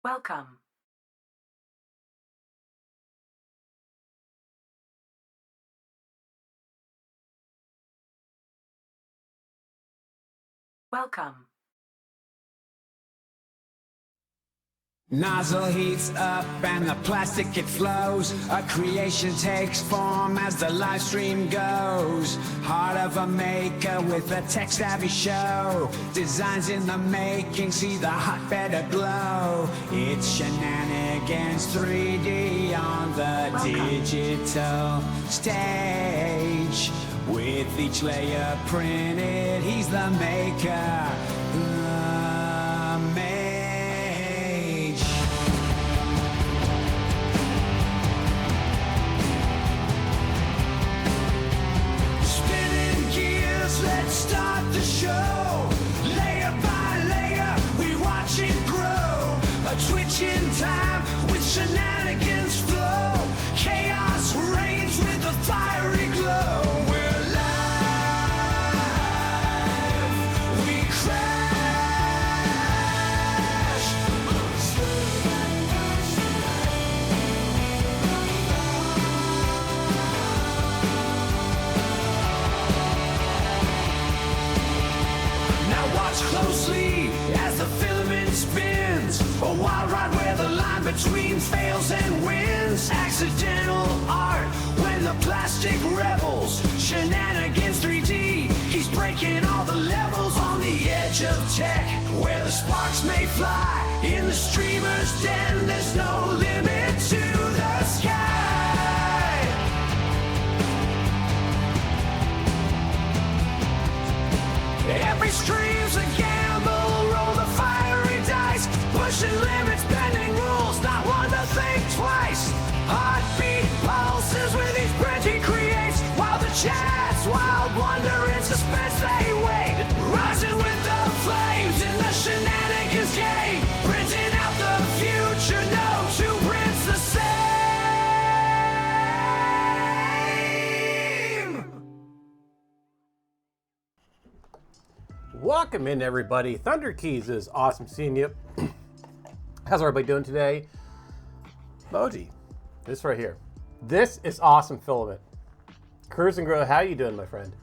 Welcome. Welcome. Nozzle heats up and the plastic it flows. A creation takes form as the live stream goes. Heart of a maker with a tech-savvy show. Designs in the making, see the hotbed aglow. It's shenanigans 3D on the digital stage. With each layer printed, he's the maker. Let's start the show. Layer by layer, we watch it grow. A twitch in time with shenanigans flow. Chaos reigns with a fiery glow. We're live. We crash. Watch closely as the filament spins. A wild ride where the line between fails and wins. Accidental art when the plastic rebels. Shenanigans 3D, he's breaking all the levels on the edge of tech. Where the sparks may fly in the streamer's den. There's no limit to the sky. Every stream's a gamble, roll the fiery dice, pushing limits, bending rules, not one to think twice. Heartbeat pulses with each print he creates, while the chat's wild wonder and suspense they wait. Rising with the flames in the shenanigans game, printing out the future, no two prints the same. Welcome in, everybody. Thunder Keys is awesome seeing you. How's everybody doing today? Moji, this right here. This is awesome filament. Cruise and Grow, how you doing, my friend?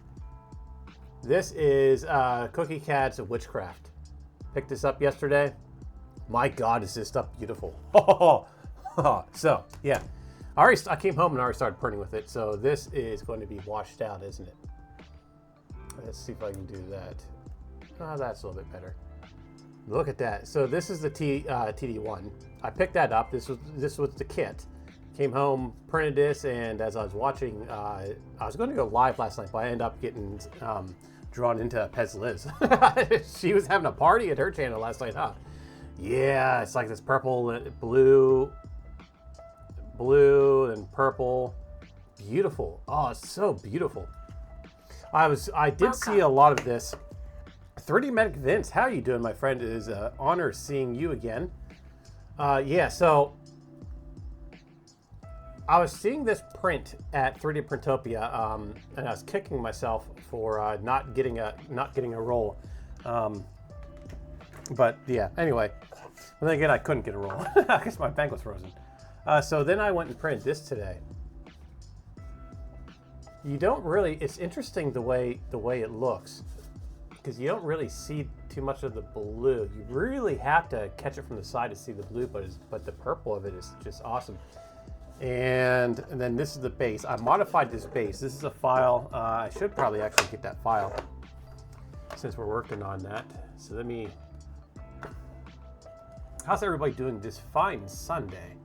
This is Cookie Cat's Witchcraft. Picked this up yesterday. My God, is this stuff beautiful. So, yeah. I came home and already started printing with it. So this is going to be washed out, isn't it? Let's see if I can do that. Oh, that's a little bit better. Look at that. So this is the TD1. I picked that up. This was the kit. Came home, printed this, and as I was watching, I was going to go live last night, but I ended up getting drawn into Pez Liz. She was having a party at her channel last night, huh? Yeah, it's like this purple, blue, and purple. Beautiful. Oh, it's so beautiful. I did see a lot of this. 3D Medic Vince, how you doing, my friend? It is an honor seeing you again. Yeah, so I was seeing this print at 3D Printopia, and I was kicking myself for not getting a roll. But yeah, anyway, and then again, I couldn't get a roll because my bank was frozen. So then I went and printed this today. You don't really. It's interesting the way it looks, because you don't really see too much of the blue. You really have to catch it from the side to see the blue, but the purple of it is just awesome. And then this is the base. I modified this base. This is a file. I should probably actually get that file since we're working on that. So let me. How's everybody doing this fine Sunday?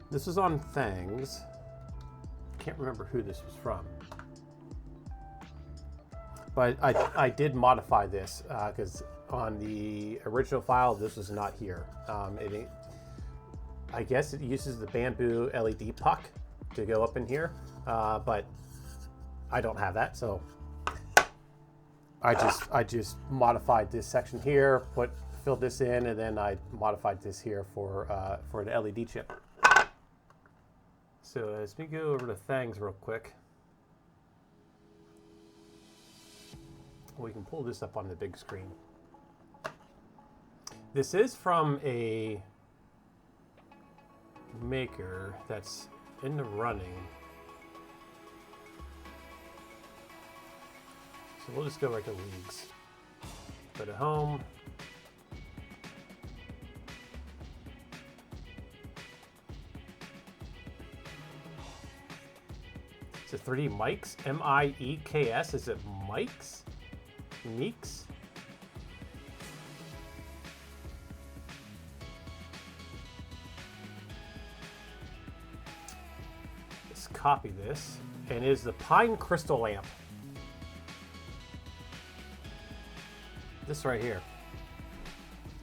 This is on Thangs. Can't remember who this was from. But I did modify this because on the original file, this was not here. I guess it uses the bamboo LED puck to go up in here, but I don't have that, so I just modified this section here, filled this in, and then I modified this here for the LED chip. So let me go over to Thangs real quick. We can pull this up on the big screen. This is from a maker that's in the running. So we'll just go right to leagues. Go to home. Is it 3D Mics? M-I-E-K-S? Is it Mics? Meeks? Let's copy this. And it is the pine crystal lamp. This right here.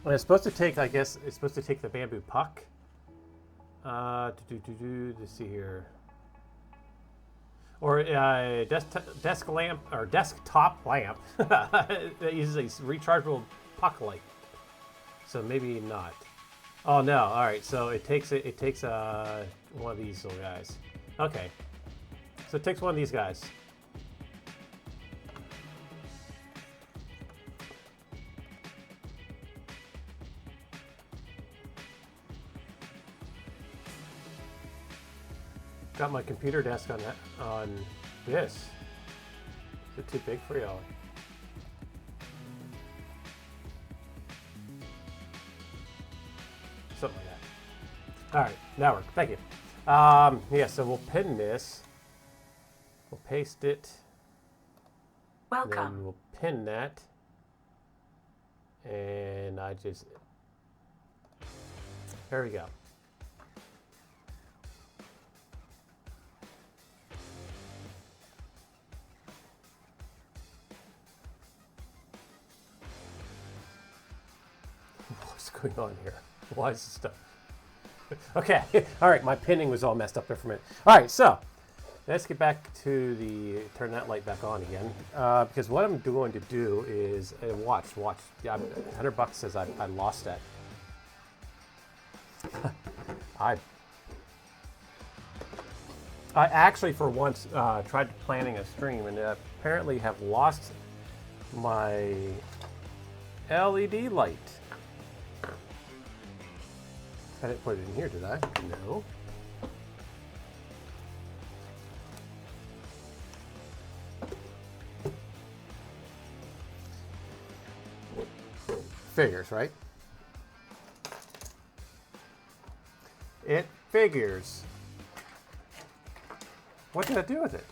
And it's supposed to take, I guess, it's supposed to take the bamboo puck. Let's see here. Or desk lamp or desktop lamp that uses a rechargeable puck light. So maybe not. Oh no! All right, so it takes one of these little guys. Okay, so it takes one of these guys. Got my computer desk on that this. Is it too big for y'all? Something like that. All right, now work. Thank you. Yeah, so we'll pin this. We'll paste it. Welcome. Then we'll pin that. And there we go. What's going on here? Why is this stuff? Okay, all right, my pinning was all messed up there for a minute. All right, so let's get back to turn that light back on again. Because what I'm going to do is, watch. Yeah, $100 says I lost that. I actually, for once, tried planning a stream and apparently have lost my LED light. I didn't put it in here, did I? No. Figures, right? It figures. What did I do with it?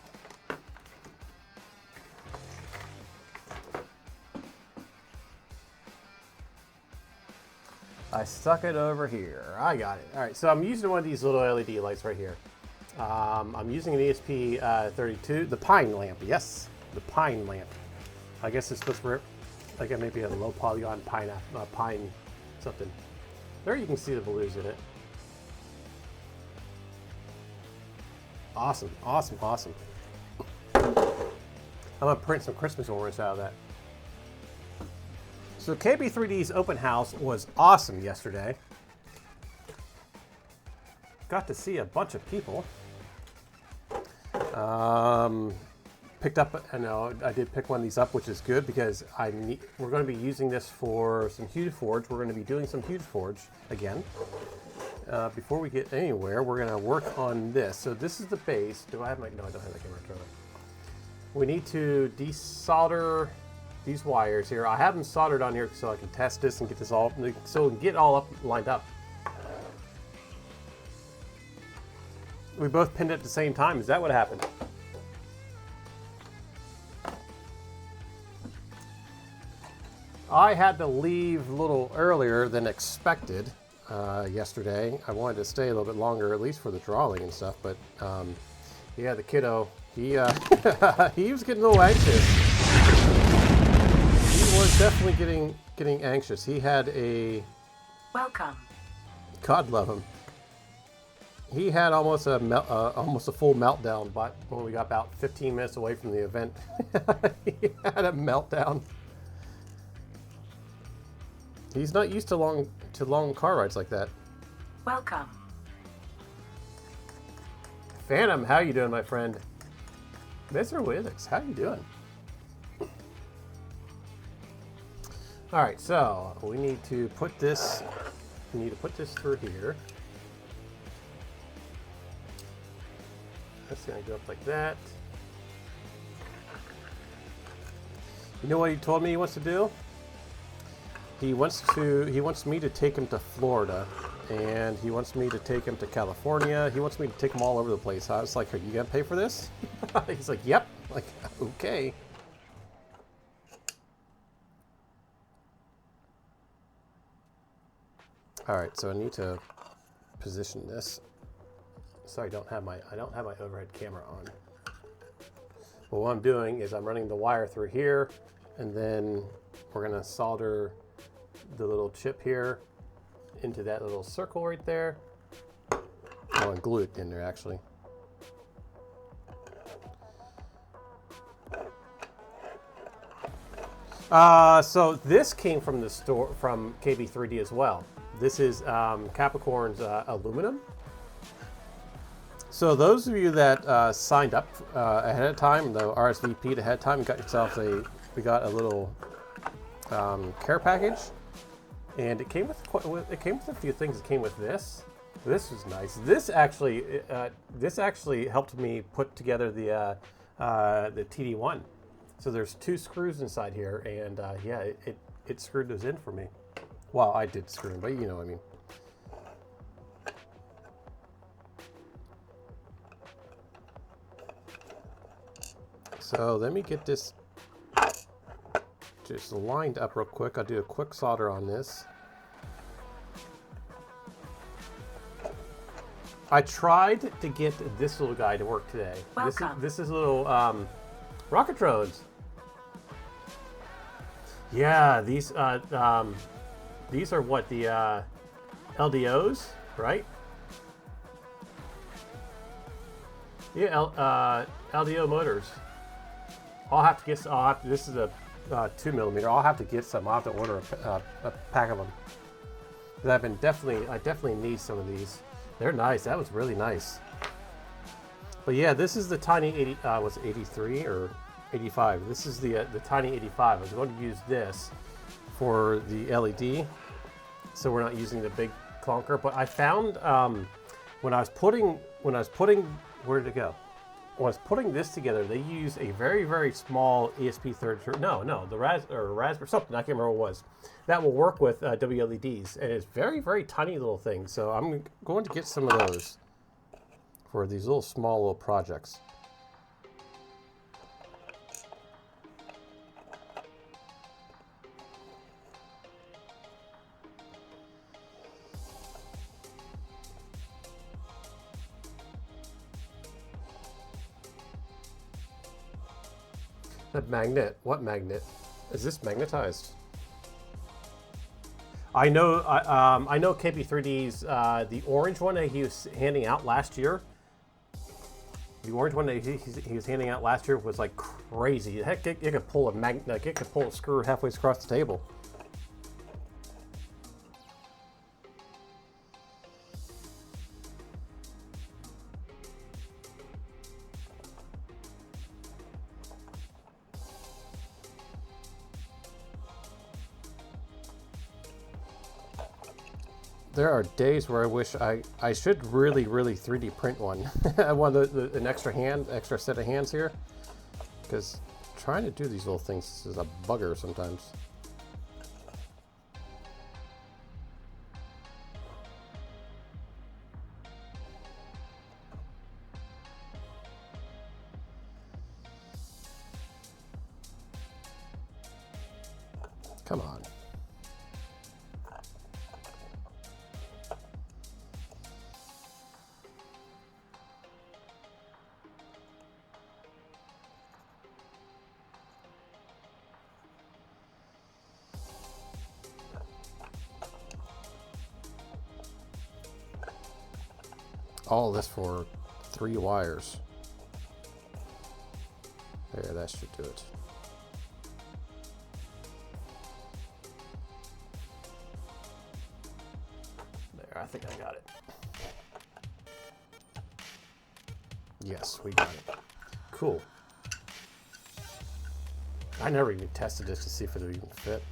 I stuck it over here. I got it. All right, so I'm using one of these little LED lights right here. I'm using an ESP32, the pine lamp. Yes, the pine lamp. I guess it's supposed to, like maybe a low polygon pine something. There you can see the blues in it. Awesome, awesome, awesome. I'm gonna print some Christmas ornaments out of that. So KB3D's open house was awesome yesterday. Got to see a bunch of people. Picked up, I did pick one of these up, which is good because we're going to be using this for some Huge Forge. We're going to be doing some Huge Forge again. Before we get anywhere, we're going to work on this. So this is the base. Do I have no, I don't have the camera turned on. We need to desolder these wires here. I have them soldered on here so I can test this and get this all, so we can get all lined up. We both pinned it at the same time. Is that what happened? I had to leave a little earlier than expected yesterday. I wanted to stay a little bit longer, at least for the drawing and stuff, but yeah, the kiddo, he he was getting a little anxious. He was definitely getting anxious. He had a... Welcome. God love him. He had almost a full meltdown, but when we got about 15 minutes away from the event, he had a meltdown. He's not used to long car rides like that. Welcome. Phantom, how you doing, my friend? Mr. Willix, how you doing? All right, so we need to put this. We need to put this through here. That's gonna go up like that. You know what he told me he wants to do? He wants me to take him to Florida, and he wants me to take him to California. He wants me to take him all over the place. I was like, "Are you gonna pay for this?" He's like, "Yep." I'm like, okay. All right, so I need to position this so I don't have my overhead camera on. Well, what I'm doing is I'm running the wire through here, and then we're gonna solder the little chip here into that little circle right there. Oh, and glue it in there actually. So this came from the store from KB3D as well. This is Capricorn's aluminum. So those of you that signed up ahead of time, the RSVP'd ahead of time, got yourself we got a little care package, and it came with a few things. It came with this. This was nice. This actually helped me put together the TD1. So there's 2 screws inside here, and yeah, it screwed those in for me. Well, I did screw them, but you know what I mean. So let me get this just lined up real quick. I'll do a quick solder on this. I tried to get this little guy to work today. Welcome. This is little Rocketrones. Yeah, these are what, the LDOs, right? Yeah, LDO motors. This is a 2mm. I'll have to get some. I'll have to order a pack of them. I definitely need some of these. They're nice. That was really nice. But yeah, this is the tiny 80. Was it 83 or 85? This is the tiny 85. I was going to use this for the LED, so we're not using the big clunker. But I found when I was putting where did it go? When I was putting this together, they use a very small ESP32. No, the Raspberry something. I can't remember what it was. That will work with WLEDs, and it's very tiny little thing. So I'm going to get some of those for these small little projects. That magnet. What magnet? Is this magnetized? I know KB3D's the orange one that he was handing out last year. The orange one that he was handing out last year was like crazy. Heck, it could pull a magnet. Like it could pull a screw halfway across the table. There are days where I wish I should really 3D print one. I want an extra set of hands here, because trying to do these little things is a bugger sometimes. Come on. All this for 3 wires. There, that should do it. There, I think I got it. Yes, we got it. Cool. I never even tested this to see if it would even fit.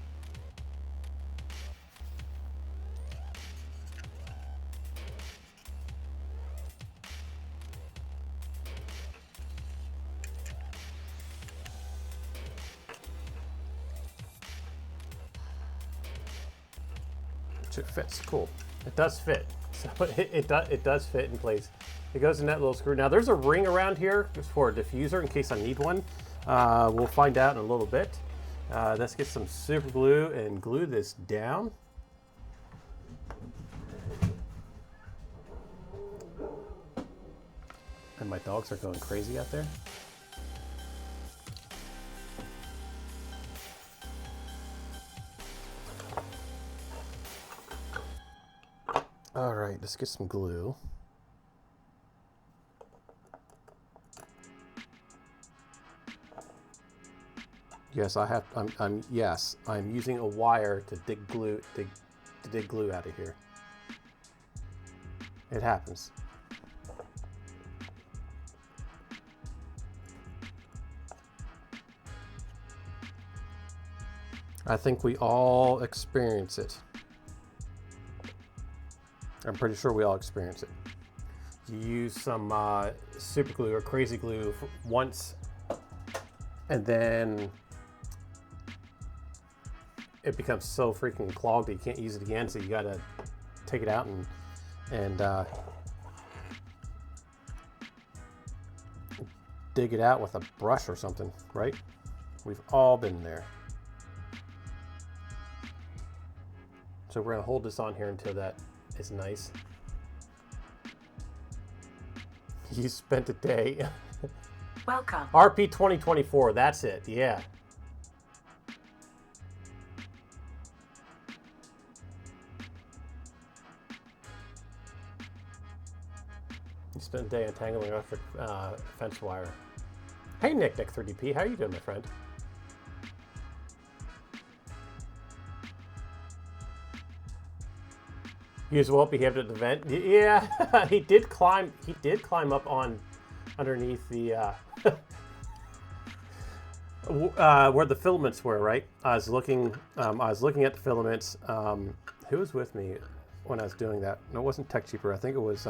It fits. Cool. It does fit. So it does fit in place. It goes in that little screw. Now there's a ring around here just for a diffuser in case I need one. We'll find out in a little bit. Let's get some super glue and glue this down. And my dogs are going crazy out there. All right, let's get some glue. Yes, I have. I'm using a wire to dig glue out of here. It happens. I think we all experience it. I'm pretty sure we all experience it. You use some super glue or crazy glue once, and then it becomes so freaking clogged that you can't use it again. So you gotta take it out and dig it out with a brush or something, right? We've all been there. So we're gonna hold this on here until that is nice. You spent a day. Welcome. RP 2024, that's it, yeah. You spent a day untangling electric fence wire. Hey Nick 3DP, how you doing, my friend? He was well behaved at the vent. Yeah, he did climb up on underneath the where the filaments were, right? I was looking at the filaments. Who was with me when I was doing that? No, it wasn't Tech Cheaper. I think it was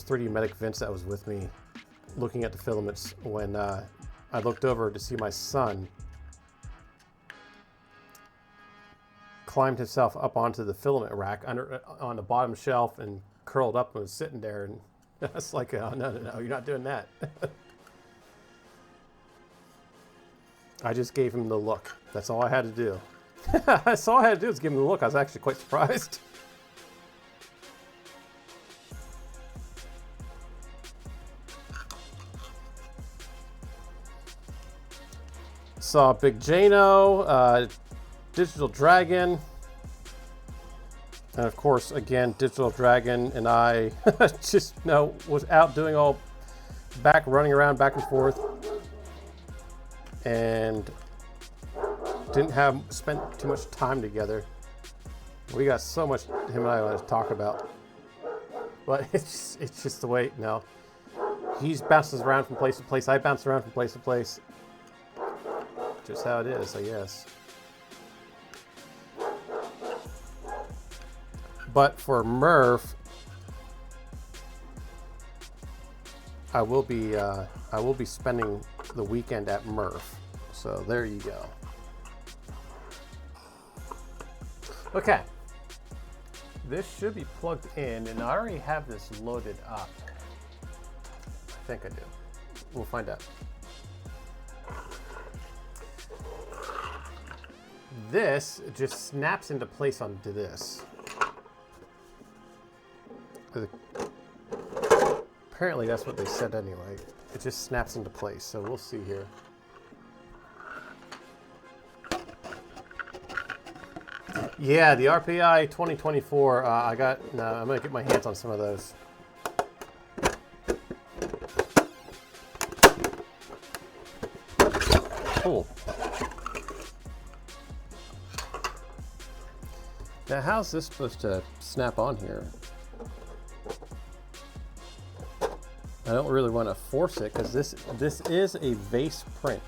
3D Medic Vince that was with me looking at the filaments when I looked over to see my son climbed himself up onto the filament rack on the bottom shelf and curled up and was sitting there, and that's like, oh, no, you're not doing that. I just gave him the look. That's all I had to do. That's all I had to do was give him the look. I was actually quite surprised. Saw Big Jano, Digital Dragon, and of course, again, Digital Dragon and I just was out doing all running around back and forth, and didn't spent too much time together. We got so much him and I want to talk about, but it's just the way. He's bounces around from place to place. I bounce around from place to place. Just how it is, I guess. But for Murph, I will be spending the weekend at Murph. So there you go. Okay. This should be plugged in, and I already have this loaded up. I think I do. We'll find out. This just snaps into place onto this. Apparently that's what they said anyway. It just snaps into place, so we'll see here. Yeah, the RPI 2024, I'm gonna get my hands on some of those. Cool. Now, how's this supposed to snap on here? I don't really want to force it because this is a vase print.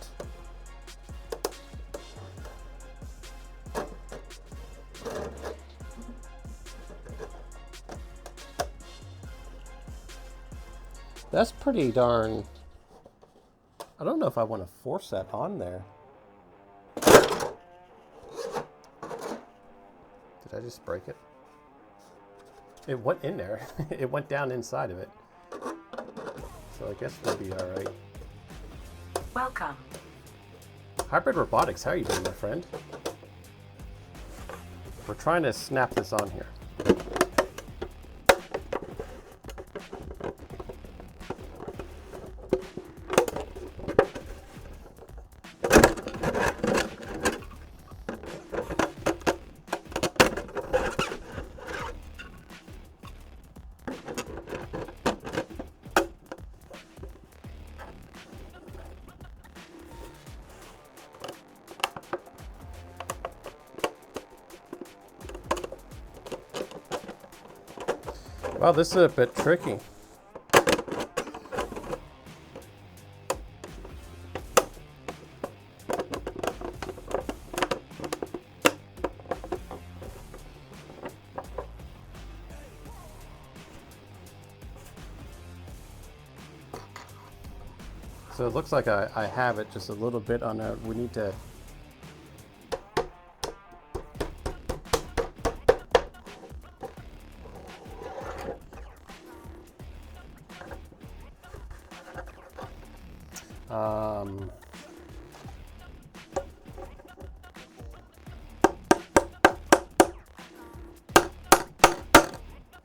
That's pretty darn... I don't know if I want to force that on there. Did I just break it? It went in there. It went down inside of it. So I guess we'll be all right. Welcome. Hybrid Robotics, how are you doing, my friend? We're trying to snap this on here. Wow, this is a bit tricky. So it looks like I have it just a little bit on there. We need to...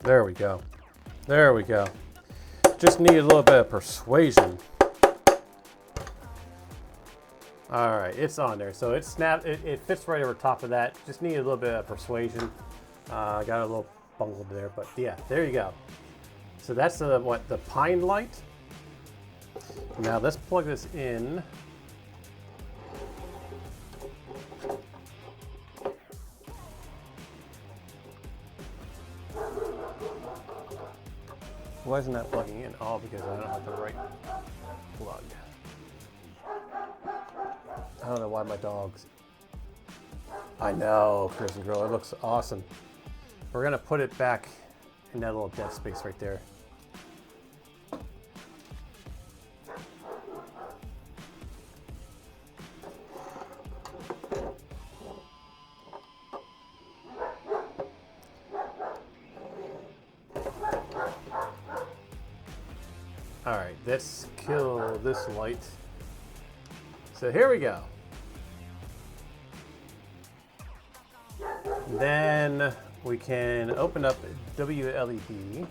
There we go. There we go. Just need a little bit of persuasion. All right, it's on there. So it snapped. It fits right over top of that. Just need a little bit of persuasion. I got a little bungled there, but yeah, there you go. So that's the pine light. Now let's plug this in. Why isn't that plugging in? Oh, because I don't have the right plug. I don't know why my dogs... I know, Chris and Girl, it looks awesome. We're gonna put it back in that little dead space right there. All right, let's kill this light. So here we go. Then we can open up WLED. Use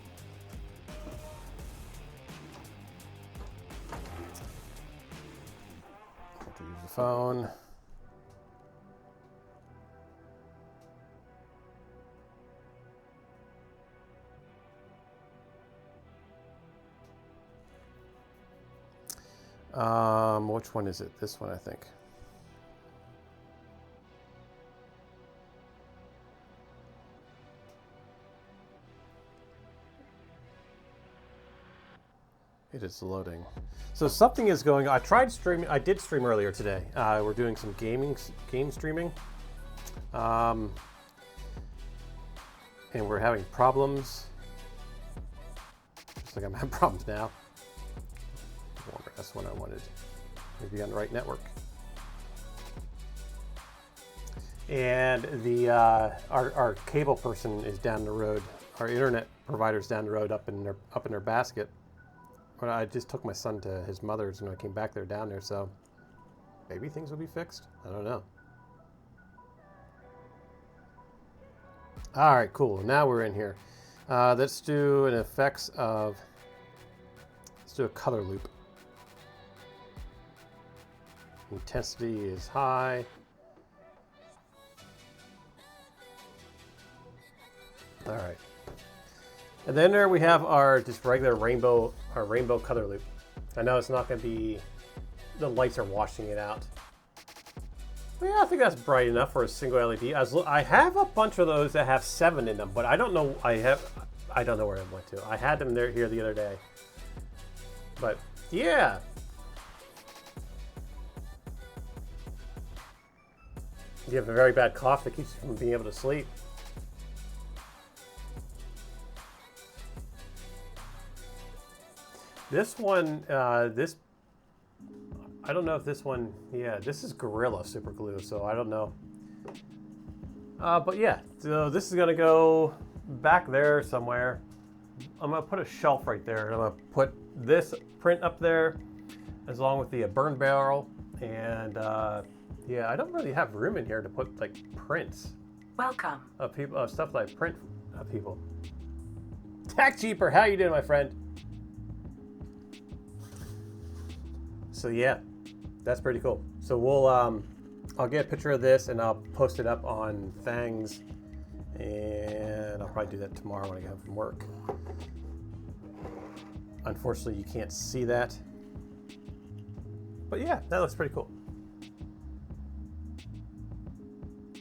the phone. Which one is it? This one, I think. It is loading. So something is going on. I tried streaming. I did stream earlier today. We're doing some game streaming. And we're having problems. Just like I'm having problems now. That's what I wanted. Maybe on the right network. And the our cable person is down the road. Our internet provider's down the road up in their basket. But I just took my son to his mother's and I came back there down there, so maybe things will be fixed. I don't know. All right, cool. Now we're in here. Let's do an effects of. Let's do a color loop. Intensity is high. All right. And then there we have our just regular rainbow color loop. I know it's not going to be, the lights are washing it out. But yeah, I think that's bright enough for a single LED. I have a bunch of those that have 7 in them, but I don't know. I don't know where it went to. I had them here the other day. But yeah. You have a very bad cough that keeps you from being able to sleep. This one, I don't know if this one, yeah, this is Gorilla Super Glue, so I don't know. But yeah, so this is gonna go back there somewhere. I'm gonna put a shelf right there. I'm gonna put this print up there, as long with the burn barrel. And yeah, I don't really have room in here to put like prints Welcome. of people, of stuff that I print of people. Tack Cheaper, how you doing, my friend? So yeah, that's pretty cool. So we'll I'll get a picture of this and I'll post it up on Fangs, and I'll probably do that tomorrow when I get home from work. Unfortunately, you can't see that, but yeah, that looks pretty cool.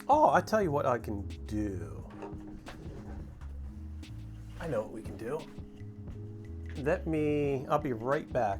Oh, I tell you what I can do. I know what we can do. I'll be right back.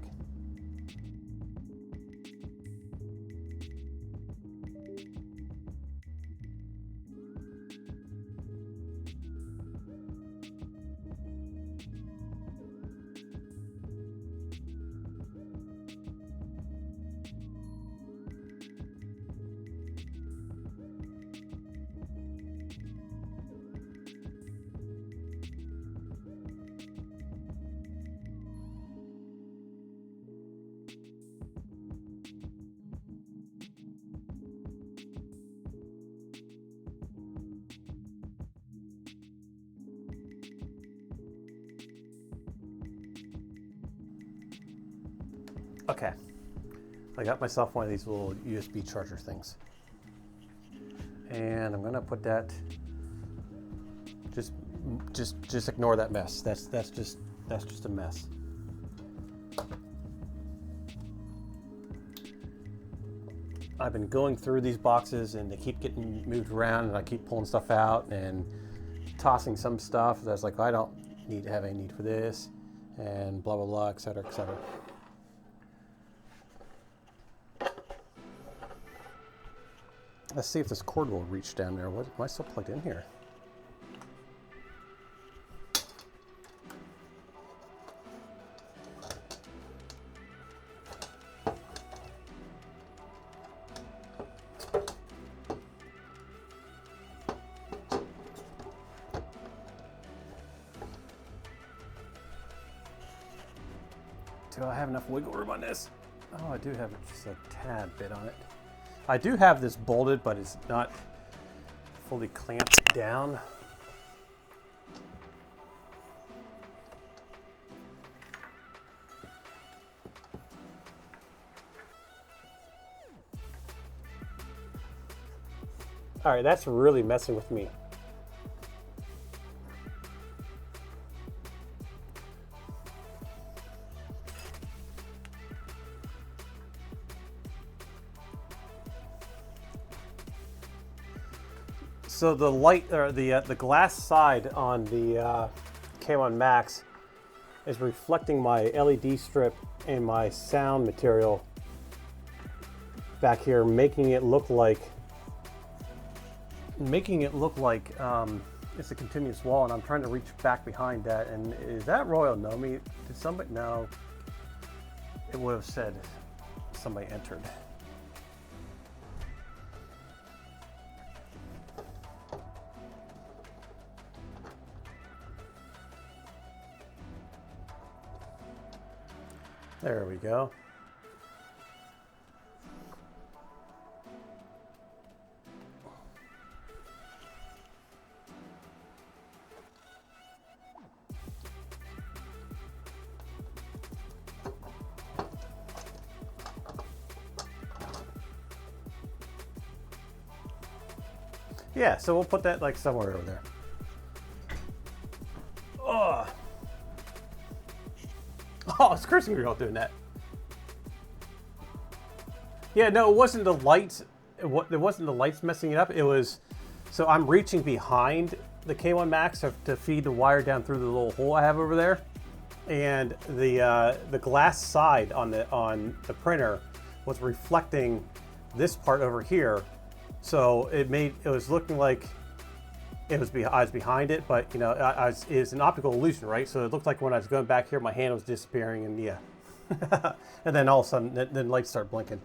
Okay, I got myself one of these little USB charger things, and I'm gonna put that. Just ignore that mess. That's just a mess. I've been going through these boxes, and they keep getting moved around, and I keep pulling stuff out and tossing some stuff that's like, I don't need to have any need for this, and blah blah blah, etc., etc. Let's see if this cord will reach down there. What, am I still plugged in here? Do I have enough wiggle room on this? Oh, I do have just a tad bit on it. I do have this bolted, but it's not fully clamped down. All right, that's really messing with me. So the light, or the glass side on the K1 Max is reflecting my LED strip and my sound material back here, making it look like it's a continuous wall. And I'm trying to reach back behind that. And is that Royal Nomi? Did somebody? No. It would have said somebody entered. There we go. Yeah, so we'll put that like somewhere over there. Oh, it's cursing girl doing that. Yeah, no, it wasn't the lights. It wasn't the lights messing it up. It was, so I'm reaching behind the K1 Max to feed the wire down through the little hole I have over there, and the glass side on the printer was reflecting this part over here. So it was looking like I was behind it, but you know, it's an optical illusion, right? So it looked like when I was going back here, my hand was disappearing, and yeah, and then all of a sudden, then lights start blinking.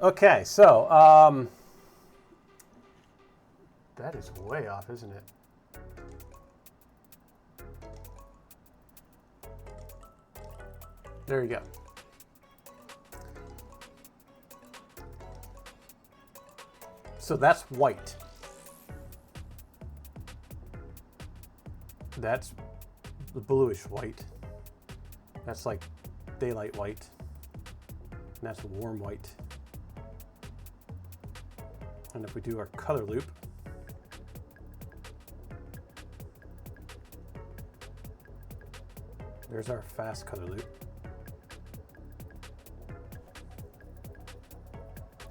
Okay, so That is way off, isn't it? There you go. So that's white. That's the bluish white. That's like daylight white. And that's warm white. And if we do our color loop, there's our fast color loop.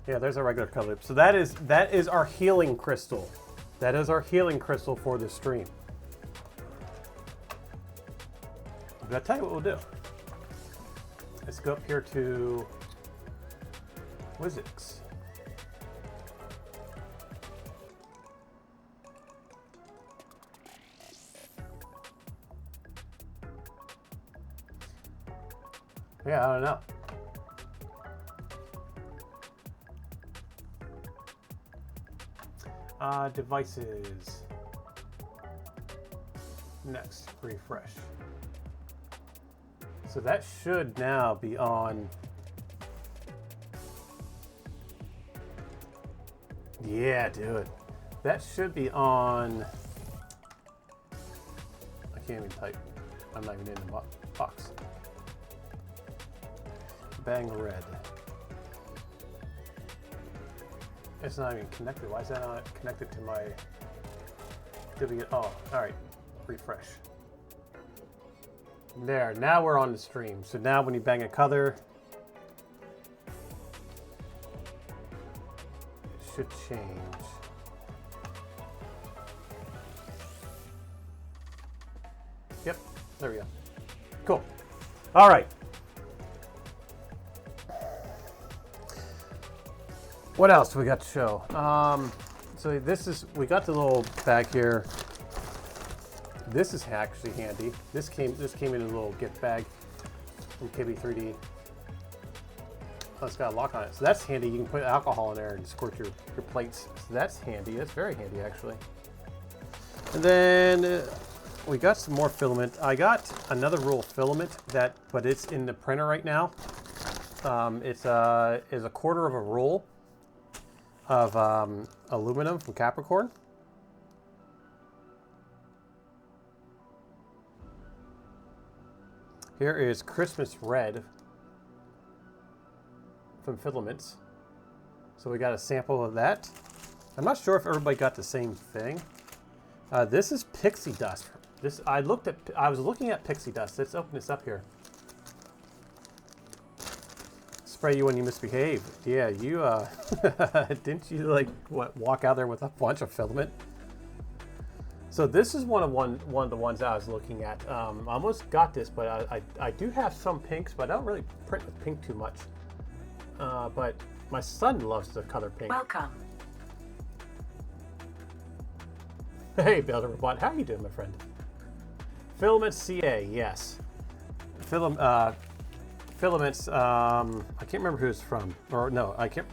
Yeah, there's our regular color loop. So that is our healing crystal. That is our healing crystal for this stream. But I'll tell you what we'll do. Let's go up here to Wizix. Yeah, I don't know. Devices. Next, refresh. So that should now be on. Yeah, dude. That should be on. I can't even type. I'm not even in the box. Bang red. It's not even connected. Why is that not connected to my Oh, all right. Refresh. There. Now we're on the stream. So now when you bang a color, it should change. Yep. There we go. Cool. All right. What else do we got to show? So we got the little bag here. This is actually handy. This came in a little gift bag from KB3D. Oh, it's got a lock on it. So that's handy. You can put alcohol in there and squirt your plates. So that's handy. That's very handy, actually. And then we got some more filament. I got another roll of filament but it's in the printer right now. It's a quarter of a roll of aluminum from Capricorn. Here is Christmas red from Filaments. So we got a sample of that. I'm not sure if everybody got the same thing. This is pixie dust. I was looking at pixie dust. Let's open this up here. Spray you when you misbehave. Yeah, you didn't you walk out there with a bunch of filament? So this is one of the ones I was looking at. I almost got this, but I do have some pinks, but I don't really print with pink too much. But my son loves the color pink. Welcome. Hey, Builder Robot, how you doing, my friend? Filament CA, yes. Filaments. I can't remember who it's from, or no, I can't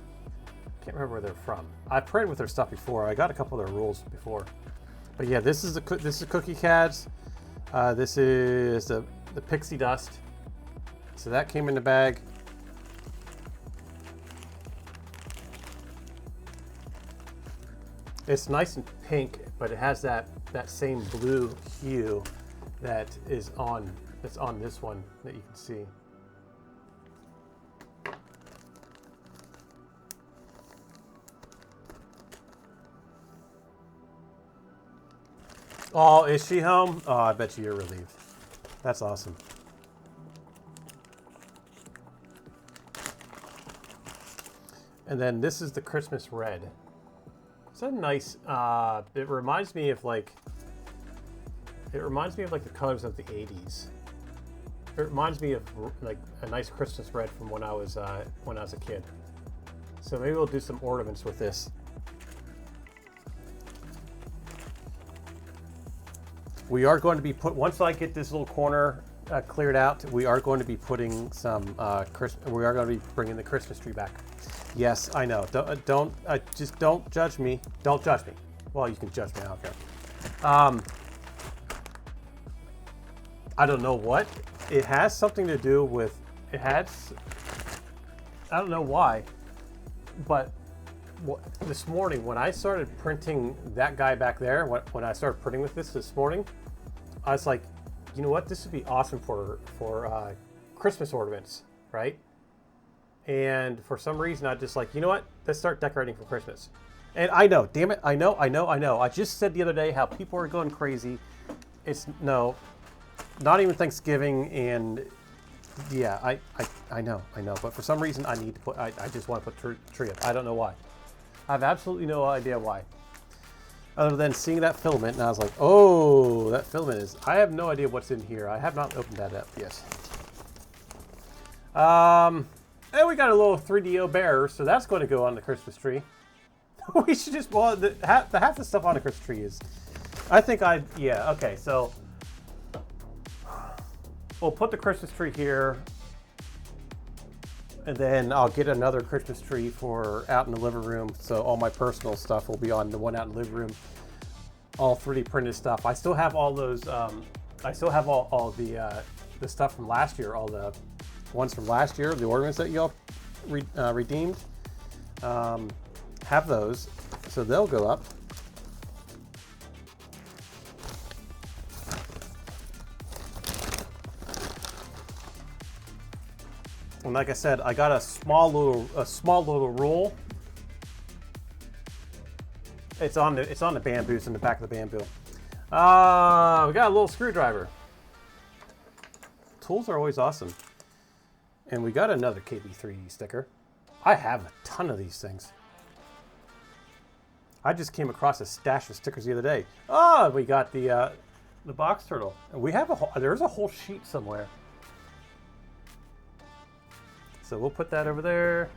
remember where they're from. I printed with their stuff before. I got a couple of their rules before. But yeah, this is Cookie Cads. This is the pixie dust. So that came in the bag. It's nice and pink, but it has that same blue hue that's on this one that you can see. Oh, is she home? Oh, I bet you're relieved. That's awesome. And then this is the Christmas red. It's a nice. It reminds me of the colors of the '80s. It reminds me of like a nice Christmas red from when I was a kid. So maybe we'll do some ornaments with this. We are going to be once I get this little corner cleared out, we are going to be putting some we are going to be bringing the Christmas tree back. Yes, I know. Just don't judge me. Don't judge me. Well, you can judge me. I don't care. I don't know what. It has something to do with. It has. I don't know why, but this morning when I started printing that guy back there, when I started printing with this morning, I was like, you know what? This would be awesome for Christmas ornaments, right? And for some reason, I just like, you know what? Let's start decorating for Christmas. And I know, damn it, I know. I just said the other day how people are going crazy. It's no, not even Thanksgiving, and yeah, I know. But for some reason, I need to put. I just want to put tree up. I don't know why. I have absolutely no idea why. Other than seeing that filament, and I was like, oh, that filament is. I have no idea what's in here. I have not opened that up. Yes. And we got a little 3DO bear, so that's going to go on the Christmas tree. We should just, well, half the stuff on the Christmas tree is, yeah, okay, so we'll put the Christmas tree here, and then I'll get another Christmas tree for out in the living room, so all my personal stuff will be on the one out in the living room, all 3D printed stuff. I still have all those, I still have all the stuff from last year, all the ones from last year, the ornaments that y'all redeemed. Have those, so they'll go up. And like I said, I got a small little roll. It's on the bamboo. It's in the back of the bamboo. We got a little screwdriver. Tools are always awesome. And we got another KB3D sticker. I have a ton of these things. I just came across a stash of stickers the other day. Oh, we got the box turtle. And we have there's a whole sheet somewhere. So we'll put that over there.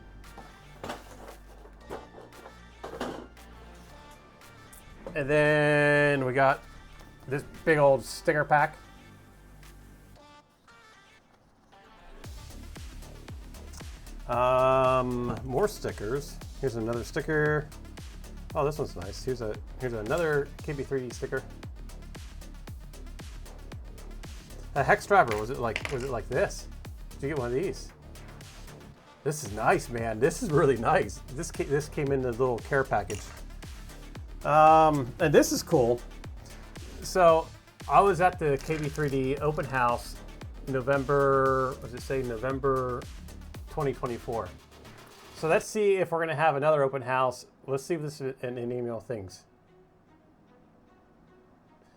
And then we got this big old sticker pack. More stickers. Here's another sticker. Oh, this one's nice. Here's another KB3D sticker. A hex driver. Was it like this? Did you get one of these? This is nice, man. This is really nice. This came in the little care package. And this is cool. So I was at the KB3D open house November 2024. So let's see if we're going to have another open house. Let's see if this is an email things.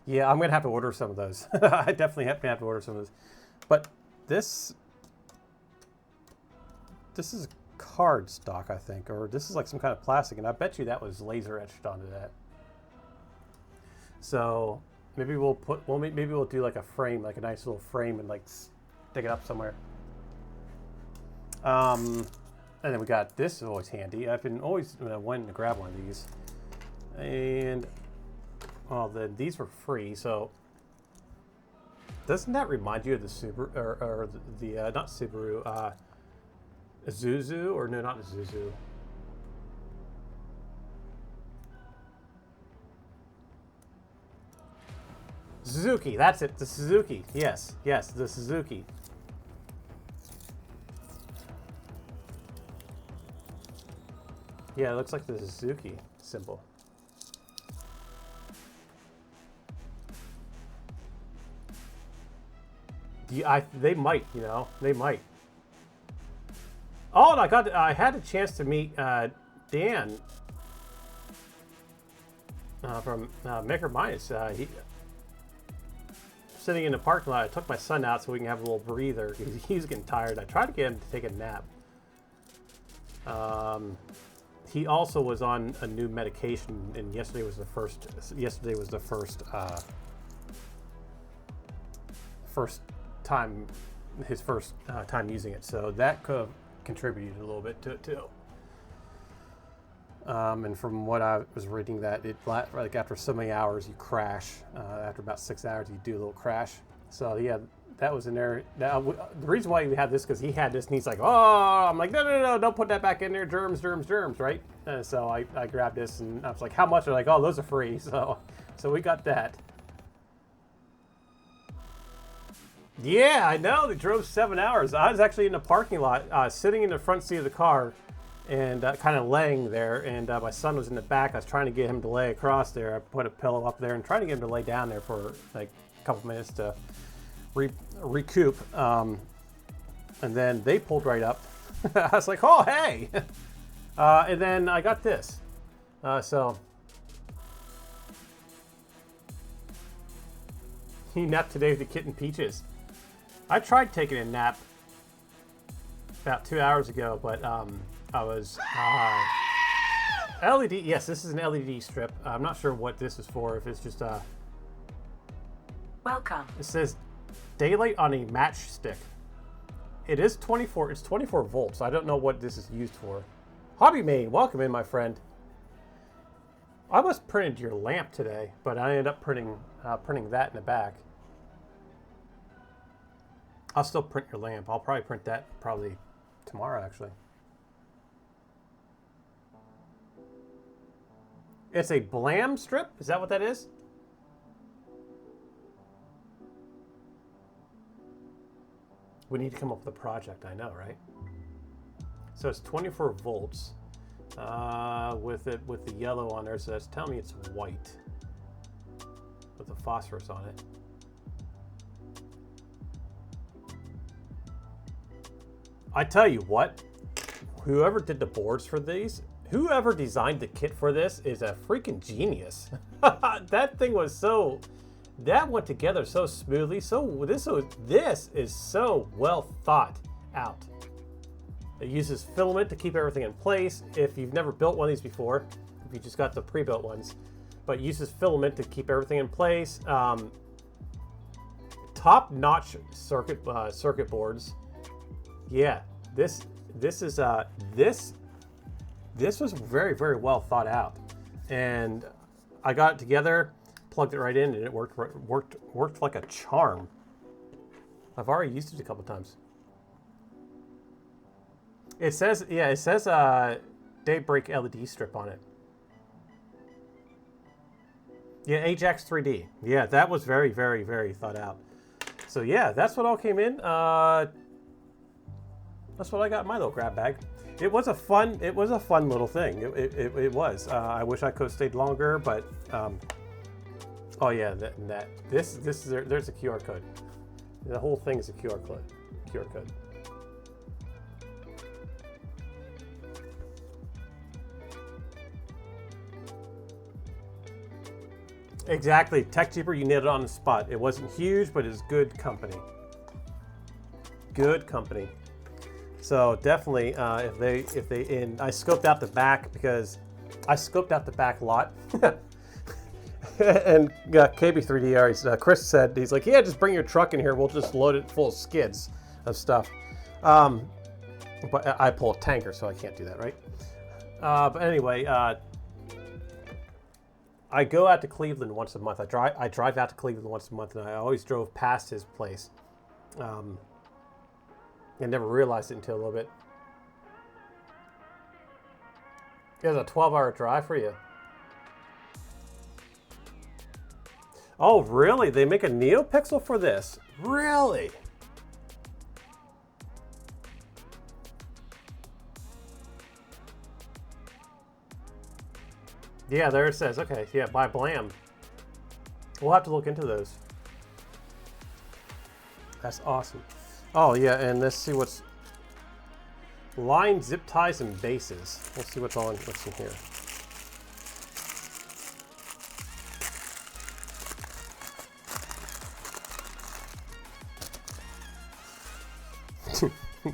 Yeah, I'm going to have to order some of those. I definitely have to order some of those. But this is card stock, I think, or this is like some kind of plastic, and I bet you that was laser etched onto that. So maybe we'll do like a frame, like a nice little frame, and like stick it up somewhere. And then we got this is always handy. I've been always wanting to grab one of these, and these were free. So doesn't that remind you of the Subaru or the not Subaru, Isuzu, or no, not Isuzu. Suzuki, that's it. The Suzuki. Yes, the Suzuki. Yeah, it looks like the Suzuki symbol. Yeah, they might, they might. Oh, and I had a chance to meet Dan from Maker Minus. He sitting in the parking lot. I took my son out so we can have a little breather. He was getting tired. I tried to get him to take a nap. He also was on a new medication, and yesterday was the first time, his first time using it. So that could have contributed a little bit to it too. And from what I was reading, that it like after so many hours you crash. After about 6 hours you do a little crash. So yeah, that was in there. Now, the reason why we had this because he had this and he's like, oh, I'm like, no, don't put that back in there. Germs, right? And so I grabbed this and I was like, how much? They're like, oh, those are free. So we got that. Yeah, I know. They drove 7 hours. I was actually in the parking lot, sitting in the front seat of the car and kind of laying there. And my son was in the back. I was trying to get him to lay across there. I put a pillow up there and trying to get him to lay down there for like a couple minutes to recoup. And then they pulled right up. I was like, oh, hey. And then I got this. So he napped today with the kitten Peaches. I tried taking a nap about 2 hours ago, but I was LED. Yes, this is an LED strip. I'm not sure what this is for. If it's just Welcome. it says daylight on a matchstick. It is 24. It's 24 volts. I don't know what this is used for. Hobby Main, welcome in, my friend. I almost printed your lamp today, but I ended up printing that in the back. I'll still print your lamp. I'll probably print that probably tomorrow, actually. It's a Blam strip? Is that what that is? We need to come up with a project, I know, right? So it's 24 volts with the yellow on there, so that's telling me it's white with the phosphorus on it. I tell you what, whoever did the boards for these, whoever designed the kit for this is a freaking genius. That thing was that went together so smoothly. This is so well thought out. It uses filament to keep everything in place. If you've never built one of these before, if you just got the pre-built ones, but it uses filament to keep everything in place. Top-notch circuit boards. Yeah, this was very, very well thought out, and I got it together, plugged it right in, and it worked like a charm. I've already used it a couple times. It says Daybreak LED strip on it. Yeah, Ajax 3D. Yeah, that was very, very, very thought out. So yeah, that's what all came in. That's what I got in my little grab bag. It was a fun little thing. It was. I wish I could have stayed longer, but oh yeah, there's a QR code. The whole thing is a QR code. Exactly. Tech Cheaper, you nailed it on the spot. It wasn't huge, but it's good company. Good company. So definitely, I scoped out the back because I scoped out the back lot. And KB3DR, Chris said, he's like, yeah, just bring your truck in here. We'll just load it full of skids of stuff. But I pull a tanker, so I can't do that, right? But anyway, I go out to Cleveland once a month. I drive out to Cleveland once a month, and I always drove past his place. I never realized it until a little bit. It was a 12-hour drive for you. Oh, really? They make a NeoPixel for this? Really? Yeah, there it says. Okay, yeah, by Blam. We'll have to look into those. That's awesome. Oh, yeah, and let's see what's... Line, zip ties, and bases. Let's see what's in here.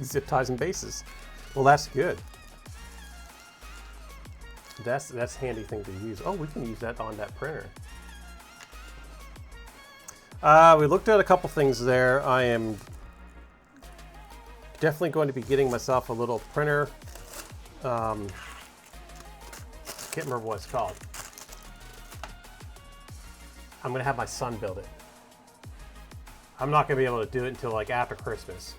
Zip ties and bases. Well, that's good. That's a handy thing to use. Oh, we can use that on that printer. We looked at a couple things there. I am definitely going to be getting myself a little printer. Can't remember what it's called. I'm going to have my son build it. I'm not going to be able to do it until like after Christmas.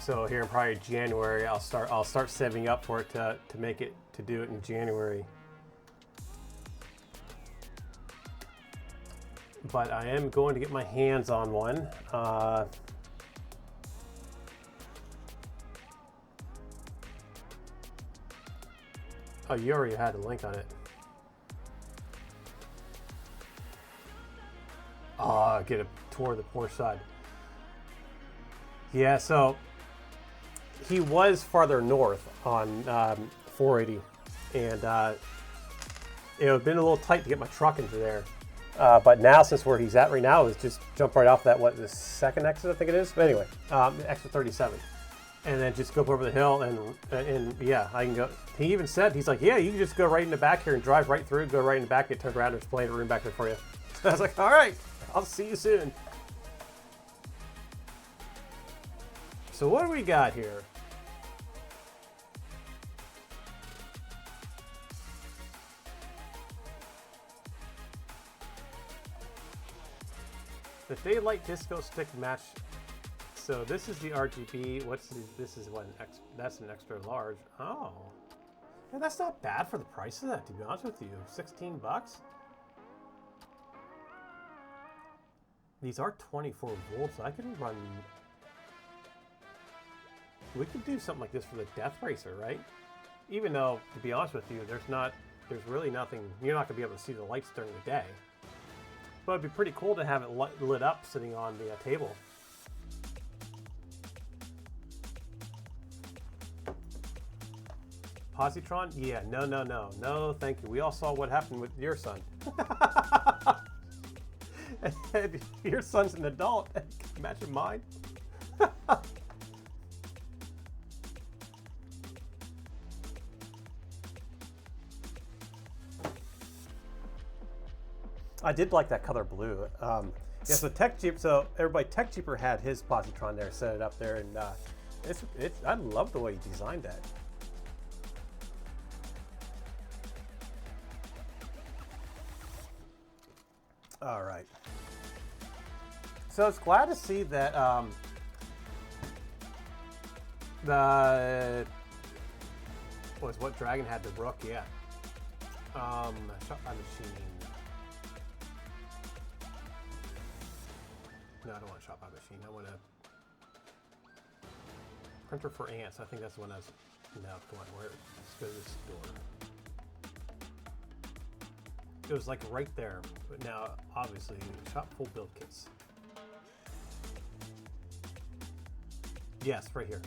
So here in probably January, I'll start saving up for it to make it to do it in January. But I am going to get my hands on one. Oh, you already had the link on it. Oh, get a tour of the Porsche side. Yeah, so he was farther north on 480, and it would have been a little tight to get my truck into there. But now, since where he's at right now is just jump right off that, what, the second exit, I think it is? But anyway, exit 37. And then just go over the hill, and yeah, I can go. He even said, he's like, yeah, you can just go right in the back here and drive right through, go right in the back, get turned around, there's plenty of room back there for you. So I was like, all right, I'll see you soon. So what do we got here? The Daylight Disco Stick Match. So this is the RGB. This is what that's an extra large. Oh, yeah, that's not bad for the price of that, to be honest with you. 16 bucks. These are 24 volts. I can run. We could do something like this for the Death Racer, right? Even though, to be honest with you, there's really nothing. You're not gonna be able to see the lights during the day. But it'd be pretty cool to have it lit up sitting on the table. Positron? Yeah, no, thank you. We all saw what happened with your son. And your son's an adult. Imagine mine. I did like that color blue. Yes, the Tech Jeep. So everybody, Tech Jeeper had his positron there, set it up there, and I love the way he designed that. All right. So it's glad to see that what Dragon had the Rook, yeah. Shot by machine. No, I don't want shot by machine. I want a printer for ants. I think that's the one I was. No, come on, where? Let's go to this door. It was like right there, but now obviously shop full build kits. Yes, right here.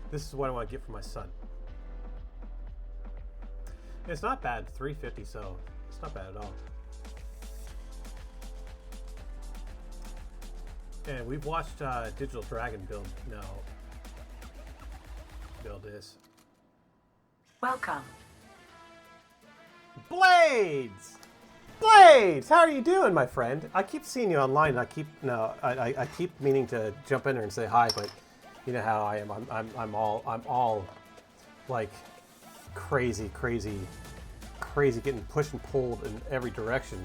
This is what I want to get for my son. It's not bad, $350, so it's not bad at all. And we've watched Digital Dragon build this. Welcome. Blades! Blades! How are you doing, my friend? I keep seeing you online. I keep meaning to jump in there and say hi, but you know how I am. I'm all like crazy, getting pushed and pulled in every direction.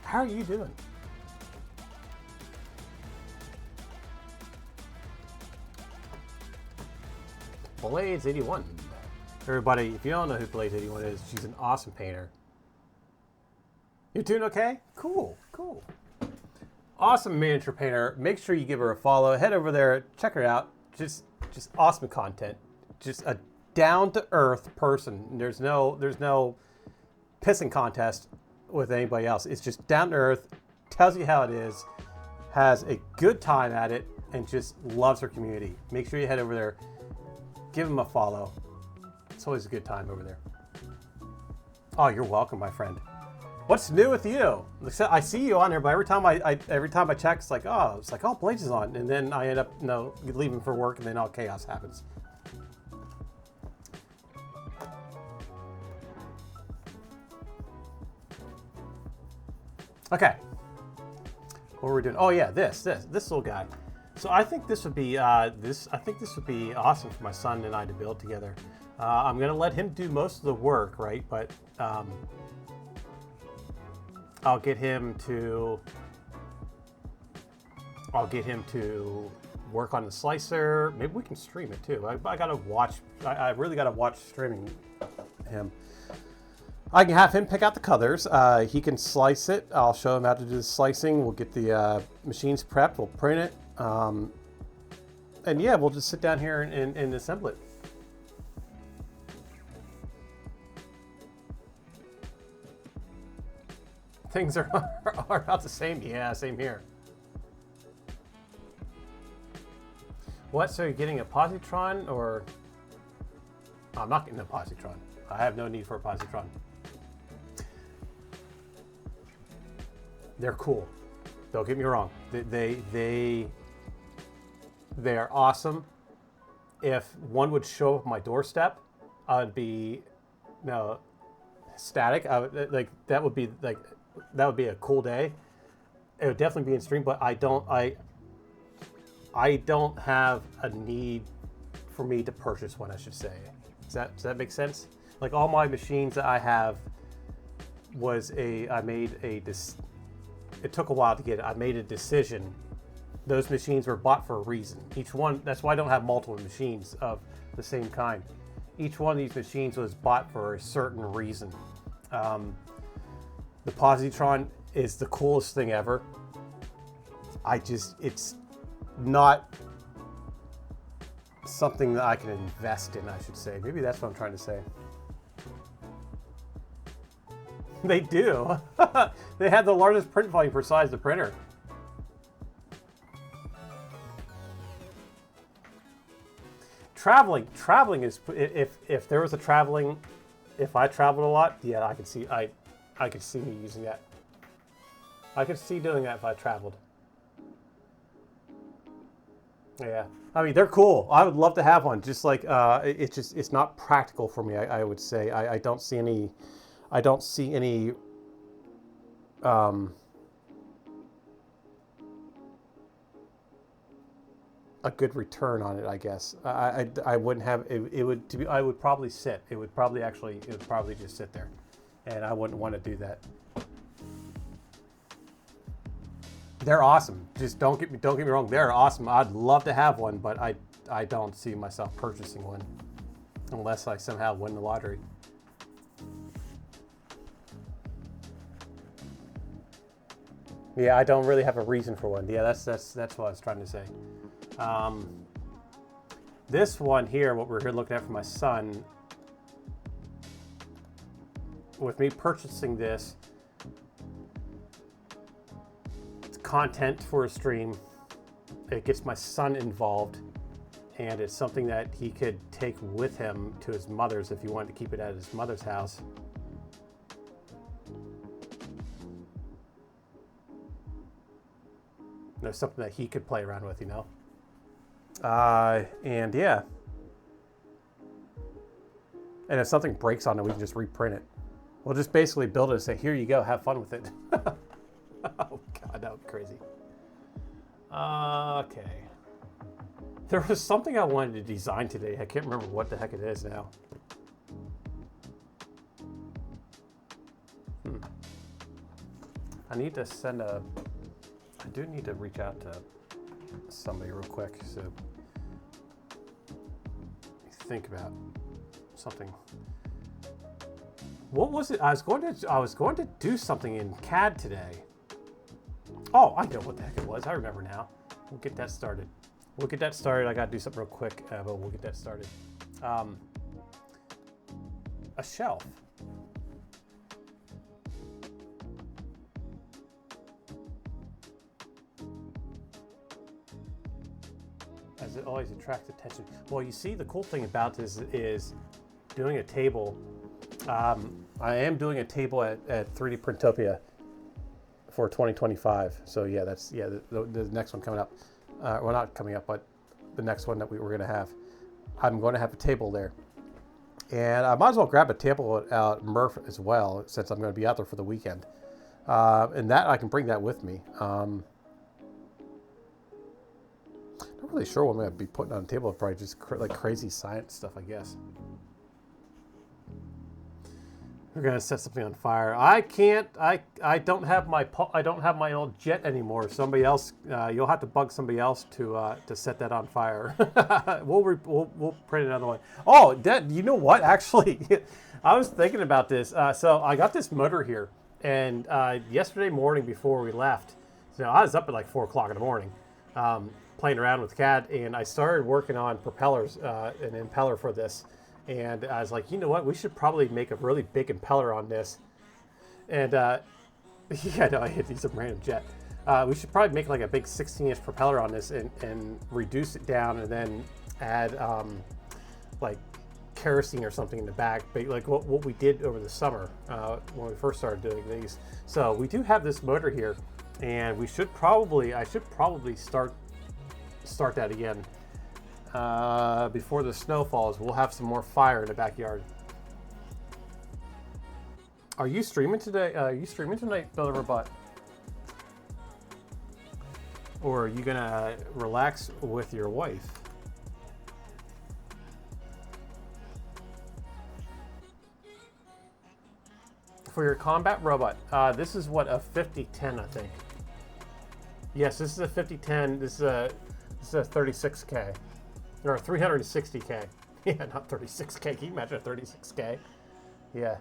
How are you doing? Blades 81. Everybody, if you don't know who Blades 81 is, she's an awesome painter. You're doing okay? Cool. Awesome miniature painter. Make sure you give her a follow. Head over there, check her out. Just awesome content. Just a down-to-earth person. There's no pissing contest with anybody else. It's just down-to-earth, tells you how it is, has a good time at it, and just loves her community. Make sure you head over there. Give him a follow. It's always a good time over there. Oh, you're welcome, my friend. What's new with you? I see you on there, but every time I check, it's like, oh, Blades is on, and then I end up leaving for work, and then all chaos happens. Okay. What we're doing? Oh yeah, this little guy. So I think this would be awesome for my son and I to build together. I'm gonna let him do most of the work, right? But I'll get him to work on the slicer. Maybe we can stream it too. I gotta watch. I really gotta watch streaming him. I can have him pick out the colors. He can slice it. I'll show him how to do the slicing. We'll get the machines prepped. We'll print it. And yeah, we'll just sit down here and assemble it. Things are about the same. Yeah, same here. What? So you're getting a positron or? Oh, I'm not getting a positron. I have no need for a positron. They're cool. Don't get me wrong. They are awesome. If one would show up at my doorstep, I'd be ecstatic. I would like that would be a cool day. It would definitely be in stream, but I don't have a need for me to purchase one, I should say. Does that make sense? Like all my machines that I have it took a while to get it. I made a decision. Those machines were bought for a reason. Each one, that's why I don't have multiple machines of the same kind. Each one of these machines was bought for a certain reason. The positron is the coolest thing ever. It's not something that I can invest in, I should say. Maybe that's what I'm trying to say. They do. They have the largest print volume per size of the printer. Traveling is, if there was a traveling, if I traveled a lot, yeah, I could see me using that. I could see doing that if I traveled. Yeah, I mean, they're cool. I would love to have one. Just like it's not practical for me. I would say I don't see any a good return on it. I guess I wouldn't have it. I would probably sit. It would probably just sit there, and I wouldn't want to do that. They're awesome. Just don't get me wrong. They're awesome. I'd love to have one, but I don't see myself purchasing one unless I somehow win the lottery. Yeah, I don't really have a reason for one. Yeah, that's what I was trying to say. This one here, what we're here looking at for my son, with me purchasing this, it's content for a stream. It gets my son involved, and it's something that he could take with him to his mother's if he wanted to keep it at his mother's house. There's something that he could play around with, you know? And yeah. And if something breaks on it, we can just reprint it. We'll just basically build it and say, here you go, have fun with it. Oh, God, that would be crazy. Okay. There was something I wanted to design today. I can't remember what the heck it is now. I need to send a... I do need to reach out to somebody real quick. So think about something. What was it? I was going to do something in CAD today. Oh, I know what the heck it was. I remember now. We'll get that started. I got to do something real quick, but we'll get that started. A shelf. As it always attracts attention. Well, you see, the cool thing about this is doing a table. I am doing a table at 3D Printopia for 2025. So yeah, that's the next one coming up. Well, not coming up, but the next one that we were going to have. I'm going to have a table there, and I might as well grab a table out Murph as well, since I'm going to be out there for the weekend. And that I can bring that with me. Not really sure what I'm going to be putting on the table. Probably just like crazy science stuff, I guess. We're gonna set something on fire. I can't. I don't have my old jet anymore. Somebody else. You'll have to bug somebody else to set that on fire. We'll print another one. Oh, you know what? Actually, I was thinking about this. So I got this motor here, and yesterday morning before we left, so I was up at like 4 o'clock in the morning, playing around with the cat, and I started working on propellers, an impeller for this. And I was like, you know what? We should probably make a really big impeller on this. And yeah, no, I hit some random jet. We should probably make like a big 16-inch propeller on this and reduce it down, and then add like kerosene or something in the back, like what we did over the summer when we first started doing these. So we do have this motor here, and I should probably start that again. Before the snow falls, we'll have some more fire in the backyard. Are you streaming today? Are you streaming tonight, Bill Robot? Or are you gonna relax with your wife? For your combat robot, this is what, a 5010, I think. Yes, this is a 5010. This is a 36K. Or 360K. Yeah, not 36K. Can you imagine a 36K? Yeah.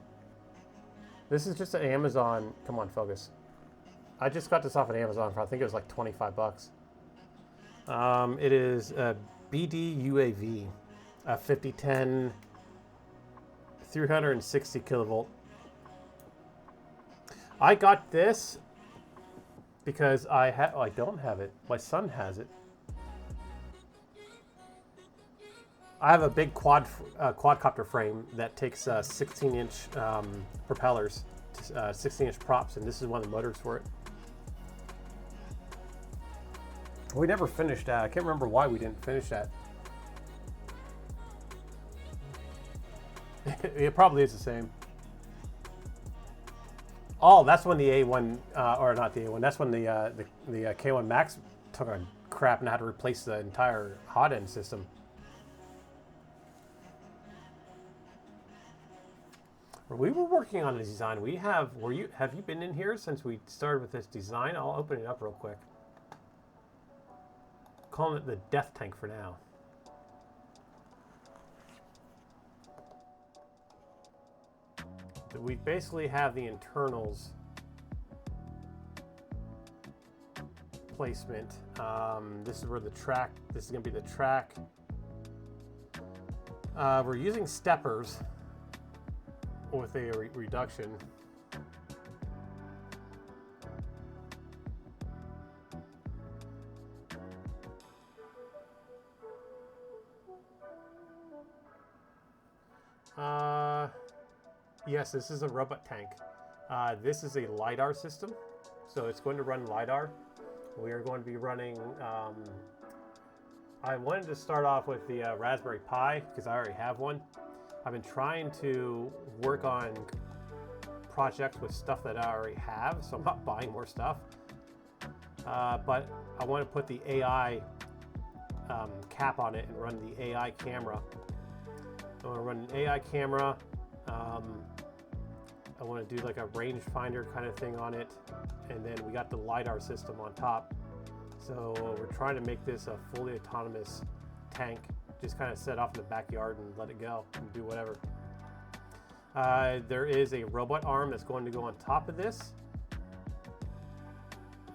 This is just an Amazon. Come on, focus. I just got this off of Amazon for, I think it was like 25 bucks. It is a BD UAV, a 5010, 360 kilovolt. I got this because I don't have it. My son has it. I have a big quadcopter frame that takes 16-inch propellers, 16-inch props, and this is one of the motors for it. We never finished that. I can't remember why we didn't finish that. It probably is the same. Oh, that's when the A1, or not the A1. That's when the K1 Max took a crap and had to replace the entire hot end system. We were working on a design. Have you been in here since we started with this design? I'll open it up real quick. Calling it the Death Tank for now. We basically have the internals placement. This is where the track. This is going to be the track. We're using steppers with a reduction. Yes, this is a robot tank. This is a LiDAR system, so it's going to run LiDAR. We are going to be running, I wanted to start off with the Raspberry Pi because I already have one. I've been trying to work on projects with stuff that I already have, so I'm not buying more stuff. But I want to put the AI cap on it and run the AI camera. I want to run an AI camera. I want to do like a rangefinder kind of thing on it, and then we got the LiDAR system on top. So we're trying to make this a fully autonomous tank. Just kind of set off in the backyard and let it go and do whatever. There is a robot arm that's going to go on top of this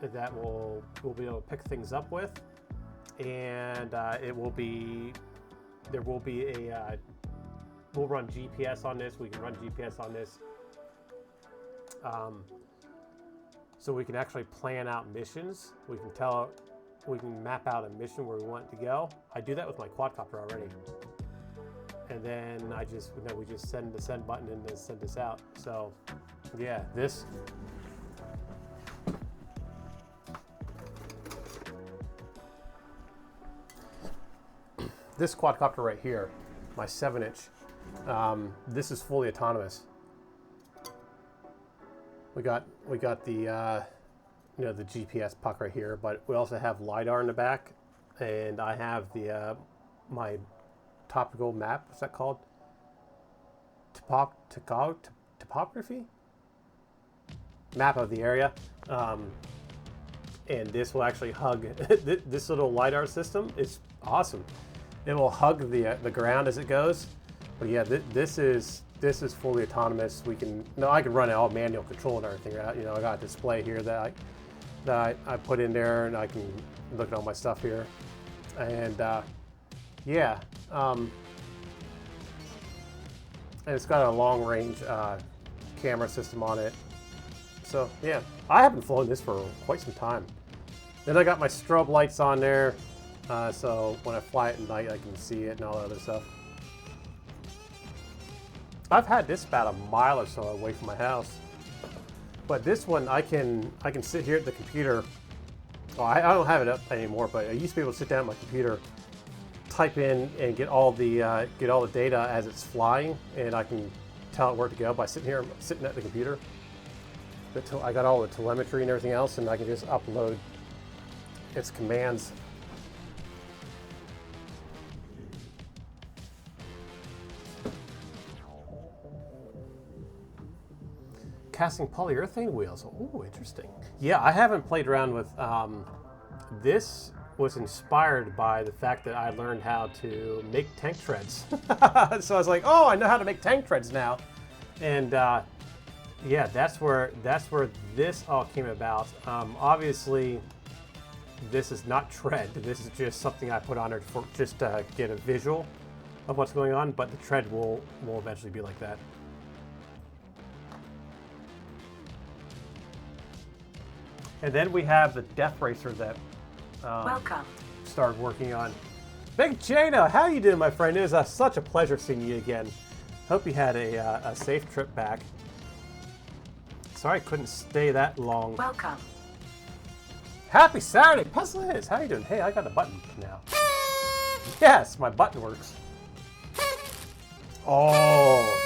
that we'll be able to pick things up with, and we'll run GPS on this. We can run GPS on this, so we can actually plan out missions. We can map out a mission where we want it to go. I do that with my quadcopter already. And then we just send the send button and then send this out. So yeah, this quadcopter right here, my 7-inch, this is fully autonomous. We got the the GPS puck right here, but we also have LiDAR in the back, and I have the my topical map. What's that called? topography map of the area, and this will actually hug this little LiDAR system. It's awesome. It will hug the ground as it goes. But yeah, this is fully autonomous. I can run it all manual control and everything. Right? You know, I got a display here that I put in there, and I can look at all my stuff here. And yeah, and it's got a long range camera system on it. So yeah, I haven't flown this for quite some time. Then I got my strobe lights on there, so when I fly it at night, I can see it and all that other stuff. I've had this about a mile or so away from my house, but this one I can sit here at the computer. Well, I don't have it up anymore, but I used to be able to sit down at my computer, type in, and get all the data as it's flying, and I can tell it where to go by sitting at the computer. I got all the telemetry and everything else, and I can just upload its commands. Casting polyurethane wheels. Oh, interesting. Yeah, I haven't played around with this. Was inspired by the fact that I learned how to make tank treads. So I was like, oh, I know how to make tank treads now. And yeah, that's where this all came about. Obviously, this is not tread. This is just something I put on there for just to get a visual of what's going on. But the tread will eventually be like that. And then we have the Death Racer that Welcome. started working on. Big Jana, how you doing, my friend? It was such a pleasure seeing you again. Hope you had a safe trip back. Sorry I couldn't stay that long. Welcome. Happy Saturday, Puzzle Liz. How you doing? Hey, I got a button now. Yes, my button works. Oh.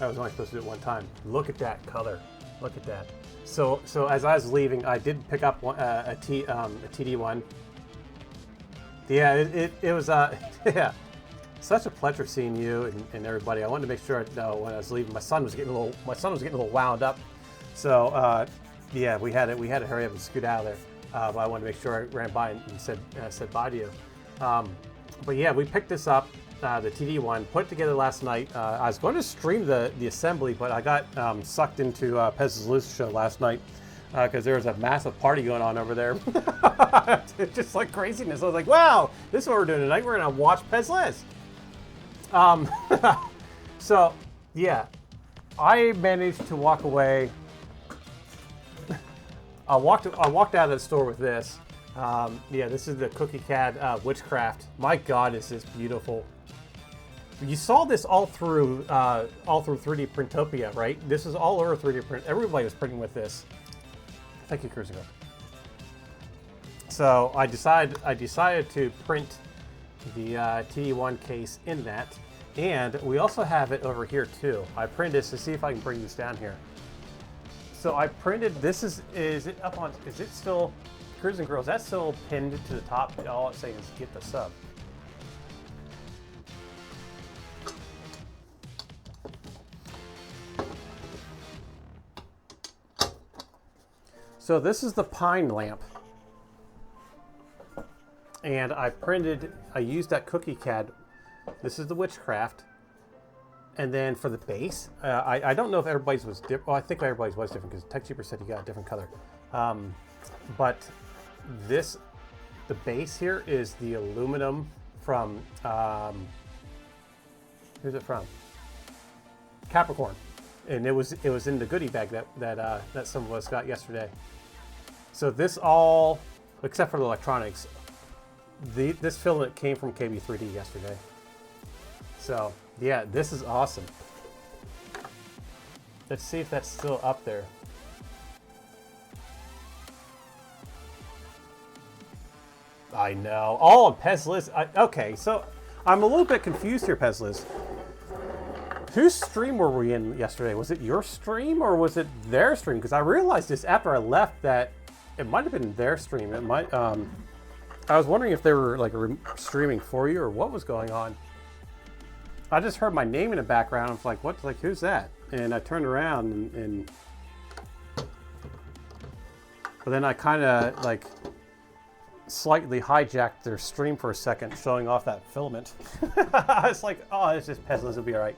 I was only supposed to do it one time. Look at that color. Look at that. So as I was leaving, I did pick up a TD1. Yeah, it was yeah, such a pleasure seeing you and everybody. I wanted to make sure when I was leaving, my son was getting a little wound up. So yeah, we had to hurry up and scoot out of there. But I wanted to make sure I ran by and said bye to you. But yeah, we picked this up. The TD1, put it together last night. I was going to stream the assembly, but I got sucked into Pez's Loose show last night because there was a massive party going on over there. It's just like craziness. I was like, wow, this is what we're doing tonight. We're going to watch Pez Liz. So, yeah, I managed to walk away. I walked out of the store with this. Yeah, this is the Cookie CAD Witchcraft. My God, is this beautiful. You saw this all through 3D Printopia, right? This is all over 3D print. Everybody was printing with this. Thank you, Cruisingo. So I decided to print the TD1 case in that, and we also have it over here too. I printed this to see if I can bring this down here. So I printed this. Is it up on? Is it still? Cruising Girls, that's still pinned to the top. All it's saying is get the sub. So this is the pine lamp. And I used that Cookie CAD. This is the Witchcraft. And then for the base, I don't know if everybody's was different. Well, I think everybody's was different because TechSuper said you got a different color. But the base here is the aluminum from, who's it from? Capricorn. And it was in the goodie bag that some of us got yesterday. So this all, except for the electronics, this filament came from KB3D yesterday. So yeah, this is awesome. Let's see if that's still up there. I know. Oh, Pez Liz. Okay, so I'm a little bit confused here, Pez Liz. Whose stream were we in yesterday? Was it your stream or was it their stream? Because I realized this after I left that it might have been their stream. It might. I was wondering if they were like streaming for you or what was going on. I just heard my name in the background. I was like, what? Like, who's that? And I turned around and but then I kind of like slightly hijacked their stream for a second, showing off that filament. I was like, oh, it's just peasants, it'll be all right.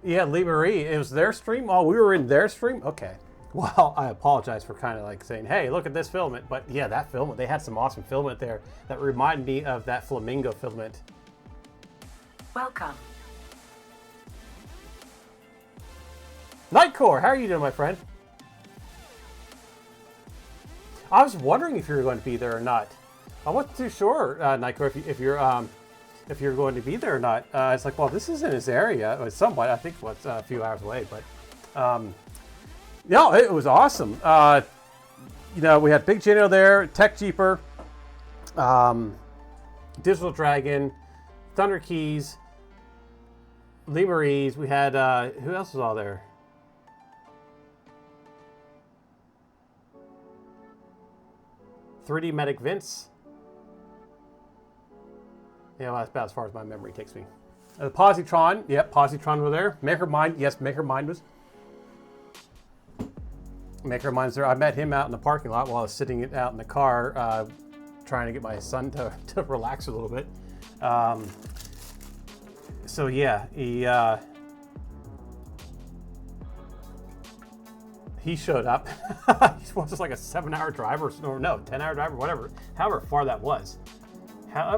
Yeah, Lee Marie, it was their stream? Oh, we were in their stream? Okay. Well, I apologize for kind of like saying, hey, look at this filament. But yeah, that filament, they had some awesome filament there that reminded me of that flamingo filament. Welcome. Nightcore, how are you doing, my friend? I was wondering if you were going to be there or not. I wasn't too sure, Nightcore, if you're going to be there or not. It's like, well, this is in his area. It was somewhat, I think, what's a few hours away, but no, it was awesome. You know, we had Big Jano there, Tech Jeeper, Digital Dragon, Thunder Keys, Lee Marie's. We had who else was all there? 3D Medic Vince. Yeah, well, that's about as far as my memory takes me. Positron, yep, Positron were there. Maker Mind, yes, Maker Mind was. Maker Mind's there. I met him out in the parking lot while I was sitting out in the car trying to get my son to relax a little bit. So yeah, he showed up. He was just like a 7-hour drive or no, 10-hour drive or whatever, however far that was. I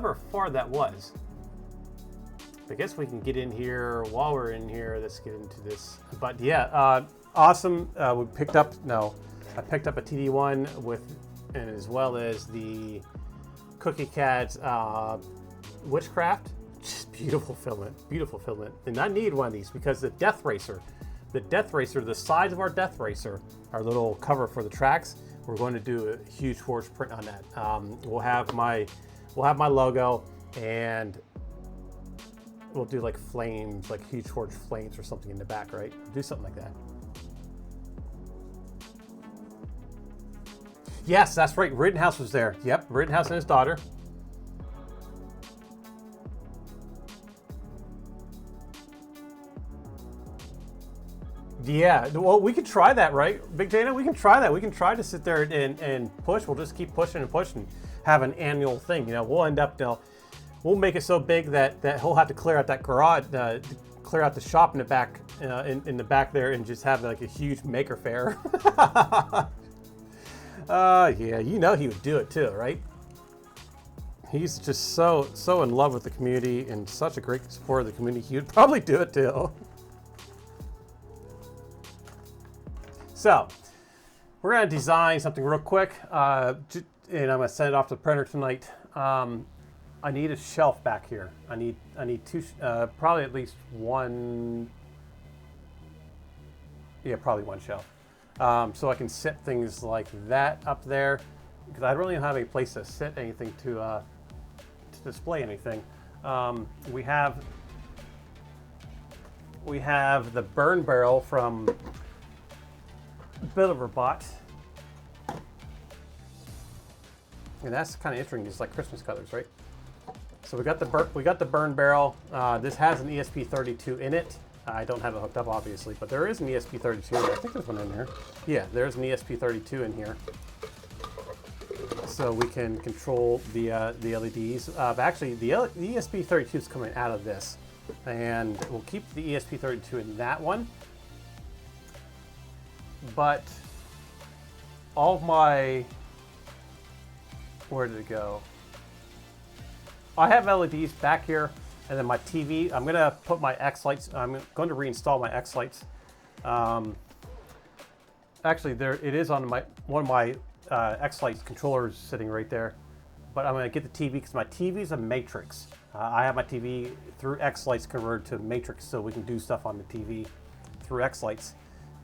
guess we can get in here while we're in here. Let's get into this. But yeah, awesome. I picked up a TD1 with, and as well as the Cookie Cat Witchcraft. Just beautiful filament. And I need one of these because the Death Racer, the size of our Death Racer, our little cover for the tracks, we're going to do a huge forge print on that. We'll have my logo, and we'll do like flames, like huge forge flames or something in the back, right? Do something like that. Yes, that's right. Rittenhouse was there. Yep, Rittenhouse and his daughter. Yeah, well, we could try that, right, Big Dana? We can try that. We can try to sit there and push. We'll just keep pushing and pushing. Have an annual thing. You know, we'll end up, we'll make it so big that he'll have to clear out that garage, clear out the shop in the back, in the back there, and just have like a huge maker fair. Yeah, you know he would do it too, right? He's just so in love with the community and such a great supporter of the community. He would probably do it too. So, we're going to design something real quick, and I'm going to send it off to the printer tonight. I need a shelf back here. I need two, probably at least one. Yeah, probably one shelf. So I can set things like that up there, because I really don't have any place to set anything to display anything. We have the burn barrel from Bot, and that's kind of interesting. It's like Christmas colors, right? So we got the burn barrel. This has an ESP32 in it. I don't have it hooked up, obviously, but there is an ESP32. I think there's one in here. Yeah, there's an ESP32 in here, so we can control the LEDs. But actually, the ESP32 is coming out of this, and we'll keep the ESP32 in that one. But all of my, where did it go? I have LEDs back here, and then my TV. I'm gonna put my X lights. I'm going to reinstall my X lights. Actually, there it is on one of my X lights controllers sitting right there. But I'm gonna get the TV because my TV is a matrix. I have my TV through X lights converted to matrix, so we can do stuff on the TV through X lights.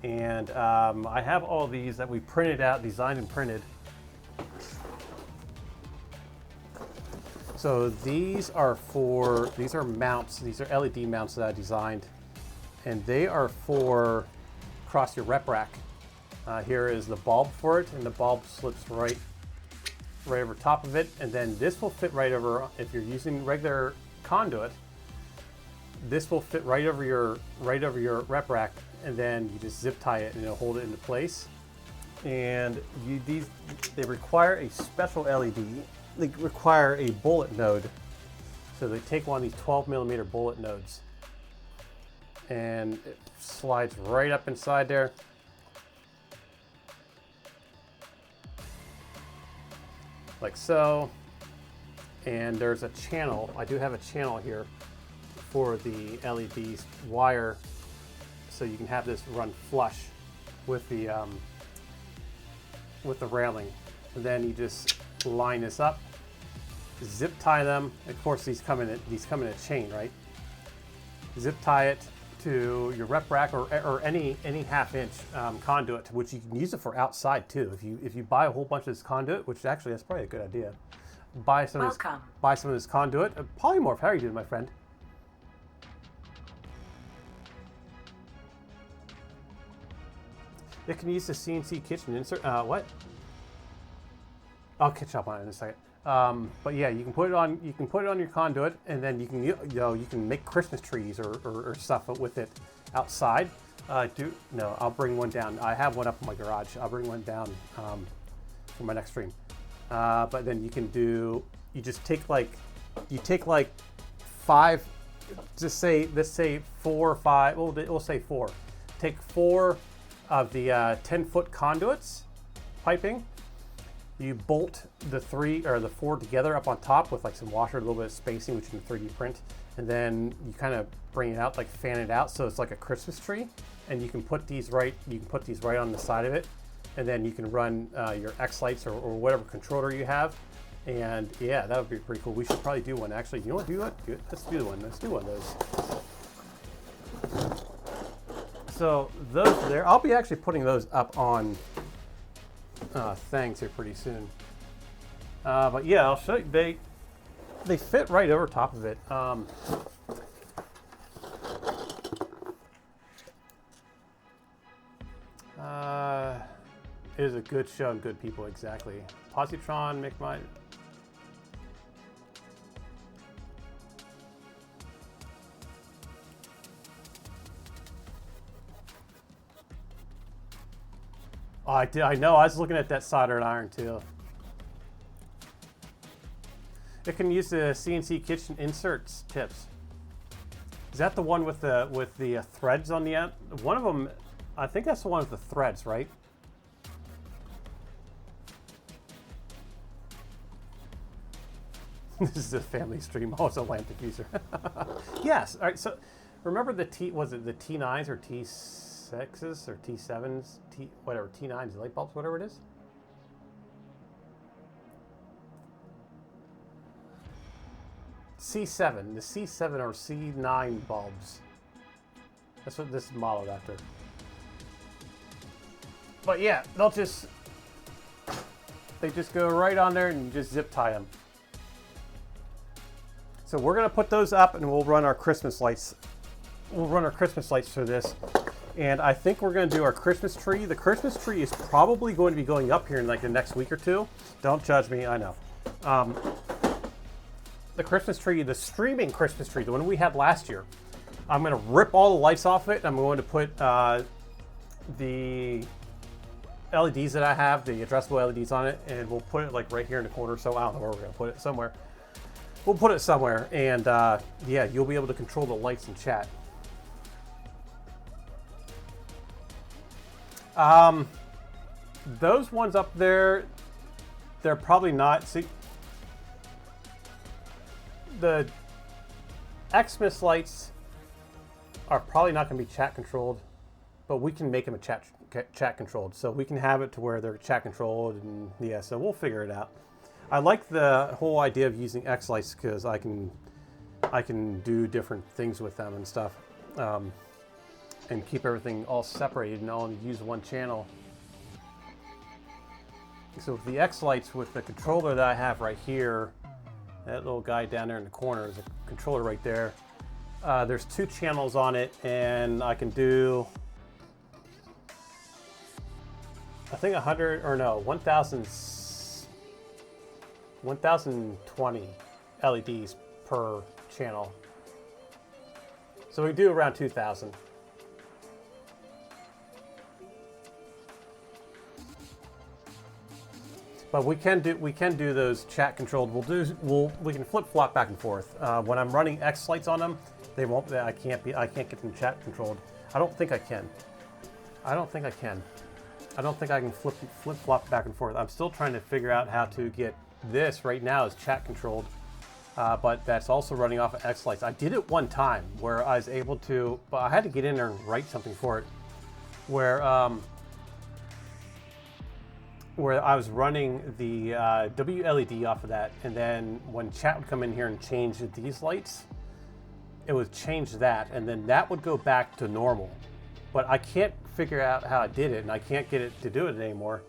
And I have all these that we printed out, designed and printed. So these are mounts. These are LED mounts that I designed, and they are for across your rep rack. Here is the bulb for it, and the bulb slips right over top of it, and then this will fit right over if you're using regular conduit, this will fit right over your rep rack, and then you just zip tie it and it'll hold it into place. And they require a special LED. They require a bullet node. So they take one of these 12mm bullet nodes, and it slides right up inside there. Like so. And there's a channel. I do have a channel here for the LED wire, so you can have this run flush with the railing. And then you just line this up, zip tie them. Of course, these come in a chain, right? Zip tie it to your rep rack or any half-inch conduit, which you can use it for outside too. If you buy a whole bunch of this conduit, which actually that's probably a good idea. Buy some of this conduit. Polymorph, how are you doing, my friend? It can use the CNC kitchen insert. What? I'll catch up on it in a second. But yeah, you can put it on. You can put it on your conduit, and then you can make Christmas trees or stuff with it outside. I'll bring one down. I have one up in my garage. I'll bring one down for my next stream. But then you can do. You just take like 5. Just say let's say 4 or 5. We'll say 4. Take 4 of the 10-foot conduits, piping. You bolt the 3 or the 4 together up on top with like some washer, a little bit of spacing, which you can 3D print, and then you kind of bring it out, like fan it out, so it's like a Christmas tree. And you can put these right. You can put these right on the side of it, and then you can run your X lights or whatever controller you have. And yeah, that would be pretty cool. We should probably do one. Actually, you know what? Do it. Let's do one. Let's do one of those. So those there, I'll be actually putting those up on things here pretty soon. But yeah, I'll show you. They fit right over top of it. It is a good show and good people, exactly. Positron, make my. Oh, I know. I was looking at that soldered iron too. It can use the CNC kitchen inserts tips. Is that the one with the threads on the end? One of them, I think that's the one with the threads, right? This is a family stream. Oh, it's a lamp diffuser. Yes. All right. So, remember the was it the T9s or T6s or T7s? Whatever, T9s, light bulbs, whatever it is. C7, the C7 or C9 bulbs. That's what this is modeled after. But yeah, they just go right on there and you just zip tie them. So we're gonna put those up and we'll run our Christmas lights. We'll run our Christmas lights through this. And I think we're gonna do our Christmas tree. The Christmas tree is probably going to be going up here in like the next week or two. Don't judge me, I know. The Christmas tree, the streaming Christmas tree, the one we had last year, I'm gonna rip all the lights off it. I'm going to put the LEDs that I have, the addressable LEDs on it, and we'll put it like right here in the corner. So I don't know where we're gonna put it, somewhere. We'll put it somewhere, and yeah, you'll be able to control the lights in chat. Those ones up there, they're probably not. See, the Xmas lights are probably not going to be chat controlled, but we can make them a chat controlled. So we can have it to where they're chat controlled, and yeah, so we'll figure it out. I like the whole idea of using X lights because I can do different things with them and stuff, and keep everything all separated and only use one channel. So with the X lights, with the controller that I have right here, that little guy down there in the corner is a controller right there. There's 2 channels on it, and I can do, I think 100 or no 1020 LEDs per channel. So we do around 2,000. But we can do those chat controlled. We can flip flop back and forth. When I'm running X lights on them, they won't. I can't get them chat controlled. I don't think I can. I don't think I can flip flop back and forth. I'm still trying to figure out how to get this right now is chat controlled, but that's also running off of X lights. I did it one time where I was able to, but I had to get in there and write something for it, where I was running the WLED off of that, and then when chat would come in here and change these lights, it would change that, and then that would go back to normal. But I can't figure out how I did it, and I can't get it to do it anymore.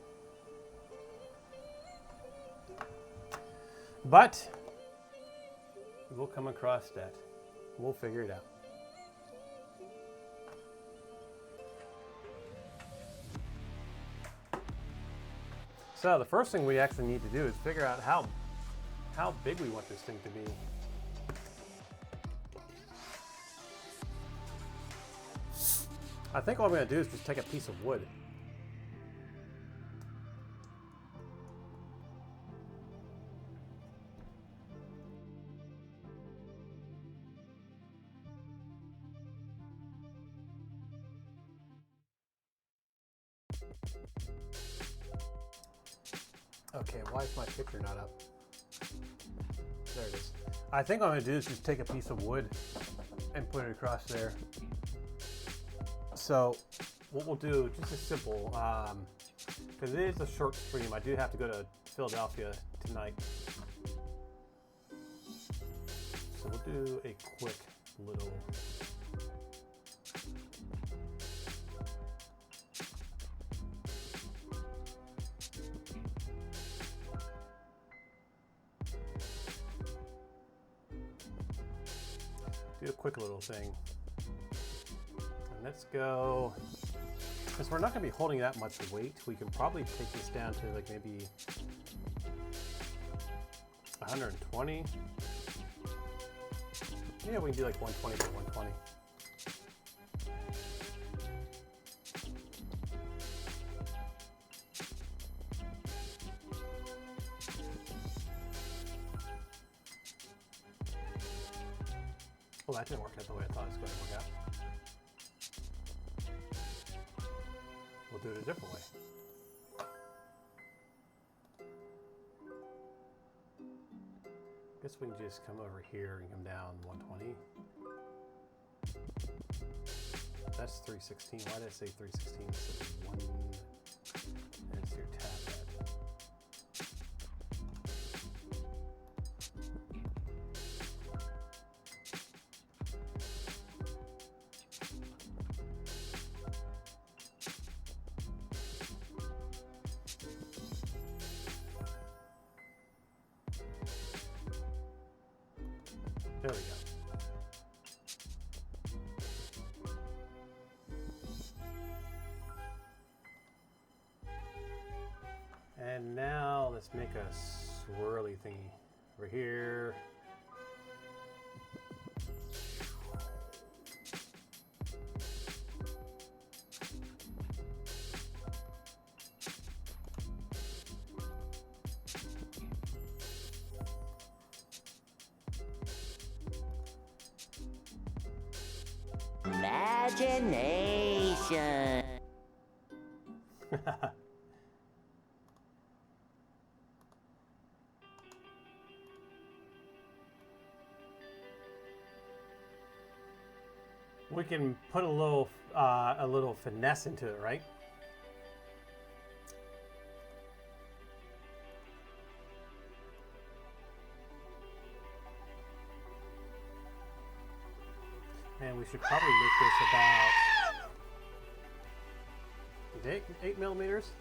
But we'll come across that. We'll figure it out. So the first thing we actually need to do is figure out how big we want this thing to be. I think all I'm going to do is just take a piece of wood. Okay, why is my picture not up? There it is. I think what I'm going to do is just take a piece of wood and put it across there. So what we'll do, just as simple, because it is a short stream, I do have to go to Philadelphia tonight. So we'll do a quick little... do a quick little thing. And let's go, because we're not going to be holding that much weight, we can probably take this down to like maybe 120. Yeah, we can do like 120 to 120. Well, that didn't work out the way I thought it was going to work out. We'll do it a different way. Guess we can just come over here and come down 120. That's 316. Why did I say 316 instead of 1? There's your tab head. There we go. And now let's make a swirly thingy over here. Imagination. We can put a little finesse into it, right? And we should probably make this about 8 millimeters.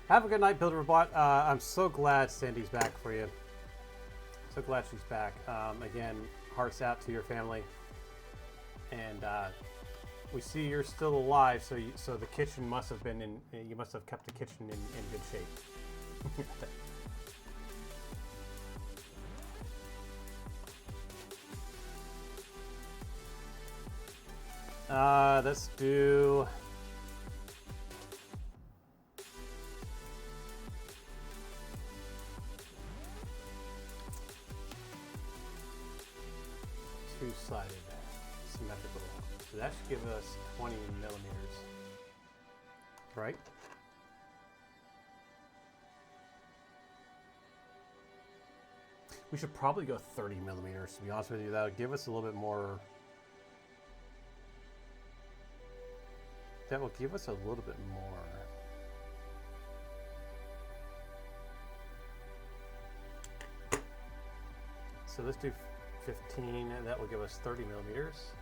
Have a good night, Builder Robot. I'm so glad Sandy's back for you. So glad she's back. Again, hearts out to your family. And we see you're still alive, so the kitchen must have been in. You must have kept the kitchen in good shape. Let's do... two-sided symmetrical. So that should give us 20 millimeters, right? We should probably go 30 millimeters, to be honest with you. That would give us a little bit more. That will give us a little bit more. So let's do 15, and that will give us 30 millimeters.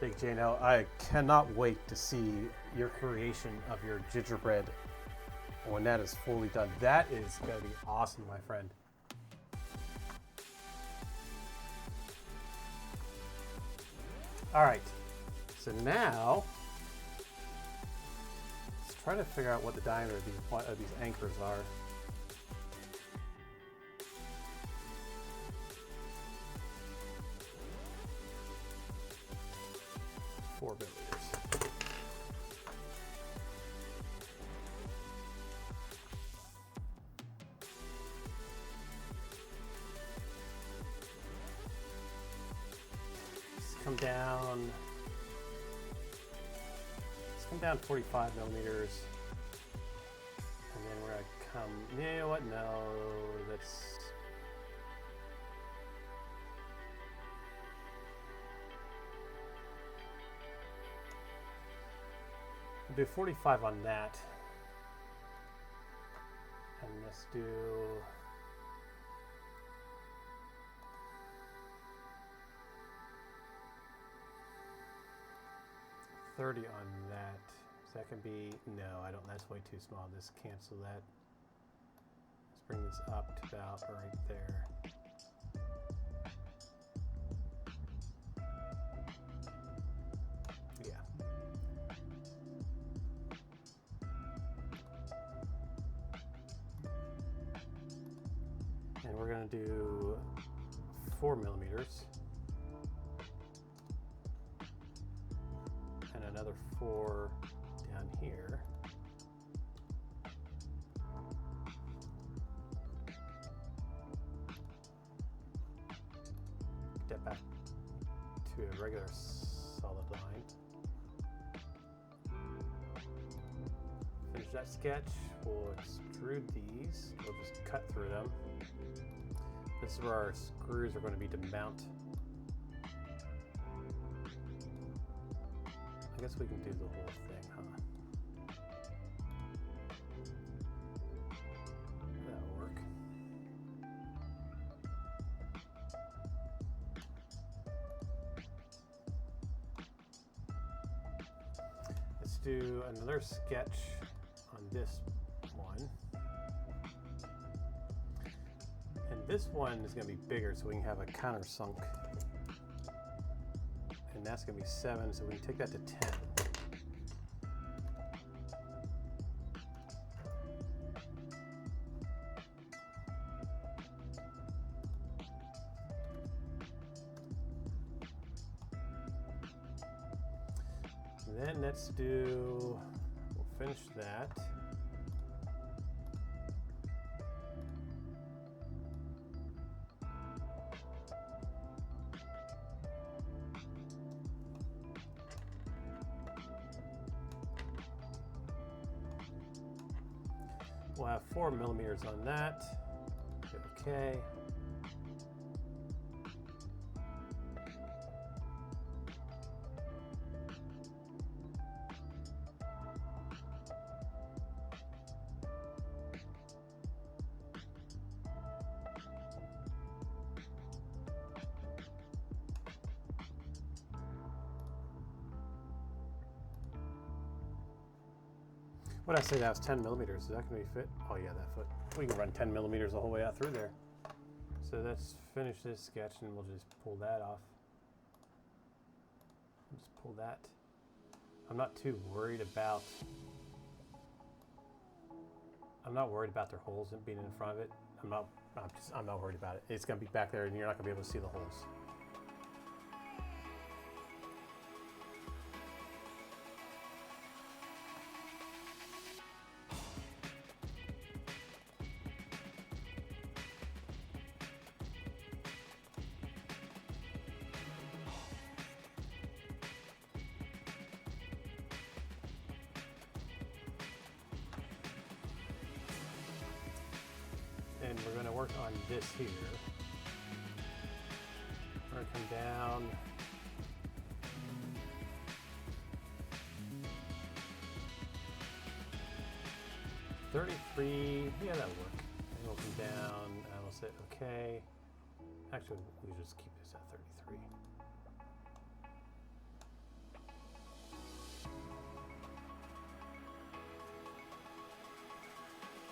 Big J-No, I cannot wait to see your creation of your gingerbread when that is fully done. That is going to be awesome, my friend. All right, so now let's try to figure out what the diameter of these anchors are. Four millimeters. Let's come down 45 millimeters. And then we're gonna come, you know what, no, that's, we'll do 45 on that. And let's do, $30 on that. So that can be, no, I don't, that's way too small. Just cancel that. Let's bring this up to about right there. Yeah. And we're gonna do 4 millimeters. Another 4 down here. Get back to a regular solid line. Finish that sketch. We'll extrude these. We'll just cut through them. This is where our screws are going to be to mount. I guess we can do the whole thing, huh? That'll work. Let's do another sketch on this one. And this one is going to be bigger, so we can have a countersunk. And that's going to be 7, so we can take that to 10. And then let's do, we'll finish that. We'll have 4 millimeters on that. Okay. What did I say that was 10 millimeters? Is that going to be fit? Oh yeah, that foot. We can run 10 millimeters the whole way out through there. So let's finish this sketch and we'll just pull that off. Just pull that. I'm not too worried about, their holes being in front of it. I'm not I'm not worried about it. It's going to be back there, and you're not going to be able to see the holes. And we're going to work on this here. We're going to come down. $33, yeah, that'll work. And we'll come down, and we'll say okay. Actually, we'll just keep this at 33.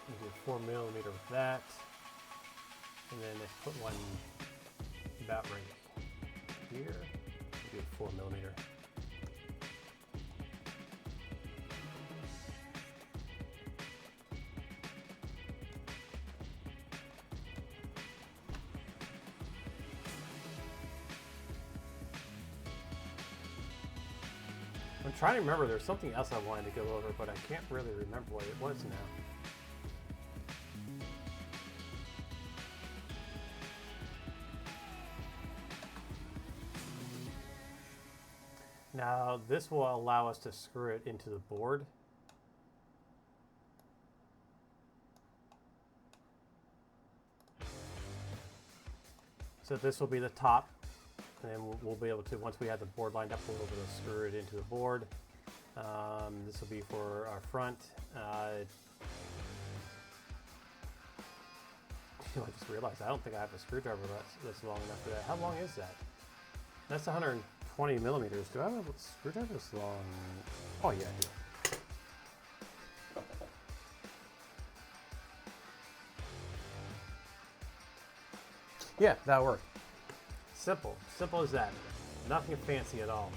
We'll do 4 millimeter with that. And then let's put one about right here. We'll do 4 millimeter. I'm trying to remember, there's something else I wanted to go over, but I can't really remember what it was now. Now, this will allow us to screw it into the board. So this will be the top, and then we'll be able to, once we have the board lined up, we'll be able to screw it into the board. This will be for our front. I just realized I don't think I have a screwdriver that's long enough for that. How long is that? That's 120 millimeters. Do I have a screwdriver that's long? Oh yeah, here. Yeah, that'll work. Simple as that. Nothing fancy at all.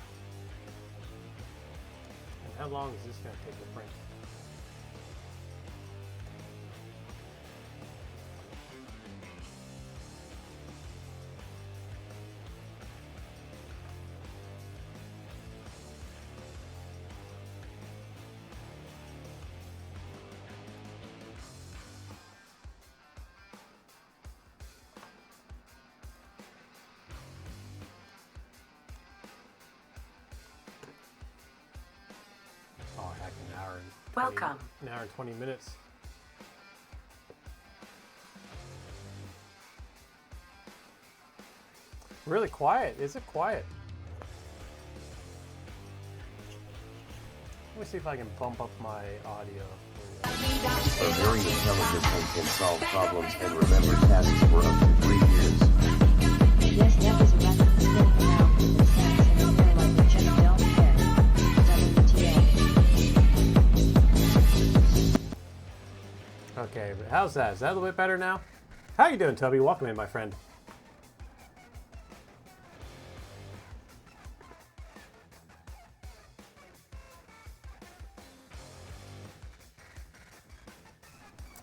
And how long is this going to take to print? Oh, heck, an hour and 20, Welcome. An hour and 20 minutes. Really quiet. Is it quiet? Let me see if I can bump up my audio. Are very intelligent and can solve problems and remember tasks for up to 3 years. Yes, that is a reference spinning around with its hands in the air like a chick don't care. WTA. Okay, but how's that? Is that a little bit better now? How you doing, Toby? Welcome in, my friend.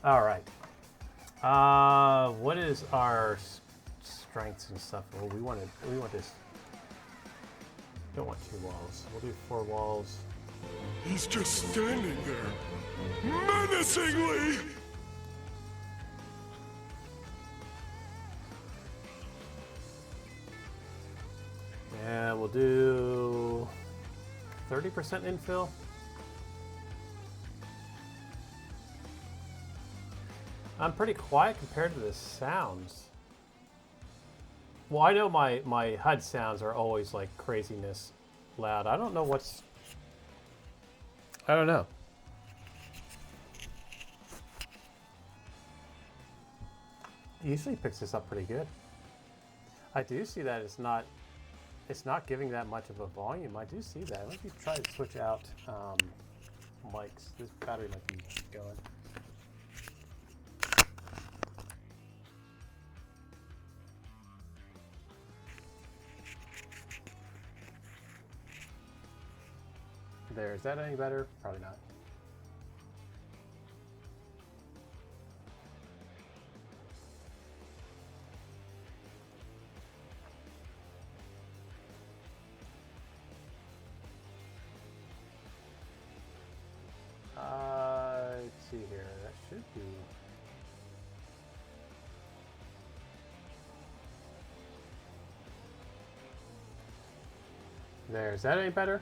All right. What is our strengths and stuff? Well, we want this. Don't want 2 walls. We'll do 4 walls. He's just standing there, menacingly! And we'll do 30% infill. I'm pretty quiet compared to the sounds. Well, I know my HUD sounds are always like craziness loud. I don't know what's... I don't know. It usually picks this up pretty good. I do see that it's not giving that much of a volume. I do see that. Let me try to switch out mics. This battery might be going. There, is that any better? Probably not. see here. That should be. There. Is that any better?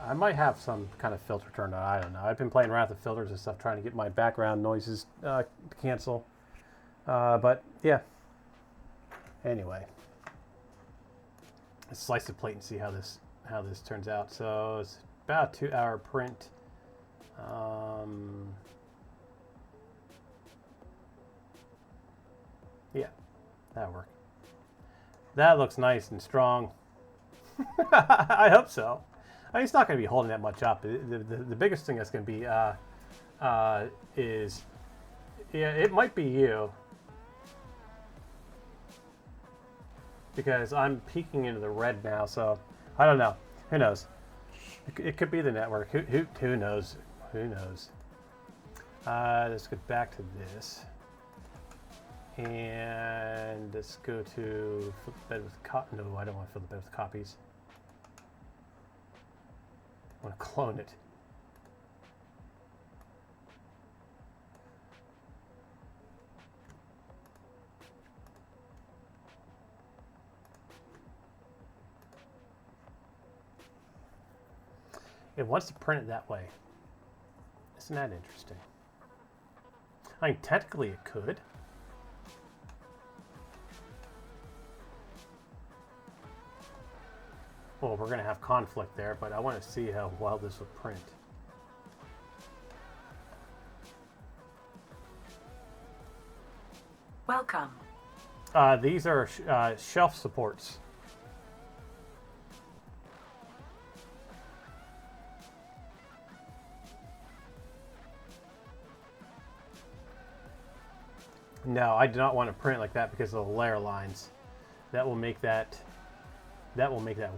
I might have some kind of filter turned on. I don't know. I've been playing around with the filters and stuff, trying to get my background noises to cancel. But yeah. Anyway, let's slice the plate and see how this turns out. So it's about a 2-hour print. Yeah, that'll work. That looks nice and strong. I hope so. I mean, it's not going to be holding that much up. The biggest thing that's going to be is, yeah, it might be you. Because I'm peeking into the red now, so I don't know. Who knows? It could be the network. Who knows? Who knows? Let's get back to this. And let's go to fill the bed with no, I don't want to fill the bed with copies. I want to clone it. It wants to print it that way. Isn't that interesting? I mean, technically it could. Well, we're going to have conflict there, but I want to see how well this would print. Welcome. These are shelf supports. No, I do not want to print like that because of the layer lines. That will make that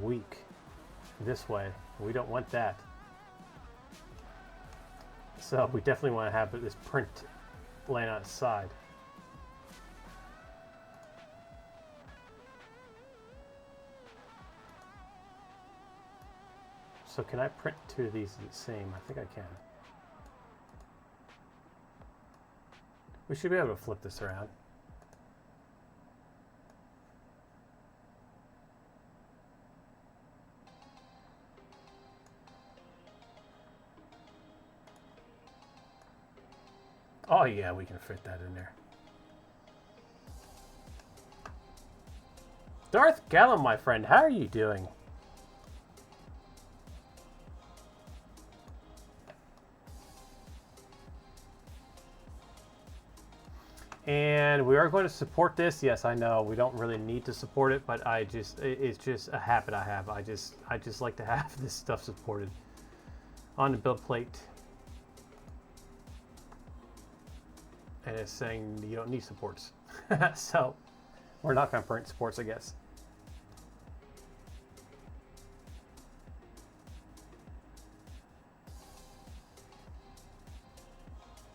weak this way. We don't want that. So we definitely want to have this print laying on its side. So can I print two of these the same? I think I can. We should be able to flip this around. Oh yeah, we can fit that in there. Darth Gallum, my friend, how are you doing? And we are going to support this. Yes, I know we don't really need to support it, but it's just a habit I have. I just like to have this stuff supported on the build plate. And it's saying you don't need supports. So we're not going to print supports, I guess.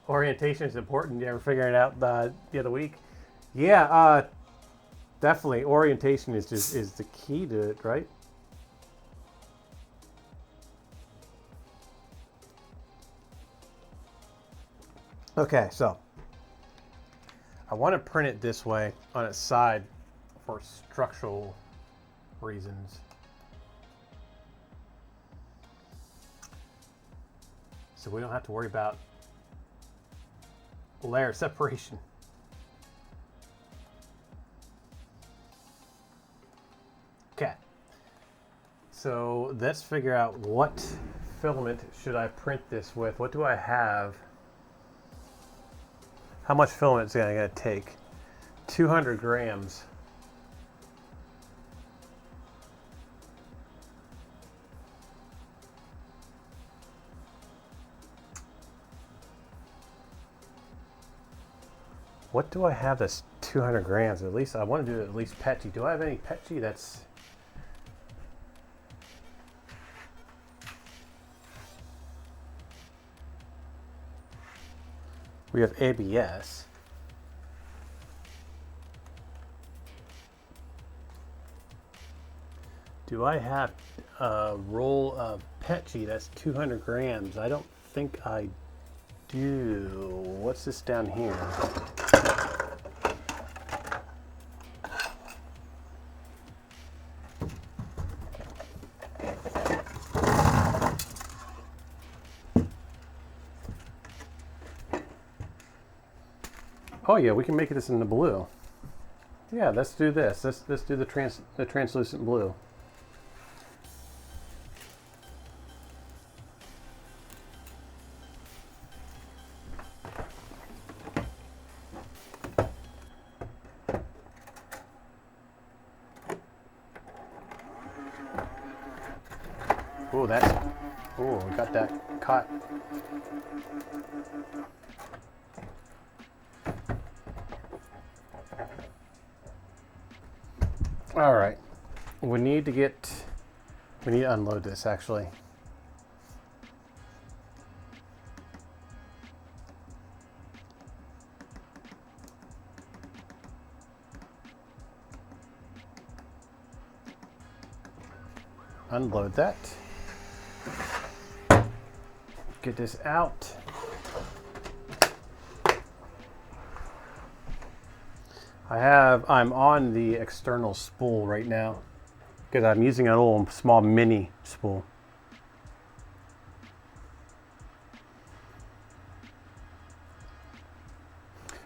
Orientation is important. You ever figuring it out the other week? Yeah, definitely. Orientation is the key to it, right? Okay, so I want to print it this way on its side for structural reasons. So we don't have to worry about layer separation. Okay. So let's figure out what filament should I print this with. What do I have? How much filament is it going to take? 200 grams. What do I have that's 200 grams? At least I want to do at least Petchy. Do I have any Petchy that's... We have ABS. Do I have a roll of Petchy that's 200 grams? I don't think I What's this down here? Oh yeah, we can make this in the blue. Yeah, let's do this. Let's do the translucent blue. Oh, that's. Oh, we got that caught. All right, we need to unload this actually. Unload that. Get this out. I'm on the external spool right now because I'm using a little small mini spool.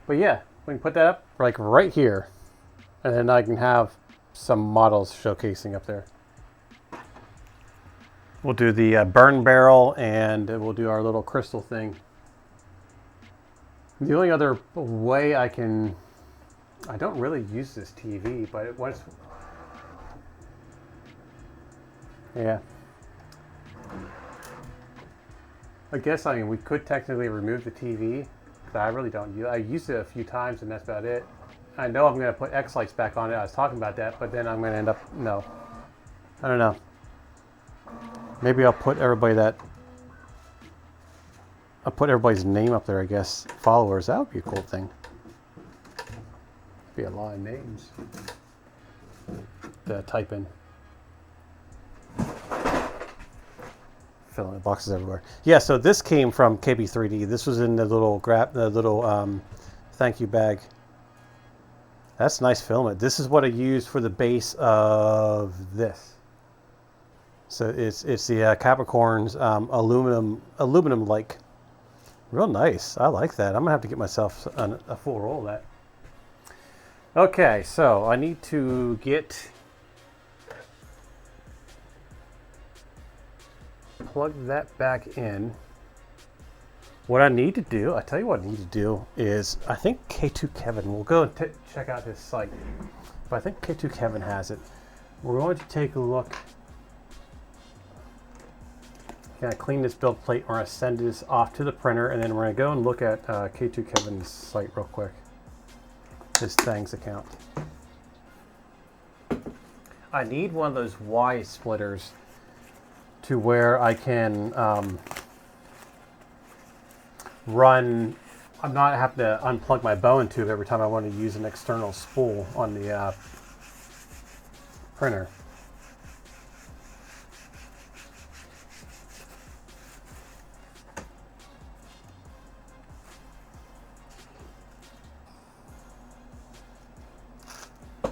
But yeah, we can put that up like right here, and then I can have some models showcasing up there. We'll do the burn barrel, and we'll do our little crystal thing. The only other way I don't really use this TV, but yeah. I guess, we could technically remove the TV, but I really don't use it. I used it a few times, and that's about it. I know I'm going to put X lights back on it. I was talking about that, but then I'm going to end up, no. I don't know. Maybe I'll put everybody's name up there, I guess. Followers, that would be a cool thing. Be a lot of names to type in. Filling the boxes everywhere. Yeah, so this came from KB3D. This was in the little thank you bag. That's nice filament. This is what I used for the base of this. So it's the Capricorn's aluminum like. Real nice. I like that. I'm gonna have to get myself a full roll of that. Okay, so I need to plug that back in. What I need to do, I tell you what I need to do is, I think K2 Kevin, we'll go and check out his site, but I think K2 Kevin has it. We're going to take a look. Gonna clean this build plate. We're gonna send this off to the printer, and then we're gonna go and look at K2 Kevin's site real quick. His Thangs account. I need one of those Y splitters to where I can run. I'm not having to unplug my Bowen tube every time I want to use an external spool on the printer.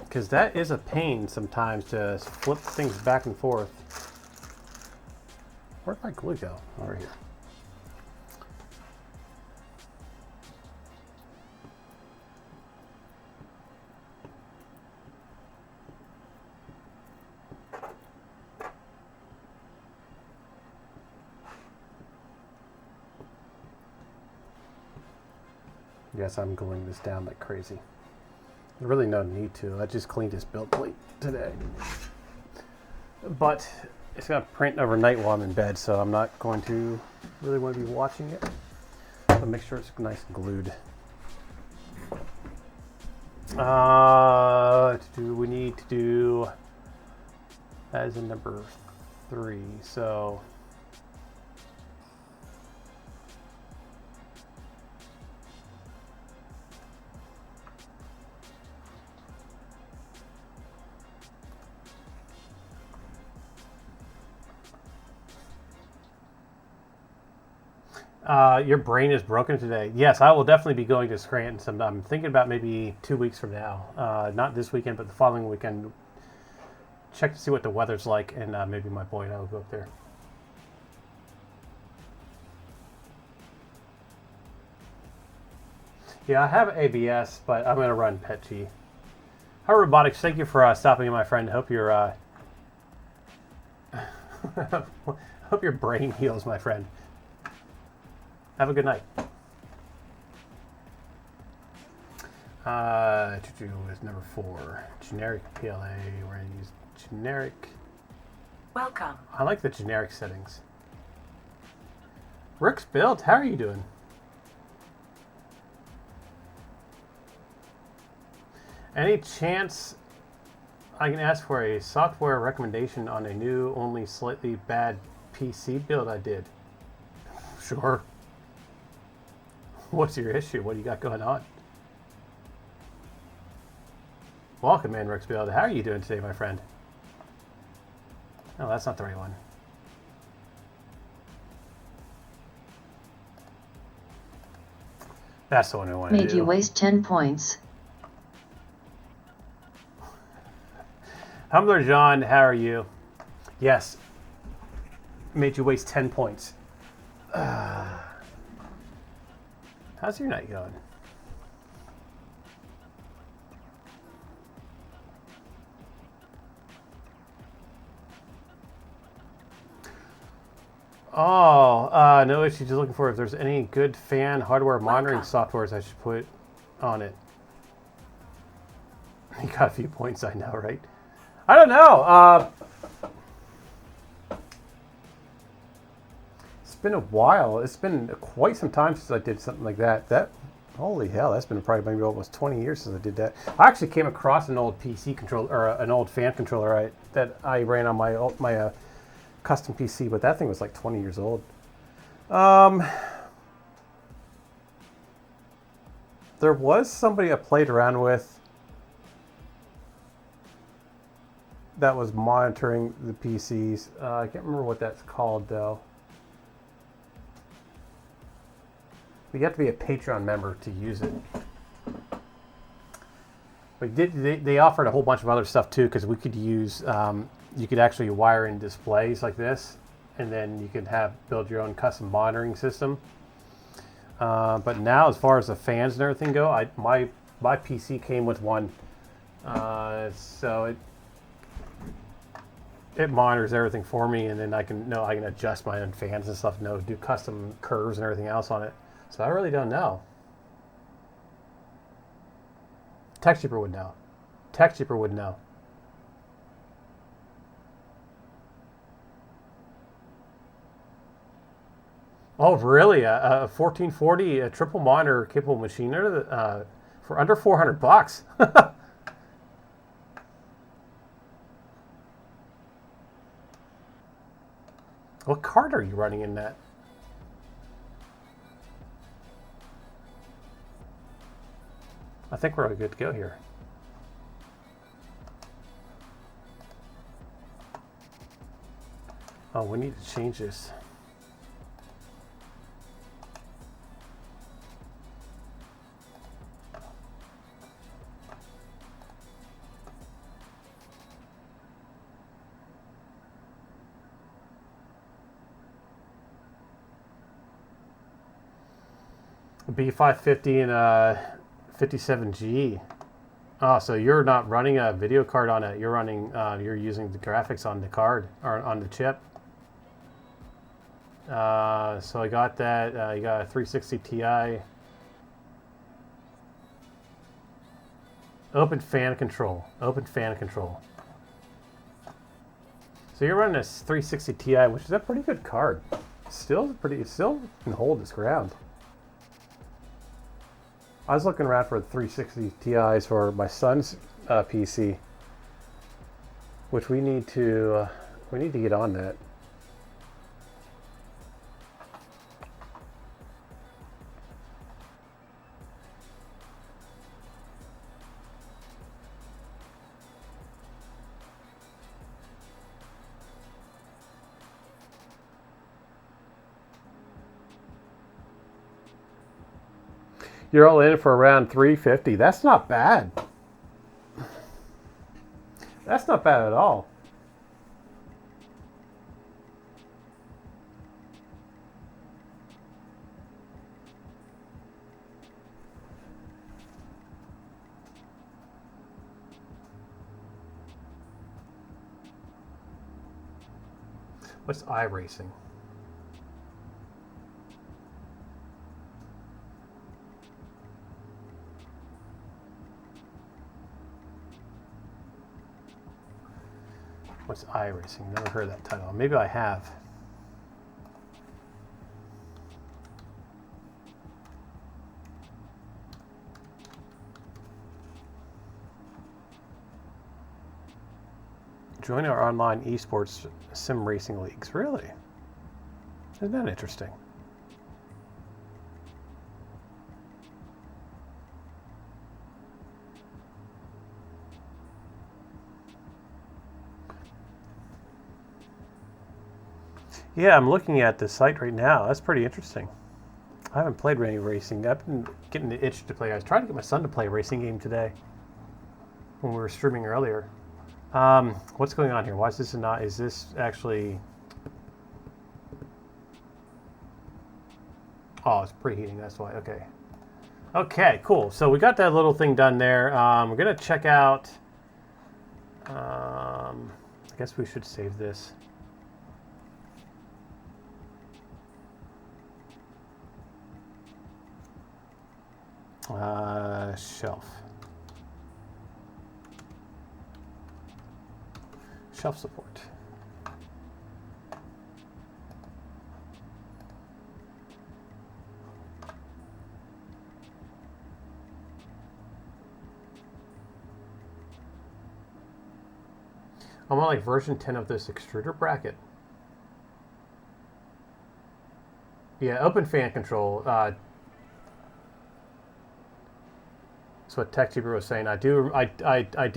Because that is a pain sometimes to flip things back and forth. Where'd my glue go? Over here. Yes, I'm gluing this down like crazy. There's really no need to. I just cleaned this build plate today. But it's going to print overnight while I'm in bed, so I'm not going to really want to be watching it. But make sure it's nice and glued. We need to do, that is in number 3, so Your brain is broken today. Yes, I will definitely be going to Scranton sometime. I'm thinking about maybe 2 weeks from now. Not this weekend, but the following weekend. Check to see what the weather's like, and maybe my boy and I will go up there. Yeah, I have ABS, but I'm going to run PetG. Hi, Robotics. Thank you for stopping in, my friend. Hope your hope your brain heals, my friend. Have a good night. Tutu is number 4. Generic PLA. We're going to use generic. Welcome. I like the generic settings. Rick's built. How are you doing? Any chance I can ask for a software recommendation on a new, only slightly bad PC build I did? Sure. What's your issue? What do you got going on? Welcome in, Rick's build. How are you doing today, my friend? No, that's not the right one. That's the one I want to do. Made you waste 10 points. Humbler John, how are you? Yes. Made you waste 10 points. How's your night going? No issue. Just looking for if there's any good fan hardware monitoring softwares I should put on it. You got a few points, I know, right? I don't know. It's been a while. It's been quite some time since I did something like that. Holy hell, that's been probably maybe almost 20 years since I did that. I actually came across an old PC controller, or an old fan controller that I ran on my custom PC, but that thing was like 20 years old. There was somebody I played around with that was monitoring the PCs. I can't remember what that's called though. You have to be a Patreon member to use it. But they offered a whole bunch of other stuff too, because we could use, you could actually wire in displays like this, and then you could build your own custom monitoring system. But now, as far as the fans and everything go, my PC came with one, so it monitors everything for me, and then I can adjust my own fans and stuff, do custom curves and everything else on it. So I really don't know. TechSheeper would know. TechSheeper would know. Oh, really? A 1440, a triple monitor capable machine for under $400. What card are you running in that? I think we're good to go here. Oh, we need to change this. B550 and 57G. Oh, so you're not running a video card on it. You're running. You're using the graphics on the card or on the chip. So I got that. You got a 360 Ti. Open fan control. Open fan control. So you're running a 360 Ti, which is a pretty good card. Still can hold its ground. I was looking around for 360 Ti's for my son's PC, which we need to get on that. You're all in for around 350. That's not bad. That's not bad at all. What's iRacing? What's iRacing? Never heard that title. Maybe I have. Join our online esports sim racing leagues. Really? Isn't that interesting? Yeah, I'm looking at the site right now. That's pretty interesting. I haven't played any racing. I've been getting the itch to play. I was trying to get my son to play a racing game today when we were streaming earlier. What's going on here? Why is this not? Is this actually? Oh, it's preheating. That's why. Okay. Okay, cool. So we got that little thing done there. We're gonna check out. I guess we should save this. Shelf. Shelf support. I want like version 10 of this extruder bracket. Yeah, open fan control. That's what TechTuber was saying. I do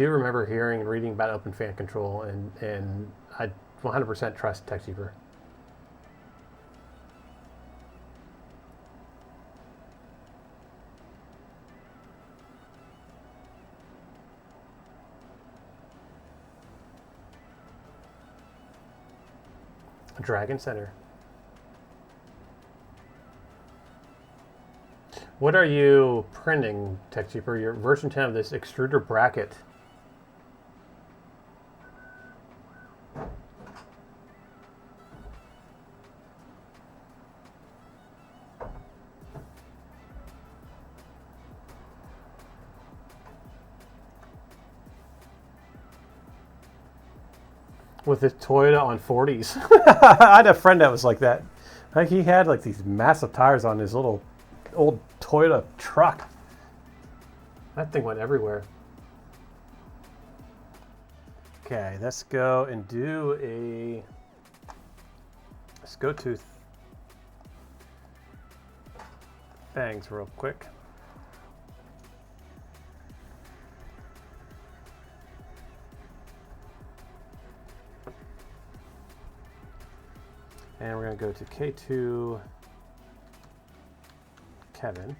remember hearing and reading about open fan control, and I 100% trust TechTuber. Dragon Center. What are you printing, TechTuber? Your version 10 of this extruder bracket. With his Toyota on 40s. I had a friend that was like that. Like he had like these massive tires on his little old Toyota truck. That thing went everywhere. Okay, let's go and do a. Let's go to things real quick. And we're going to go to K2 Kevin.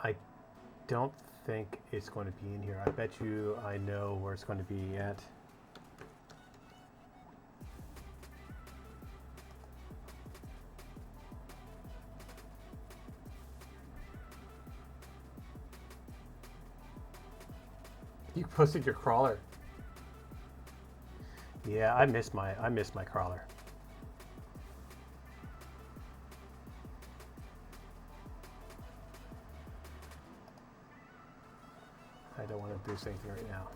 I don't think it's going to be in here. I bet you I know where it's going to be at. You posted your crawler. Yeah, I miss my crawler. I don't want to boost anything right now.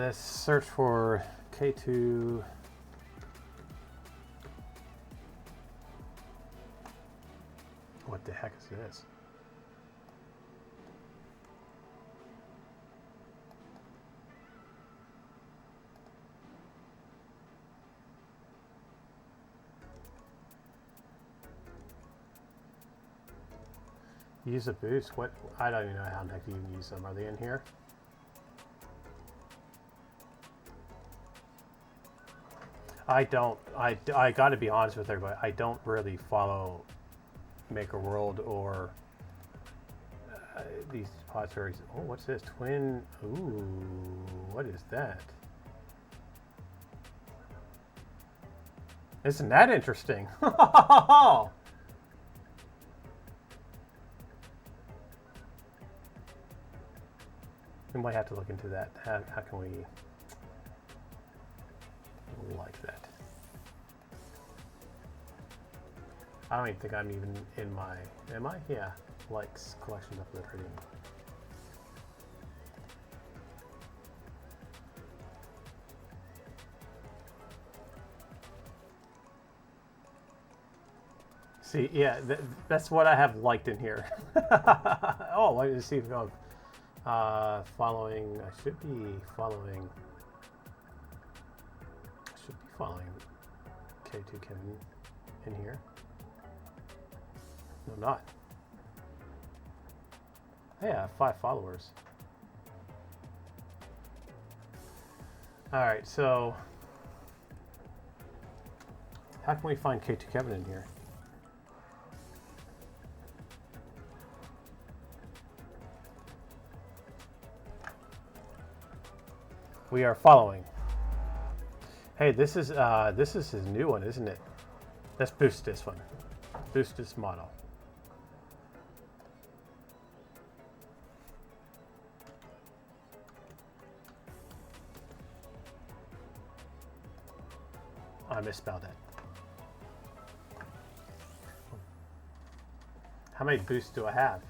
Let's search for K2. What the heck is this? Use a boost? What? I don't even know how the heck you can use them. Are they in here? I don't. I got to be honest with everybody. I don't really follow Maker World or these pod series. Oh, what's this? Twin. Ooh, what is that? Isn't that interesting? We might have to look into that. How can we like that? I don't even think I'm even in my, am I? Yeah, likes, collections of Liberty. See, yeah, that's what I have liked in here. Oh, let me see if I'm following. I should be following K2 Kevin in here. No, not. Hey, I have 5 followers. All right, so how can we find K2 Kevin in here? We are following. Hey, this is his new one, isn't it? Let's boost this one. Boost this model. I misspelled it. How many boosts do I have?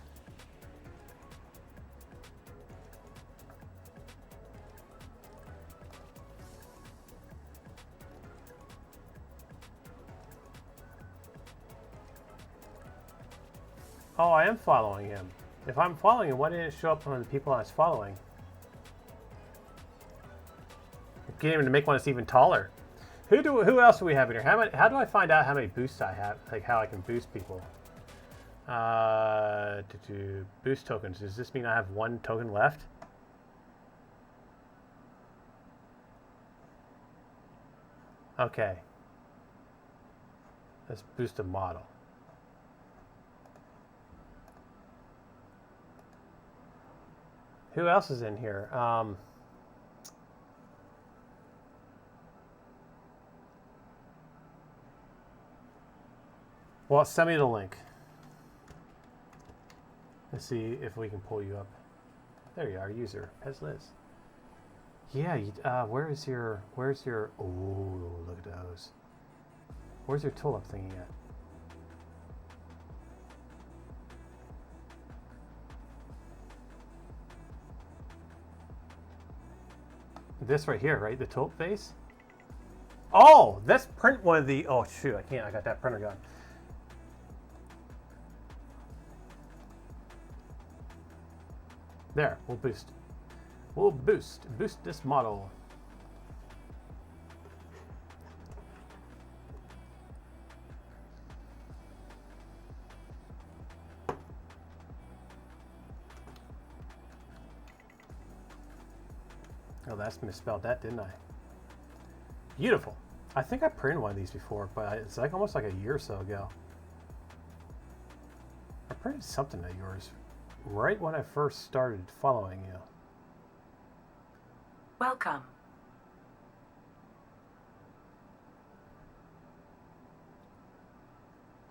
Oh, I am following him. If I'm following him, why didn't it show up on the people I was following? Get him to make one that's even taller. Who else do we have in here? How do I find out how many boosts I have? Like how I can boost people? To boost tokens. Does this mean I have 1 token left? Okay. Let's boost a model. Who else is in here? Well, send me the link. Let's see if we can pull you up. There you are, user. As Liz. Yeah, where's your, oh, look at those. Where's your tulip thingy at? This right here, right? The tulip face? Oh, let's print one of the, oh shoot, I can't, I got that printer gun. There, we'll boost. We'll boost this model. Oh, that's misspelled that, didn't I? Beautiful. I think I printed one of these before, but it's like almost like a year or so ago. I printed something of yours right when I first started following you. Welcome.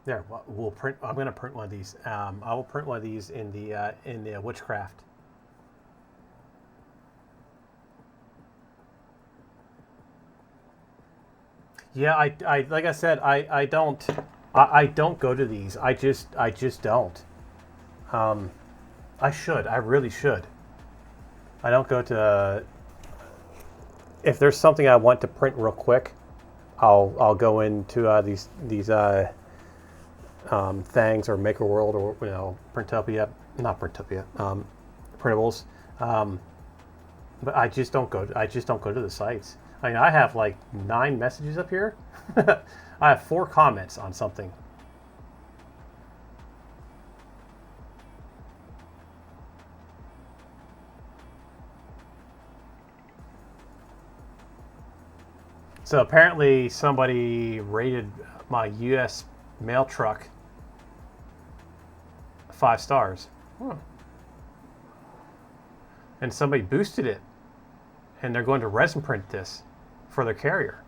There, we'll print. I'm going to print one of these. I will print one of these in the witchcraft. Yeah, I like I said, I don't go to these. I just don't. I should. I really should. I don't go to. If there's something I want to print real quick, I'll go into these things or Maker World or Printopia, not Printopia, printables. But I just don't go. I just don't go to the sites. I mean, I have like 9 messages up here. I have 4 comments on something. So apparently somebody rated my U.S. mail truck 5 stars. And somebody boosted it. And they're going to resin print this for their carrier.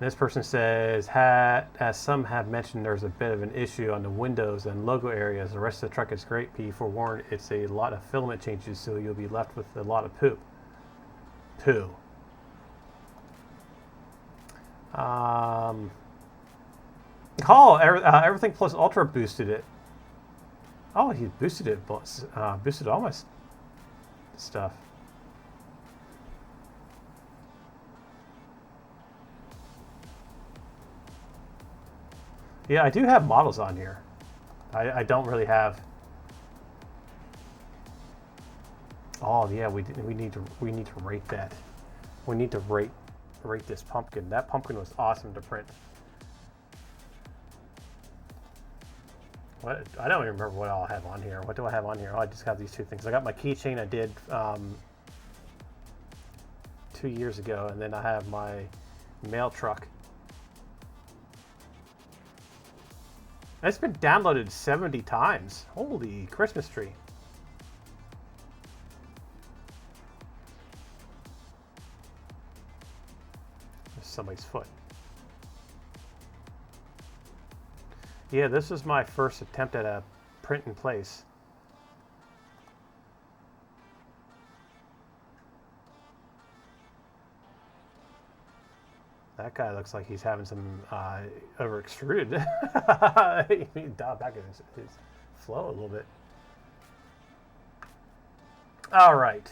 And this person says, as some have mentioned, there's a bit of an issue on the windows and logo areas. The rest of the truck is great. Be forewarned, it's a lot of filament changes, so you'll be left with a lot of poop. Poo. Everything Plus Ultra boosted it. Oh, he boosted it. Boosted all my stuff. Yeah, I do have models on here. I don't really have. Oh yeah, we need to rate that. We need to rate this pumpkin. That pumpkin was awesome to print. What, I don't even remember what I'll have on here. What do I have on here? Oh, I just have these 2 things. I got my keychain I did 2 years ago, and then I have my mail truck. It's been downloaded 70 times. Holy Christmas tree. There's somebody's foot. Yeah, this is my first attempt at a print in place. That guy looks like he's having some over extruded. He need to dial back his flow a little bit. All right.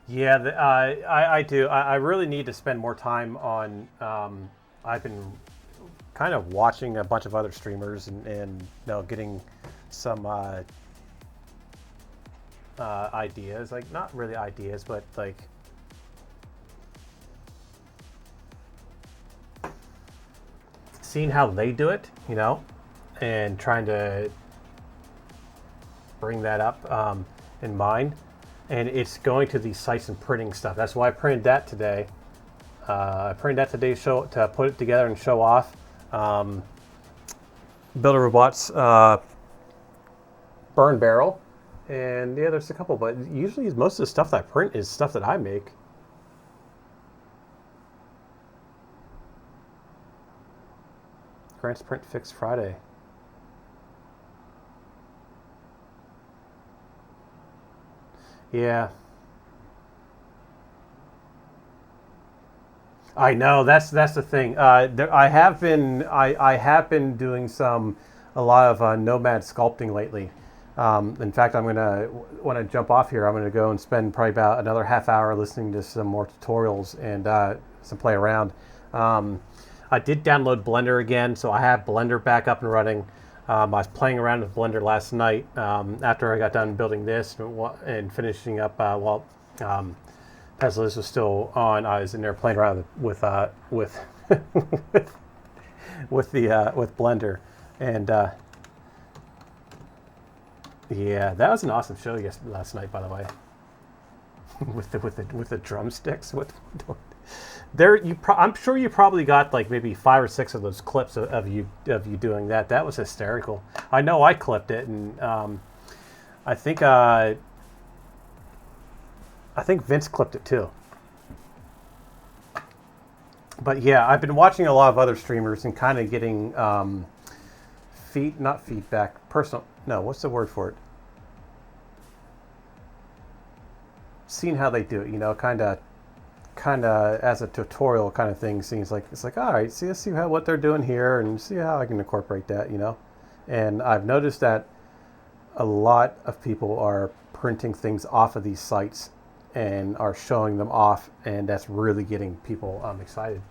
Yeah, I do. I really need to spend more time on. I've been kind of watching a bunch of other streamers and getting some ideas. Like, not really ideas, but like seeing how they do it, and trying to bring that up in mind. And it's going to these sites and printing stuff. That's why I printed that today. I printed that today to put it together and show off. Builder Robots burn barrel. And yeah, there's a couple, but usually most of the stuff that I print is stuff that I make. Grant's Print Fix Friday. Yeah. I know, that's the thing. I have been doing a lot of nomad sculpting lately. In fact, when I jump off here, I'm gonna go and spend probably about another half hour listening to some more tutorials and some play around. I did download Blender again, so I have Blender back up and running. I was playing around with Blender last night after I got done building this and finishing up while Peslis was still on. I was in there playing around with Blender, and yeah, that was an awesome show last night, by the way. with the drumsticks. I'm sure you probably got like maybe 5 or 6 of those clips of you doing that. That was hysterical. I know I clipped it, and I think Vince clipped it too. But yeah, I've been watching a lot of other streamers and kind of getting personal. No, what's the word for it? Seeing how they do it, kind of as a tutorial kind of thing. Seems like it's like, all right, let's see what they're doing here and see how I can incorporate that, And I've noticed that a lot of people are printing things off of these sites and are showing them off, and that's really getting people excited.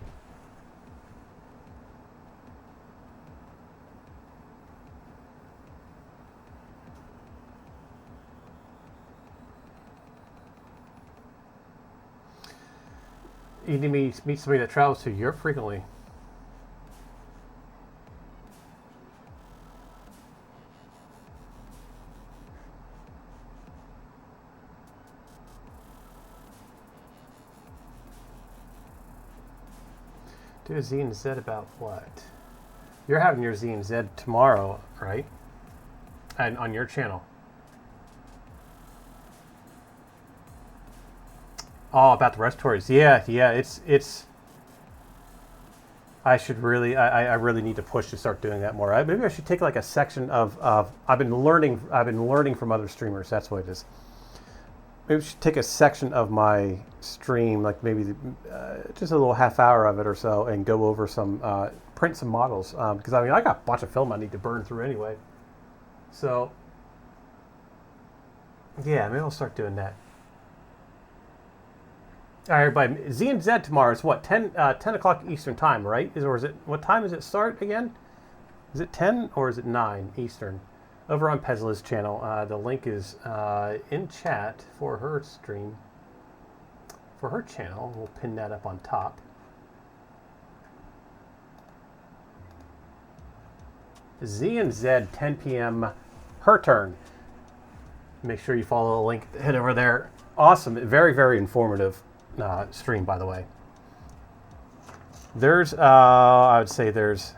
You need me to meet somebody that travels to Europe frequently. Do a Z and Z about what? You're having your Z and Z tomorrow, right? And on your channel. Oh, about the respiratories. Yeah. It's. I should really, I really need to push to start doing that more. Maybe I should take like a section of. I've been learning from other streamers. That's what it is. Maybe I should take a section of my stream, like maybe just a little half hour of it or so, and go over some, print some models. Because I mean, I got a bunch of film I need to burn through anyway. So, yeah, maybe I'll start doing that. All right, everybody. Z and Z tomorrow is what, 10 o'clock Eastern time, right? Or is it, what time does it start again? Is it 10 or is it 9 Eastern? Over on Pezla's channel. The link is in chat for her stream. For her channel. We'll pin that up on top. Z and Z, 10 p.m. her turn. Make sure you follow the link. Head over there. Awesome. Very, very informative stream, by the way. There's, I would say there's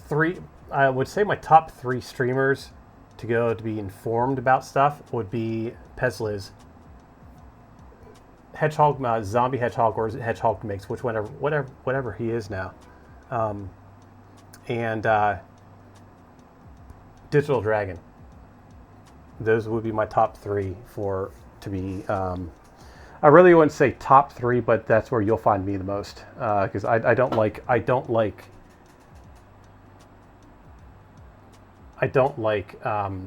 three, I would say my top 3 streamers to go to be informed about stuff would be Pezliz, Hedgehog, Zombie Hedgehog, or is it Hedgehog Mix, which whatever he is now, and Digital Dragon. Those would be my top 3 for to be. I really wouldn't say top 3, but that's where you'll find me the most, because I don't like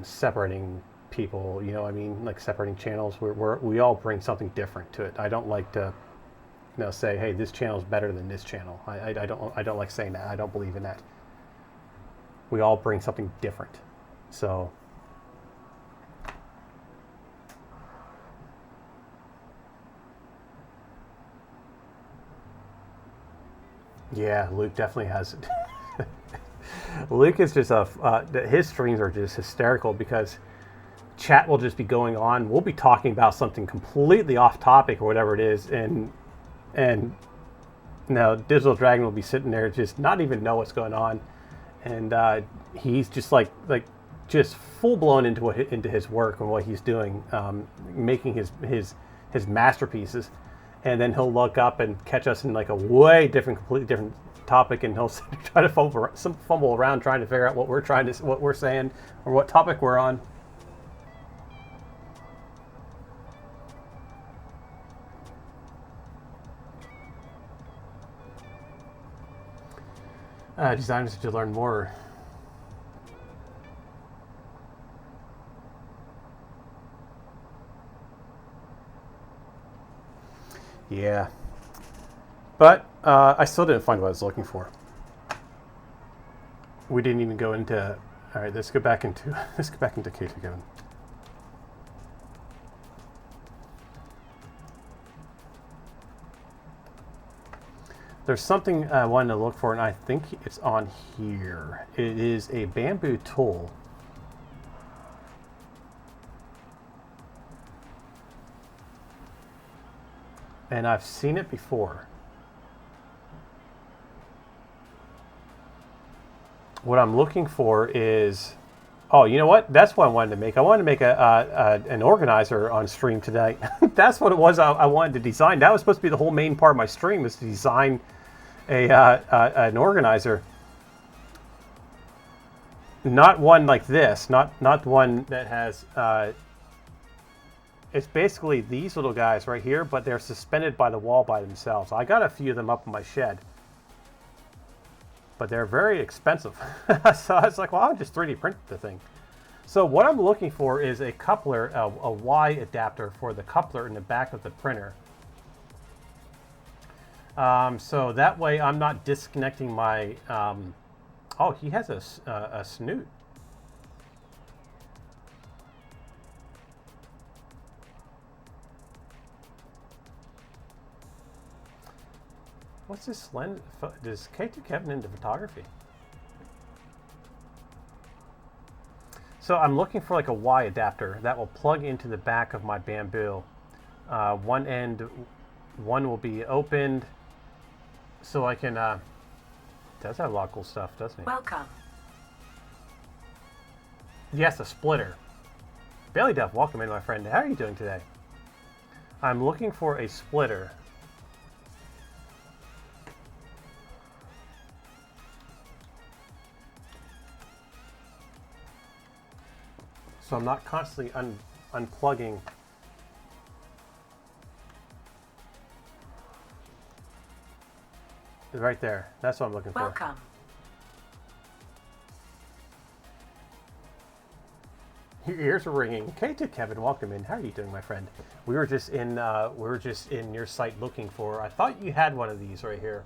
separating people. You know what I mean? Like separating channels. We all bring something different to it. I don't like to, say, hey, this channel is better than this channel. I don't like saying that. I don't believe in that. We all bring something different. So. Yeah, Luke definitely has it. Luke is just his streams are just hysterical because chat will just be going on. We'll be talking about something completely off topic or whatever it is, and Digital Dragon will be sitting there just not even know what's going on, and he's just like just full blown into his work and what he's doing, making his masterpieces. And then he'll look up and catch us in like a completely different topic, and he'll try to fumble around trying to figure out what we're saying or what topic we're on. Designers to learn more. Yeah, but I still didn't find what I was looking for. We didn't even go into. All right, let's go back into K2 Kevin. There's something I wanted to look for, and I think it's on here. It is a bamboo tool. And I've seen it before. What I'm looking for is, oh, you know what? That's what I wanted to make. I wanted to make an organizer on stream tonight. That's what it was I wanted to design. That was supposed to be the whole main part of my stream, was to design an organizer. Not one like this. Not one that has. It's basically these little guys right here, but they're suspended by the wall by themselves. I got a few of them up in my shed, but they're very expensive. So I was like, well, I'll just 3D print the thing. So what I'm looking for is a coupler, a Y adapter for the coupler in the back of the printer. So that way I'm not disconnecting my... oh, he has a snoot. What's this lens? Does K2 Kevin into photography? So I'm looking for like a Y adapter that will plug into the back of my bamboo. One end one will be opened so I can, does have a lot of cool stuff, doesn't it? Welcome. Yes, a splitter. Bailey Duff, welcome in, my friend. How are you doing today? I'm looking for a splitter. So I'm not constantly unplugging. Right there. That's what I'm looking for. Welcome. Your ears are ringing. K2 Kevin, welcome in. How are you doing, my friend? We were just in your site looking for. I thought you had one of these right here.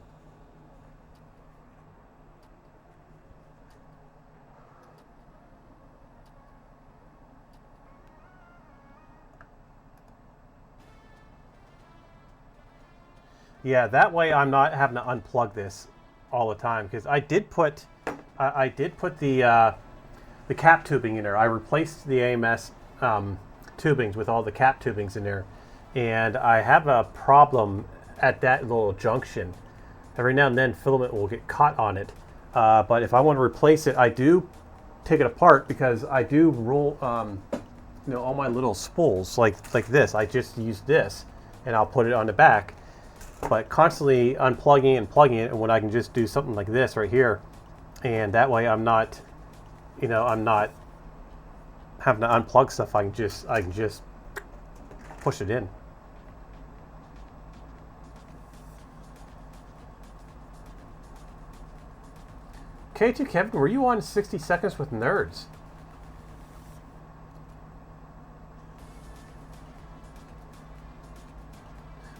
Yeah, that way I'm not having to unplug this all the time, because I did put the cap tubing in there. I replaced the AMS tubings with all the cap tubings in there, and I have a problem at that little junction. Every now and then filament will get caught on it, but if I want to replace it, I do take it apart, because I do roll all my little spools like this. I just use this and I'll put it on the back, but constantly unplugging and plugging it, and when I can just do something like this right here, and that way I'm not having to unplug stuff. I can just push it in. K2 Kevin, were you on 60 Seconds with Nerds?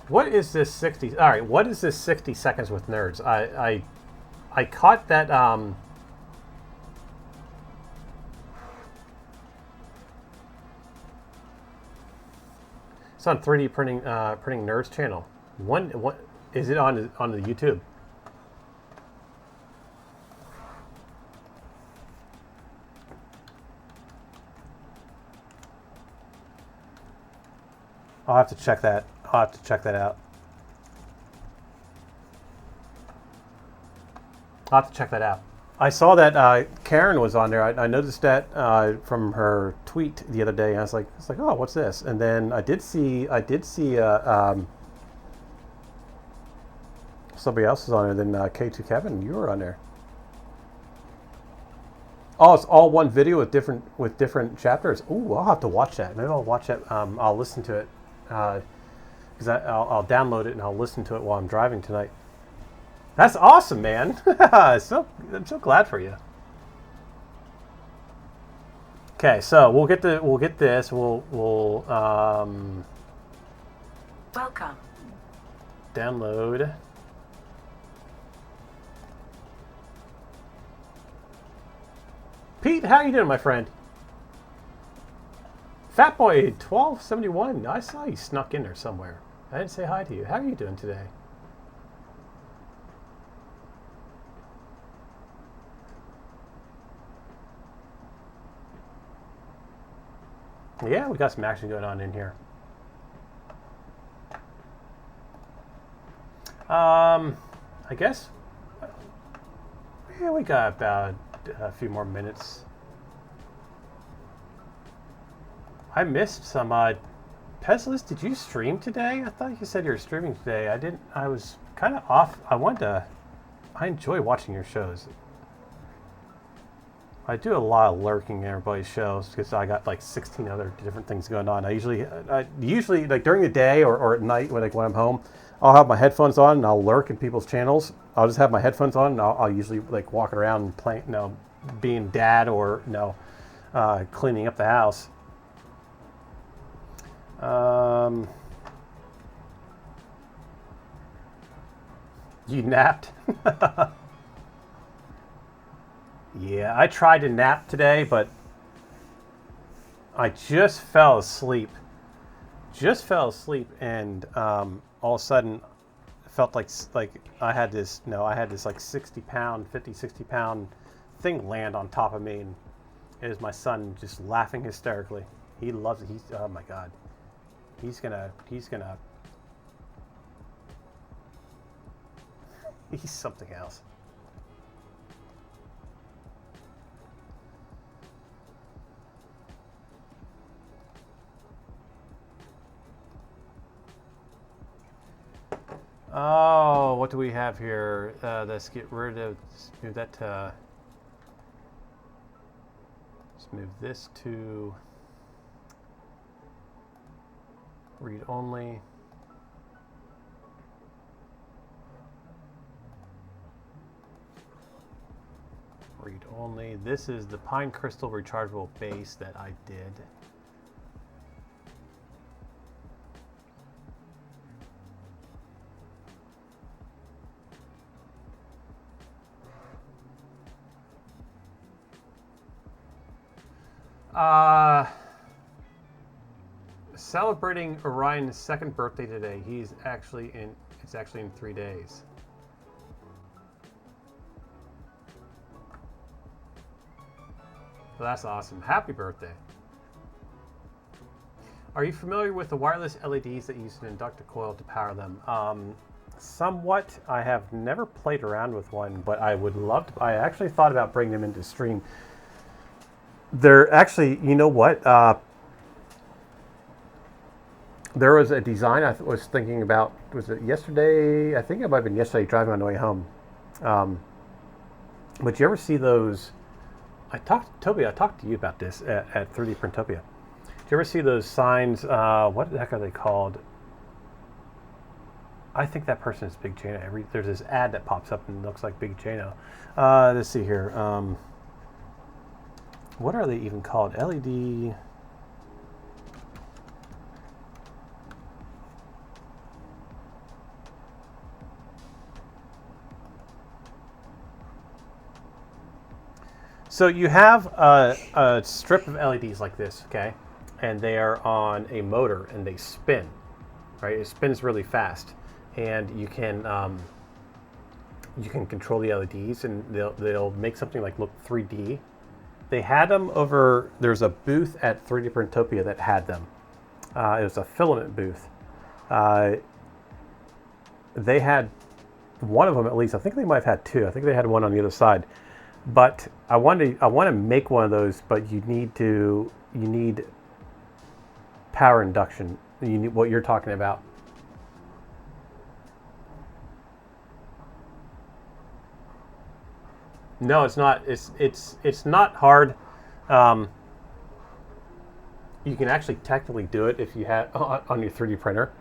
What is this 60? All right, what is this 60 Seconds with Nerds? I caught that. It's on 3D printing Nerds channel. What is it on the YouTube? I'll have to check that. I'll have to check that out. I'll have to check that out. I saw that Karen was on there. I noticed that from her tweet the other day. I was like, oh, what's this? And then I did see somebody else was on there. Then K2 Kevin, you were on there. Oh, it's all one video with different chapters. Ooh, I'll have to watch that. Maybe I'll watch that. I'll listen to it because I'll download it and I'll listen to it while I'm driving tonight. That's awesome, man. I'm so glad for you. Okay, so we'll get this. We'll Welcome. download. Pete, how you doing, my friend? Fatboy 1271. I saw you snuck in there somewhere. I didn't say hi to you. How are you doing today? Yeah, we got some action going on in here. I guess. Yeah, we got about a few more minutes. I missed some. Peslis, did you stream today? I thought you said you were streaming today. I didn't. I was kind of off. I enjoy watching your shows. I do a lot of lurking in everybody's shows because I got like 16 other different things going on. I usually like during the day or at night when I'm home, I'll have my headphones on and I'll lurk in people's channels. I'll just have my headphones on and I'll usually like walk around and play, being dad or cleaning up the house. You napped? Yeah, I tried to nap today, but I just fell asleep. And all of a sudden, it felt like I had this like 60 pound thing land on top of me, and it was my son just laughing hysterically. He loves it. Oh my God, he's gonna He's something else. Oh, what do we have here? Let's get rid of, let's move that to, let's move this to read only. Read only. This is the pine crystal rechargeable base that I did. Celebrating Orion's second birthday today. It's actually in 3 days. Well, that's awesome. Happy birthday. Are you familiar with the wireless LEDs that use an inductor coil to power them? Somewhat. I have never played around with one, but I would love to. I actually thought about bringing them into stream. They're actually, you know what? There was a design I was thinking about. Was it yesterday? I think it might have been yesterday driving on the way home. But you ever see those? Toby, I talked to you about this at 3D Printopia. Did you ever see those signs? What the heck are they called? I think that person is Big Jano. There's this ad that pops up and looks like Big Jano. Let's see here. What are they even called? LED. So you have a strip of LEDs like this, okay? And they are on a motor and they spin, right? It spins really fast, and you can control the LEDs, and they'll make something like look 3D. They had them over. There's a booth at 3D Printopia that had them. It was a filament booth. They had one of them at least. I think they might have had two. I think they had one on the other side. But I want to make one of those, but you need power induction. You need what you're talking about. No, it's not. It's not hard. You can actually technically do it if you have on your 3D printer.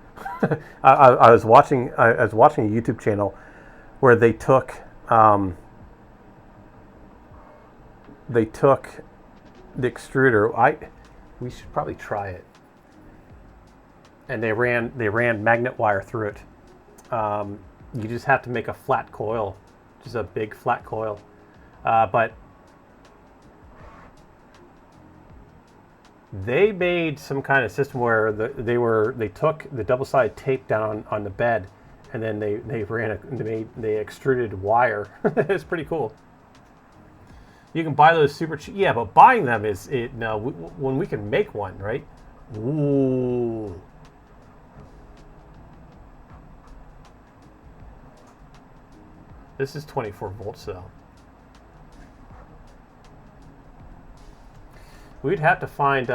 I was watching a YouTube channel where they took the extruder. We should probably try it. And they ran magnet wire through it. You just have to make a flat coil, just a big flat coil. But they made some kind of system where they took the double-sided tape down on the bed, and then they extruded wire. It's pretty cool. You can buy those super cheap. Yeah, but buying them when we can make one, right? Ooh. This is 24 volts though. We'd have to find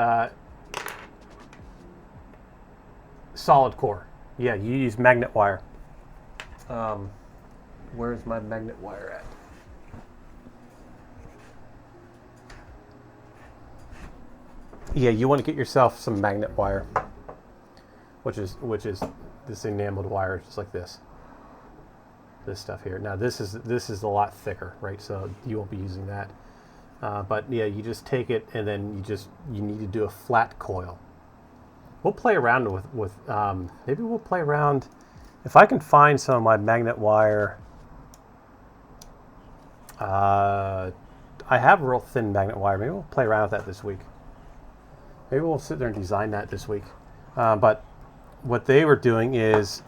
solid core. Yeah, you use magnet wire. Where's my magnet wire at? Yeah, you want to get yourself some magnet wire, which is this enameled wire, just like this stuff here. Now this is a lot thicker, right? So you won't be using that. But yeah, you just take it and then you need to do a flat coil. We'll play around with maybe we'll play around if I can find some of my magnet wire. I have real thin magnet wire. Maybe we'll play around with that this week. Maybe we'll sit there and design that this week. But what they were doing is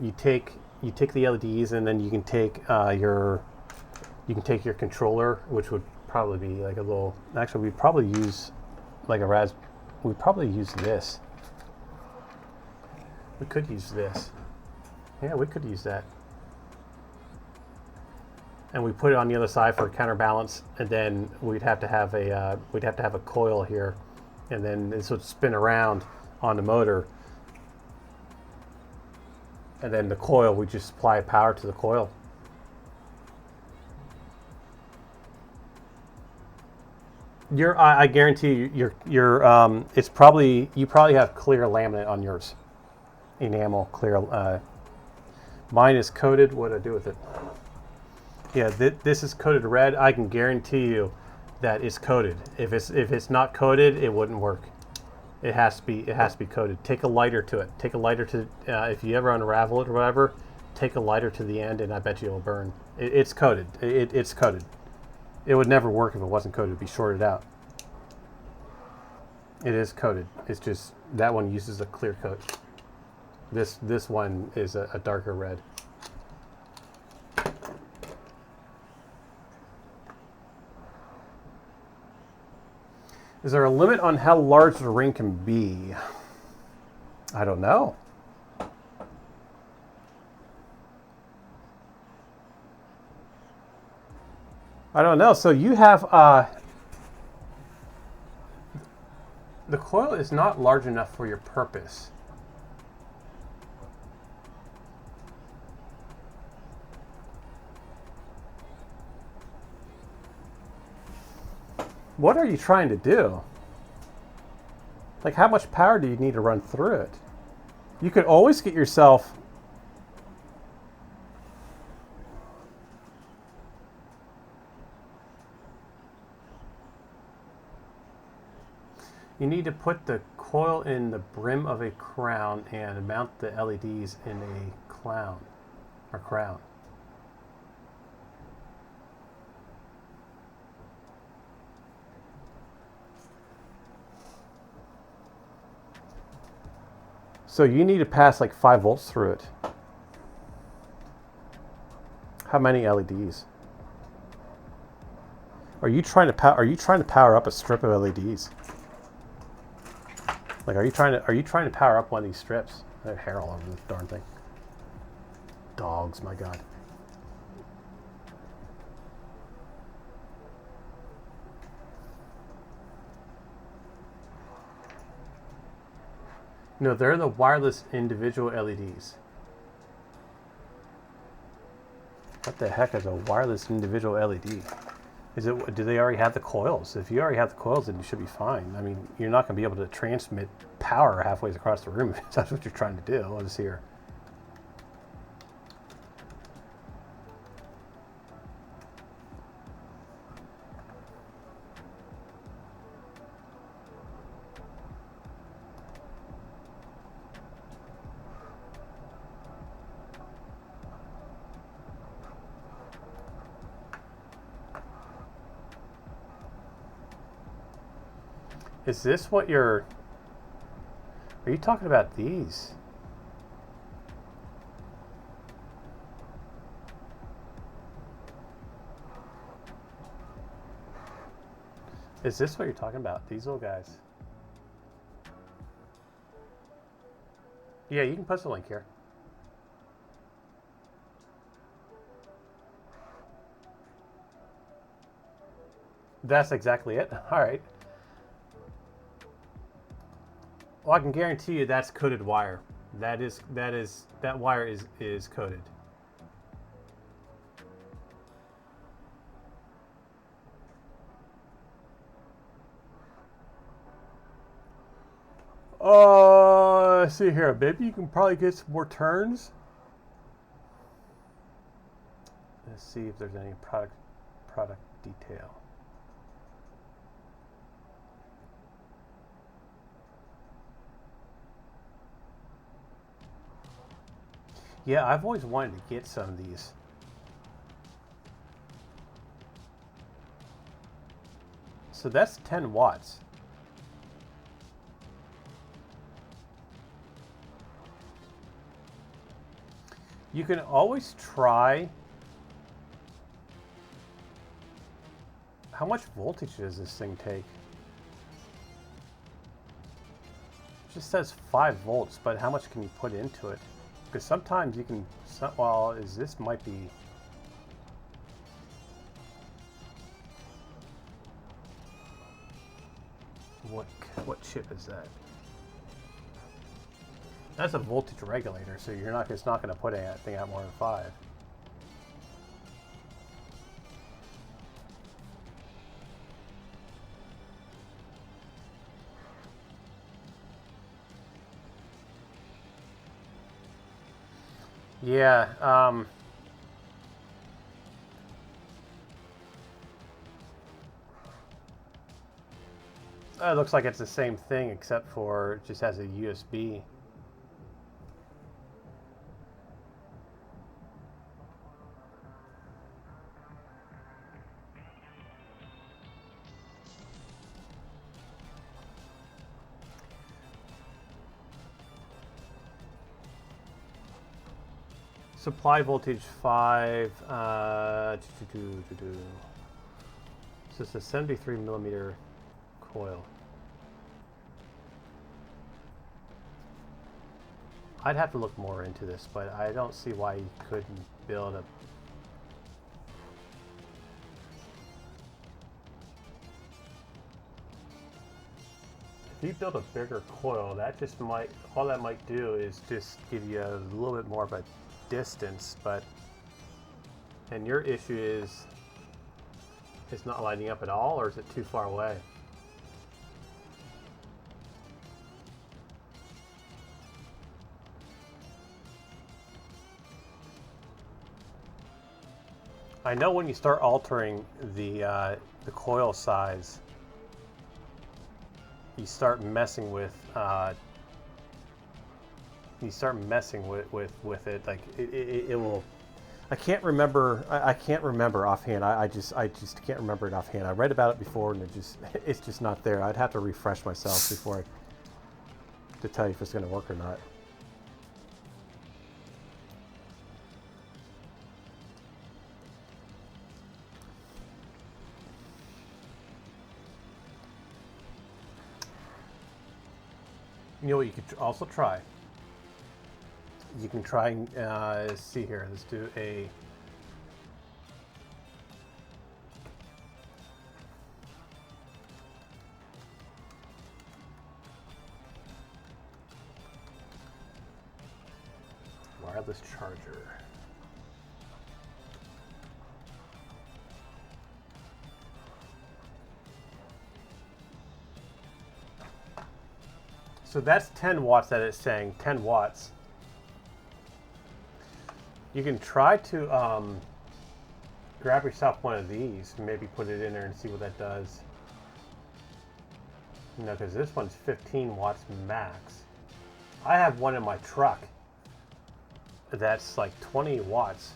you take the LEDs, and then you can take your controller, which would probably be like a little. Actually, we'd probably use like a we'd probably use this. We could use this. Yeah, we could use that. and we put it on the other side for counterbalance, and then we'd have to have a coil here, and then this would spin around on the motor, and then the coil, we just supply power to the coil. I guarantee you, you probably have clear laminate on yours, enamel clear. Mine is coated. What do I do with it? Yeah, this is coated red. I can guarantee you that it's coated. If it's not coated, it wouldn't work. It has to be coated. Take a lighter to it. Take a lighter to if you ever unravel it or whatever. Take a lighter to the end, and I bet you it'll burn. It's coated. It's coated. It would never work if it wasn't coated. It'd be shorted out. It is coated. It's just that one uses a clear coat. This one is a darker red. Is there a limit on how large the ring can be? I don't know. I don't know. So you have the coil is not large enough for your purpose. What are you trying to do? Like, how much power do you need to run through it? You could always get yourself... You need to put the coil in the brim of a crown and mount the LEDs in a crown. So you need to pass like 5 volts through it. How many LEDs? Are you trying to power up a strip of LEDs? Like, are you trying to power up one of these strips? There's hair all over this darn thing. Dogs, my God. No, they're the wireless individual LEDs. What the heck is a wireless individual LED? Do they already have the coils? If you already have the coils, then you should be fine. I mean, you're not going to be able to transmit power halfway across the room if that's what you're trying to do. Let's see here. Is this what you're... Are you talking about these? Is this what you're talking about? These little guys? Yeah, you can post a link here. That's exactly it. All right. Well, I can guarantee you that's coated wire. That wire is coated. Let's see here. Maybe you can probably get some more turns. Let's see if there's any product detail. Yeah, I've always wanted to get some of these. So that's 10 watts. You can always try. How much voltage does this thing take? It just says 5 volts, but how much can you put into it? Because sometimes you can, well, this might be, what chip is that? That's a voltage regulator, so you're not it's not going to put anything out more than 5. Yeah, it looks like it's the same thing except for it just has a USB. Supply voltage 5. So it's a 73 millimeter coil. I'd have to look more into this, but I don't see why you couldn't build a... If you build a bigger coil, that just might... All that might do is just give you a little bit more of a distance, but... And your issue is... It's not lighting up at all, or is it too far away? I know when you start altering the coil size, you start messing with with it. Like it will. I can't remember. I can't remember offhand. I just can't remember it offhand. I read about it before, and it's just not there. I'd have to refresh myself before to tell you if it's going to work or not. You know what you could also try? You can try and see here. Let's do a... wireless charger. So that's 10 watts that it's saying, 10 watts. You can try to grab yourself one of these and maybe put it in there and see what that does. You know, because this one's 15 watts max. I have one in my truck that's like 20 watts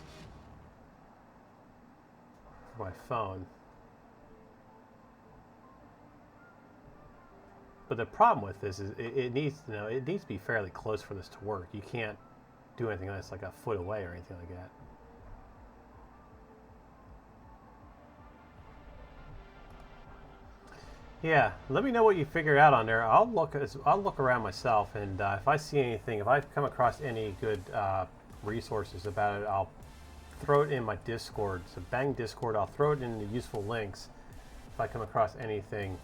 for my phone. But the problem with this is it needs, you know, it needs to be fairly close for this to work. You can't do anything that's like a foot away or anything like that. Yeah, let me know what you figure out on there. I'll look around myself, and if I see anything, if I come across any good resources about it, I'll throw it in my Discord. So Bang Discord, I'll throw it in the useful links if I come across anything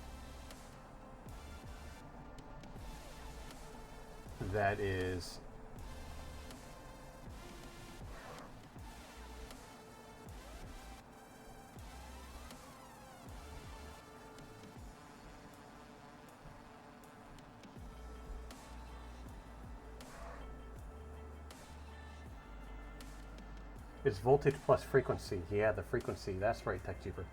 that is it's voltage plus frequency. Yeah, the frequency. That's right, TechJeeper.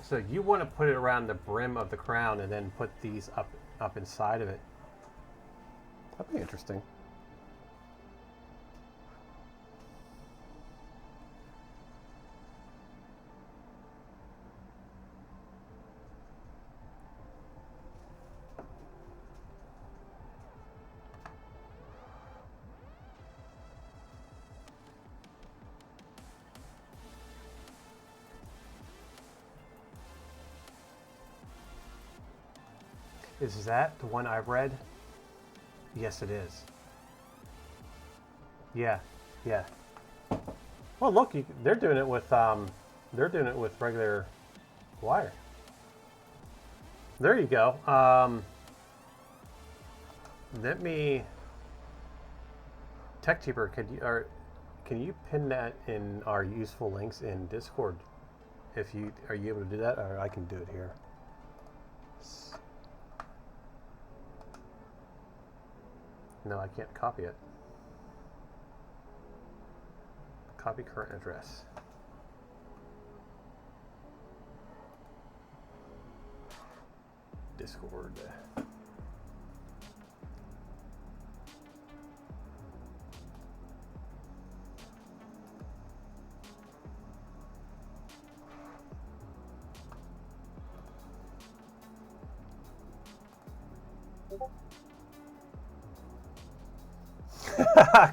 So you want to put it around the brim of the crown and then put these up inside of it. That'd be interesting. Is that the one I've read? Yes, it is. Yeah, yeah. Well, look, they're doing it with regular wire. There you go. Let me TechTeeper. Can you pin that in our useful links in Discord? Are you able to do that, or I can do it here. No, I can't copy it. Copy current address. Discord.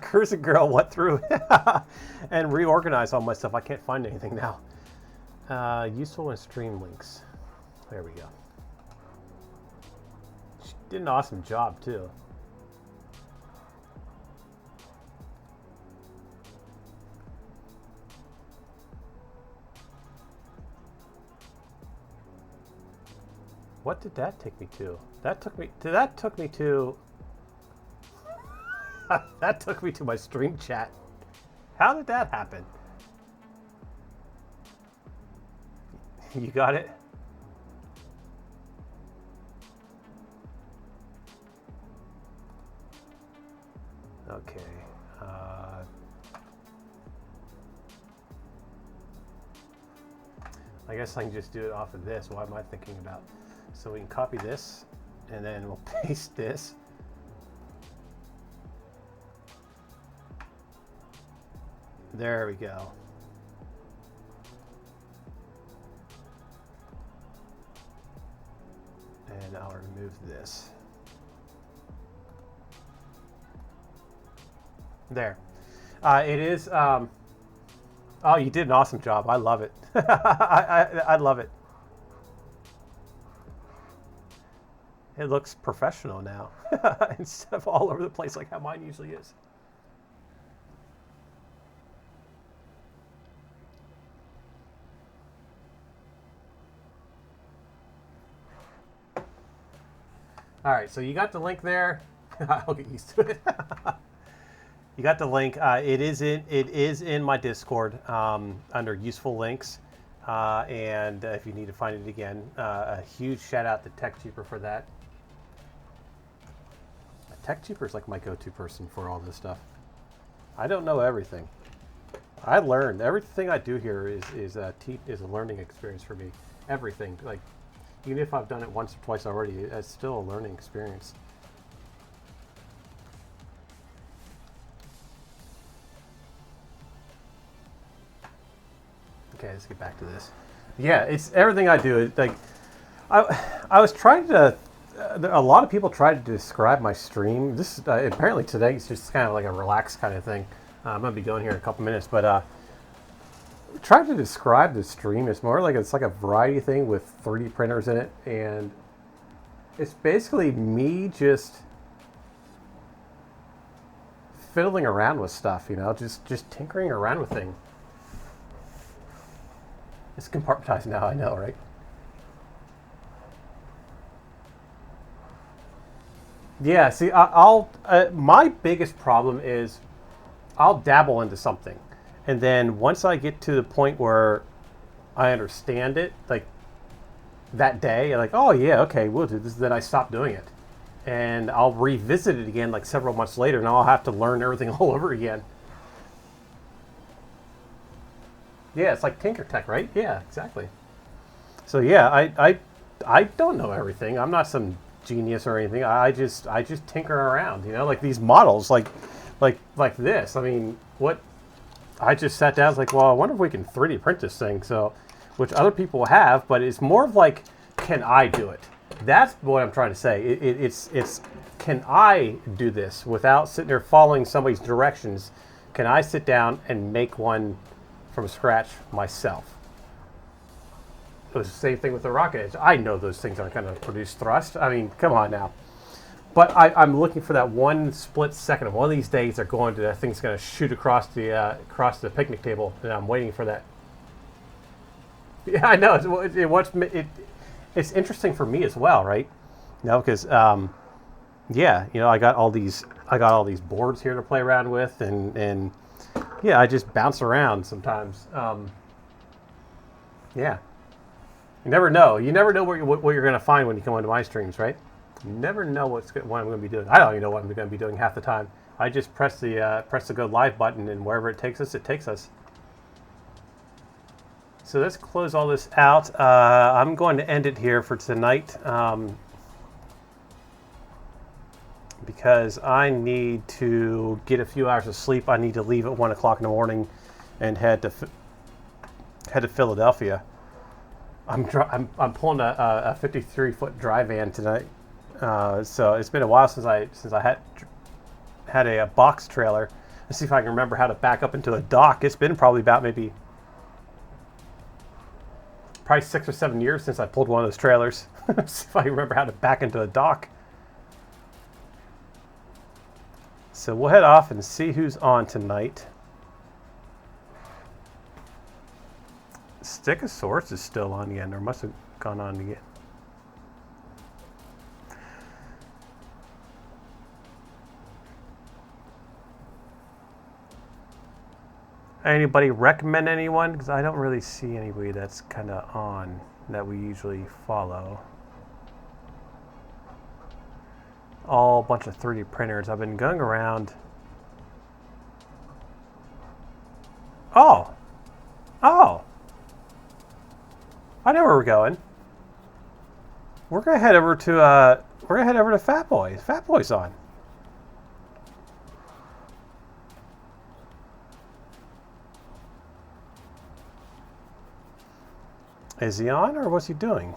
Cruising Girl went through and reorganized all my stuff. I can't find anything now. Useful and stream links. There we go. She did an awesome job too. What did that take me to? That took me to that took me to my stream chat. How did that happen? You got it? Okay. I guess I can just do it off of this. What am I thinking about? So we can copy this, and then we'll paste this. There we go. And I'll remove this. There. It is. Oh, you did an awesome job. I love it. I love it. It looks professional now instead of all over the place like how mine usually is. All right, so you got the link there. I'll get used to it. You got the link. It is in my Discord under useful links, and if you need to find it again, a huge shout out to TechTeeper for that. TechTeeper is like my go-to person for all this stuff. I don't know everything. I learned everything I do here is a learning experience for me. Everything, like even if I've done it once or twice already, it's still a learning experience. Okay, let's get back to this. Yeah, it's everything I do. It's like I was trying to. A lot of people tried to describe my stream. This apparently today is just kind of like a relaxed kind of thing. I'm gonna be going here in a couple minutes, but trying to describe the stream. It's more like it's like a variety thing with 3D printers in it, and it's basically me just fiddling around with stuff. You know, just tinkering around with things. It's compartmentalized now, I know, right? Yeah, see, I'll my biggest problem is I'll dabble into something, and then once I get to the point where I understand it, like that day, like, oh yeah, okay, we'll do this, then I stop doing it. And I'll revisit it again like several months later, and I'll have to learn everything all over again. Yeah, it's like Tinker Tech, right? Yeah, exactly. So yeah, I don't know everything. I'm not some genius or anything. I just tinker around, you know, like these models, like this. I mean, what? I just sat down, I was like, well, I wonder if we can 3D print this thing. So, which other people have, but it's more of like, can I do it? That's what I'm trying to say. It's can I do this without sitting there following somebody's directions? Can I sit down and make one from scratch myself? It was the same thing with the rocket edge. I know those things aren't going to produce thrust. I mean, come on now. But I'm looking for that one split second. One of these days, they're going to, that thing's going to shoot across the picnic table, and I'm waiting for that. Yeah, I know. It's interesting for me as well, right? You know, because yeah, you know, I got all these boards here to play around with, and yeah, I just bounce around sometimes. Yeah, you never know. You never know what you're going to find when you come onto my streams, right? You never know what I'm going to be doing. I don't even know what I'm going to be doing half the time. I just press the go live button, and wherever it takes us, it takes us. So let's close all this out. I'm going to end it here for tonight because I need to get a few hours of sleep. I need to leave at 1 o'clock in the morning and head to Philadelphia. I'm pulling a 53-foot dry van tonight. So it's been a while since I had a box trailer. Let's see if I can remember how to back up into a dock. It's been probably about probably 6 or 7 years since I pulled one of those trailers. See if I can remember how to back into a dock. So we'll head off and see who's on tonight. Stickosaurus is still on again, or must have gone on again. Anybody recommend anyone? Because I don't really see anybody that's kind of on that we usually follow. All a bunch of 3D printers. I've been going around. Oh! I know where we're going. We're gonna head over to Fat Boy. Fat Boy's on. Is he on, or what's he doing?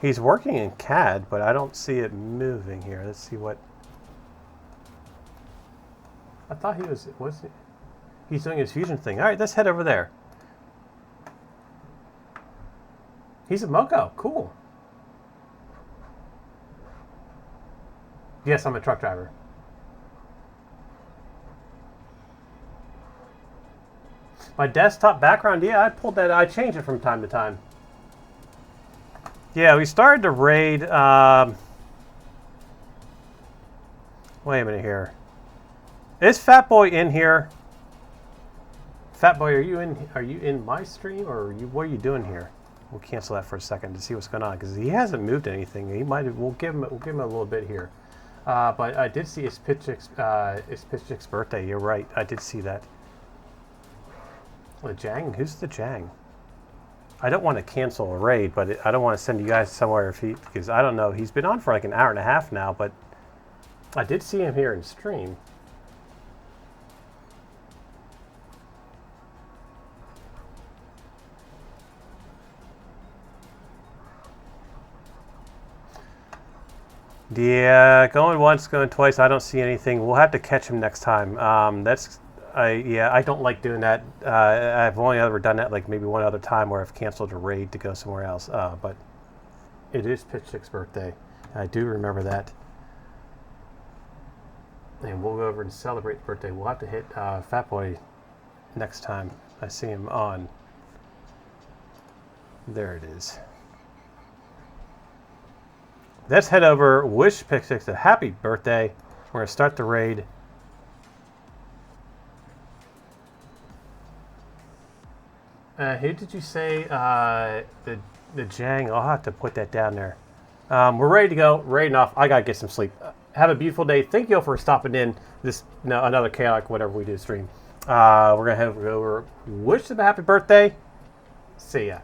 He's working in CAD, but I don't see it moving here. Let's see what... I thought he was he? He's doing his fusion thing. All right, let's head over there. He's a Moco. Cool. Yes, I'm a truck driver. My desktop background, yeah, I change it from time to time. Yeah, we started to raid, wait a minute here. Is Fat Boy in here? Fat Boy, are you in my stream, or what are you doing here? We'll cancel that for a second to see what's going on, because he hasn't moved anything. He might have, we'll give him a little bit here. But I did see it's Pitchick's birthday. You're right, I did see that. The Jang? Who's the Jang? I don't want to cancel a raid, but I don't want to send you guys somewhere because I don't know. He's been on for like an hour and a half now, but I did see him here in stream. Yeah, going once, going twice. I don't see anything. We'll have to catch him next time. I don't like doing that. I've only ever done that like maybe one other time where I've canceled a raid to go somewhere else. But it is Pitchick's birthday. I do remember that. And we'll go over and celebrate the birthday. We'll have to hit Fat Boy next time I see him on. There it is. Let's head over, wish Pitchick a happy birthday. We're going to start the raid. Who did you say? The Jang. I'll have to put that down there. We're ready to go. Raiding off. I got to get some sleep. Have a beautiful day. Thank you all for stopping in. This another chaotic whatever we do stream. We're going to head over. Wish them a happy birthday. See ya.